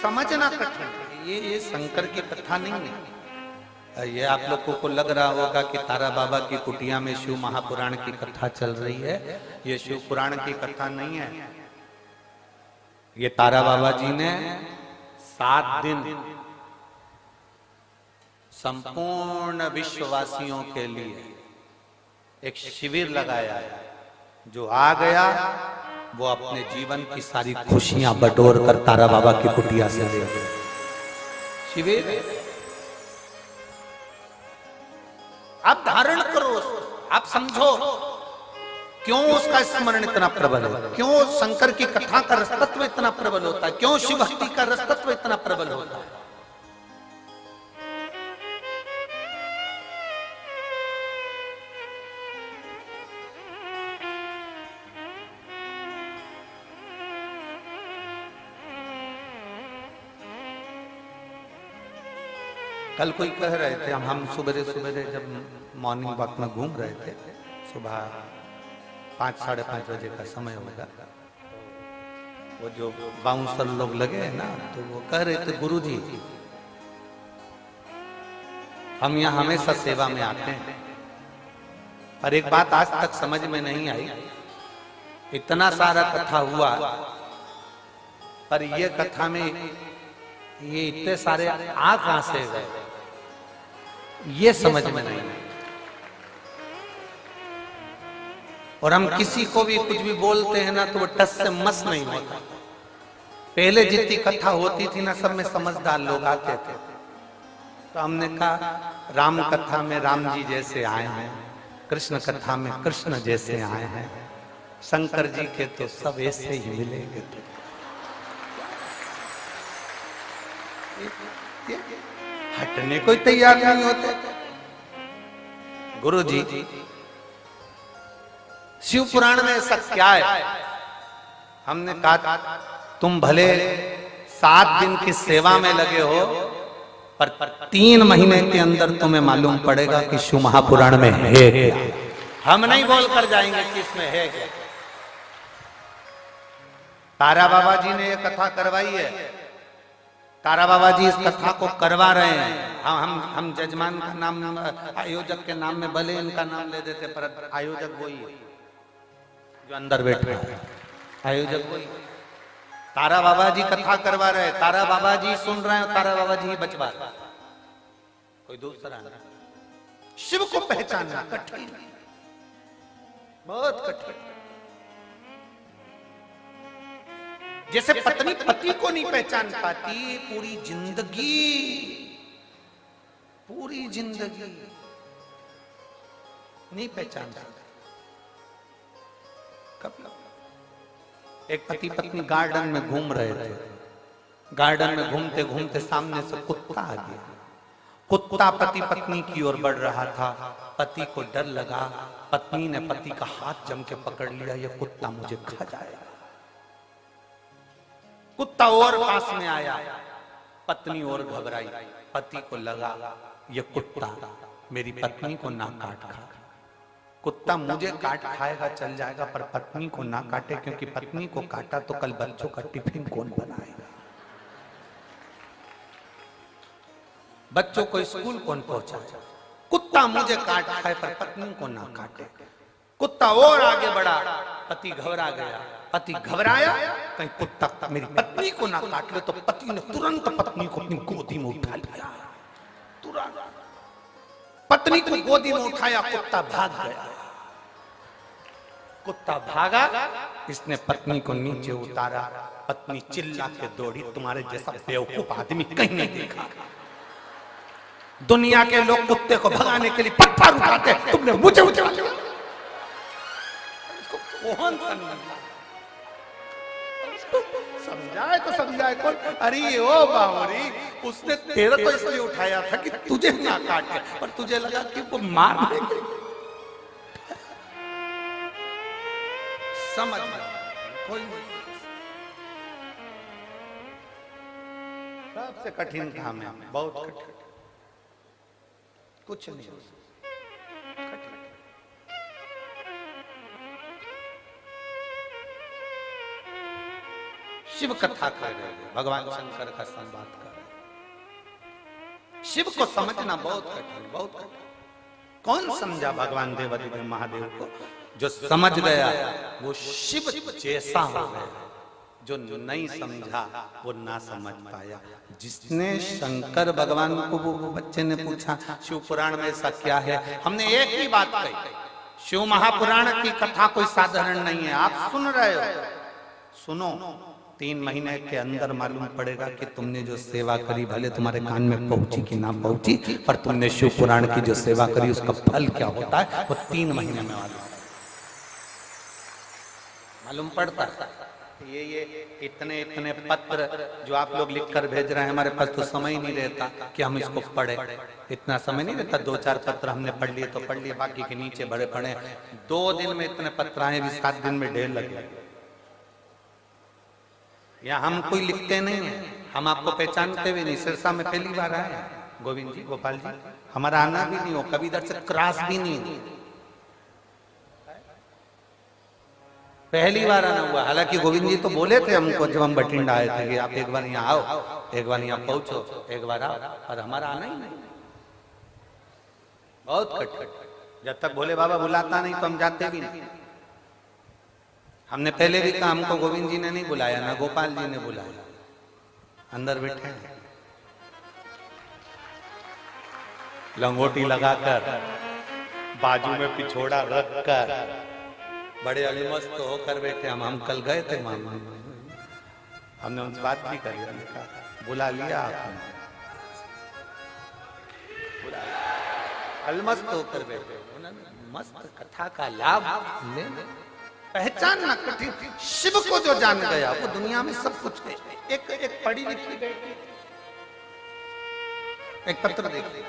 समझना कठिन है। ये शंकर की कथा नहीं है। ये आप लोगों को लग रहा होगा कि तारा बाबा की कुटिया में शिव महापुराण की कथा चल रही है। ये शिव पुराण की कथा नहीं है। ये तारा बाबा जी ने 7 दिन संपूर्ण विश्ववासियों के लिए एक शिविर लगाया है। जो आ गया वो अपने जीवन की सारी खुशियां बटोर कर तारा बाबा की कुटिया से ले गए। शिविर आप धारण करो उसको, आप समझो क्यों उसका स्मरण इतना प्रबल है, क्यों शंकर की कथा का रसतत्व इतना प्रबल होता है, क्यों शिव भक्ति का रसतत्व इतना प्रबल होता है। कल कोई कह रहे थे, हम सुबह सुबह जब मॉर्निंग वॉक में घूम रहे थे, सुबह 5 साढ़े 5 बजे का समय होगा, वो जो बाउंसर लोग लगे हैं ना, तो वो कह रहे थे गुरुजी हम यहाँ हमेशा सेवा में आते हैं, पर एक बात आज तक समझ में नहीं आई, इतना सारा कथा हुआ पर ये कथा में ये इतने सारे आ कहां से गए, ये समझ में नहीं। और हम किसी को भी कुछ भी बोलते हैं ना तो वो टस से मस नहीं होता। पहले जितनी कथा होती थी ना, सब में समझदार लोग आते थे, तो हमने कहा राम कथा में राम जी जैसे आए हैं, कृष्ण कथा में कृष्ण जैसे आए हैं, शंकर जी के तो सब ऐसे ही मिलेंगे। हटने कोई तैयार नहीं होते। गुरु जी शिव पुराण में ऐसा क्या है? हमने कहा तुम भले 7 दिन की सेवा में लगे हो, पर 3 महीने के अंदर तुम्हें मालूम पड़ेगा कि शिव महापुराण में है क्या। हम नहीं बोल कर जाएंगे कि इसमें है क्या। तारा बाबा जी ने ये कथा करवाई है, तारा बाबा जी इस कथा को करवा रहे हैं। हम जजमान का नाम, आयोजक के नाम में भले इनका नाम ले देते, पर आयोजक वही है जो अंदर बैठे हैं, आयोजक वही। तारा बाबा जी कथा करवा रहे हैं, तारा बाबा जी सुन रहे हैं, तारा बाबा जी ही बचवा रहे हैं, कोई दूसरा नहीं। शिव को पहचानना कठिन, बहुत कठिन। जैसे पत्नी पति को नहीं पहचान पाती, पूरी जिंदगी नहीं पहचान पाती। एक पति पत्नी गार्डन में घूम रहे थे, गार्डन में घूमते घूमते सामने से कुत्ता आ गया। कुत्ता पति पत्नी की ओर बढ़ रहा था, पति को डर लगा, पत्नी ने पति का हाथ जम के पकड़ लिया, ये कुत्ता मुझे खा जाएगा। कुत्ता और पास में आया, पत्नी और घबराई, पति को लगा ये कुत्ता मेरी पत्नी को ना काट खा, कुत्ता मुझे काट खाएगा चल जाएगा, पर पत्नी को ना काटे, क्योंकि पत्नी को काटा तो कल बच्चों का टिफिन कौन बनाएगा, बच्चों को स्कूल कौन पहुंचाएगा। कुत्ता मुझे काट खाए पर पत्नी को ना काटे। कुत्ता और आगे बढ़ा, पति घबरा गया, पति घबराया, कहीं कुत्ता मेरी पत्नी को ना काट ले, तो पति ने तुरंत पत्नी को अपनी गोदी में उठा लिया। तुरंत पत्नी को गोदी में उठाया, कुत्ता भाग गया। कुत्ता भागा, इसने पत्नी को नीचे उतारा, पत्नी चिल्ला के दौड़ी, तुम्हारे जैसा बेवकूफ आदमी कहीं नहीं देखा। दुनिया के लोग कुत्ते को भगाने के लिए पत्थर उठाते, तुमने मुझे उठा लिया। कौन समझाए तो समझाए कौन? अरे ओ बावरी, उसने तेरे को इसलिए उठाया था कि तुझे ना काटे, पर तुझे लगा कि वो मार देंगे। समझ लो, कोई नहीं। सबसे कठिन काम है, बहुत कठिन, कुछ नहीं हो सकता, कठिन। शिव कथा कर रहे हैं, भगवान शंकर का संवाद कर रहे हैं। शिव को समझना बहुत कठिन, बहुत कठिन। कौन समझा भगवान देवादिदेव महादेव को? जो समझ गया वो शिव जैसा हो गया, जो नहीं समझा वो ना समझ पाया। जिसने शंकर भगवान को, वो बच्चे ने पूछा शिव पुराण में ऐसा क्या है, हमने एक ही बात कही, शिव महापुराण की कथा कोई साधारण नहीं है। आप सुन रहे हो, सुनो, 3 महीने के अंदर मालूम पड़ेगा कि तुमने जो सेवा करी भले तुम्हारे कान में पहुंची कि ना पहुंची, पर तुमने शिव पुराण की जो सेवा करी उसका फल क्या होता है वो 3 महीने में मालूम पड़ता है। ये इतने पत्र जो आप लोग लिख कर भेज रहे हैं, हमारे पास तो समय ही नहीं रहता कि हम इसको पढ़े, इतना समय नहीं रहता। 2-4 पत्र हमने पढ़ लिए तो पढ़ लिए, बाकी के नीचे बड़े पढ़े। 2 दिन में इतने पत्र आए, भी 7 दिन में ढेर लगे। या हम कोई लिखते नहीं है, हम आपको पहचानते भी नहीं। सिरसा में पहली बार आए गोविंद जी, गोपाल जी, हमारा आना भी नहीं हो, कभी इधर से क्रॉस भी नहीं, पहली बार आना हुआ। हालांकि गोविंद जी तो बोले थे हमको जब हम बठिंडा आए थे कि आप एक बार यहाँ आओ, एक बार यहाँ पहुंचो, एक बार आओ, और हमारा आना ही नहीं। बहुत कठिन, जब तक भोले बाबा बुलाता नहीं तो हम जाते भी नहीं। हमने पहले भी कहा, हमको गोविंद जी ने नहीं बुलाया, ना गोपाल जी ने बुलाया, अंदर बैठे हैं लंगोटी लगाकर, बाजू में पिछोड़ा रखकर, बड़े अलमस्त होकर बैठे। हम कल गए थे मामा, हमने उनसे बात भी करी, बुला लिया आपने, अलमस्त होकर बैठे, मस्त कथा का लाभ ले। पहचानना कठिन, शिव को जो जान गया वो दुनिया में सब कुछ है। एक पढ़ी लिखी बैठी, एक पत्र देखिए,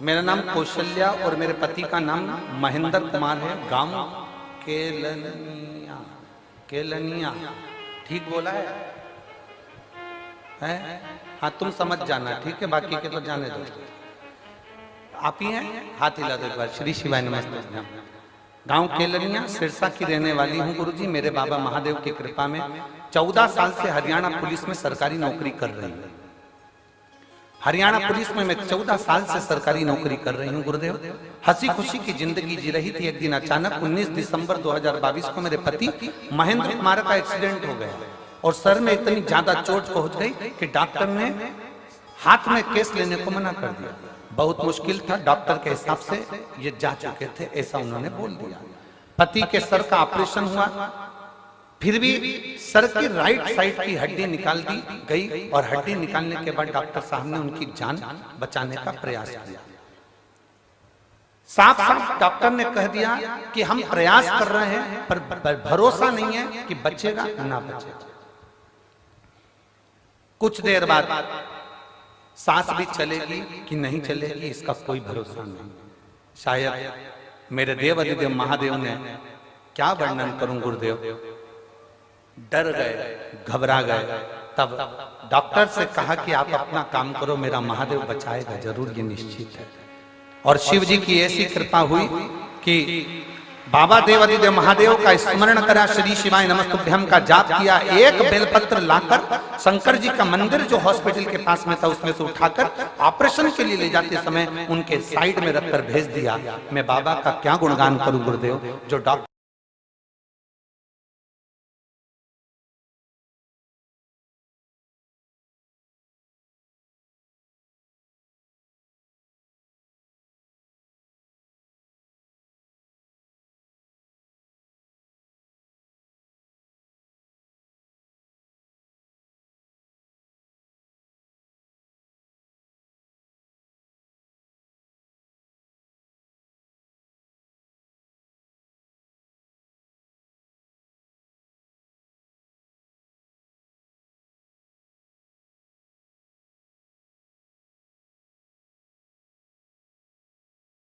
मेरा नाम कौशल्या और मेरे पति का नाम महेंद्र कुमार है। गांव केलनिया, केलनिया, ठीक बोला है? हाँ, तुम समझ जाना, ठीक है, बाकी के तो जाने दो। आप ही हैं? हाथ हिला दो एक बार। श्री शिवाय नमस्ते। गांव केलनिया, सिरसा की रहने वाली हूँ गुरुजी। मेरे बाबा महादेव की कृपा में 14 साल से हरियाणा पुलिस में सरकारी नौकरी कर रही हूँ। हरियाणा पुलिस में मैं 14 साल से सरकारी नौकरी कर रही हूँ गुरुदेव। हंसी खुशी की जिंदगी जी रही थी। एक दिन अचानक 19 दिसंबर 2022 को मेरे पति महेंद्र कुमार का एक्सीडेंट हो गया और सर में इतनी ज्यादा चोट पहुंच गई कि डॉक्टर ने हाथ में केस लेने को मना कर दिया। बहुत मुश्किल था, डॉक्टर के हिसाब से ये जा चुके थे, ऐसा उन्होंने बोल दिया। पति के सर का ऑपरेशन हुआ, फिर भी सर की राइट साइड की हड्डी निकाल दी गई और हड्डी निकालने के बाद डॉक्टर साहब ने उनकी जान बचाने का प्रयास किया। साफ साफ डॉक्टर ने कह दिया कि हम प्रयास कर रहे हैं पर भरोसा नहीं है कि बचेगा ना बचेगा। कुछ देर बाद सांस भी चलेगी कि नहीं चलेगी इसका कोई भरोसा नहीं। शायद मेरे देव अधिदेव महादेव ने, क्या वर्णन करूं गुरुदेव, डर गए, घबरा गए। तब डॉक्टर से कहा कि आप अपना काम करो, मेरा महादेव बचाएगा जरूर, ये निश्चित है। और शिव जी की ऐसी कृपा हुई कि बाबा देवादिदेव महादेव का स्मरण करा, श्री शिवाय नमस्तुभ्यम का जाप किया। एक बेलपत्र लाकर शंकर जी का मंदिर जो हॉस्पिटल के पास में था उसमें से उठाकर ऑपरेशन के लिए ले जाते समय उनके साइड में रखकर भेज दिया। मैं बाबा का क्या गुणगान करूं गुरुदेव, जो डॉक्टर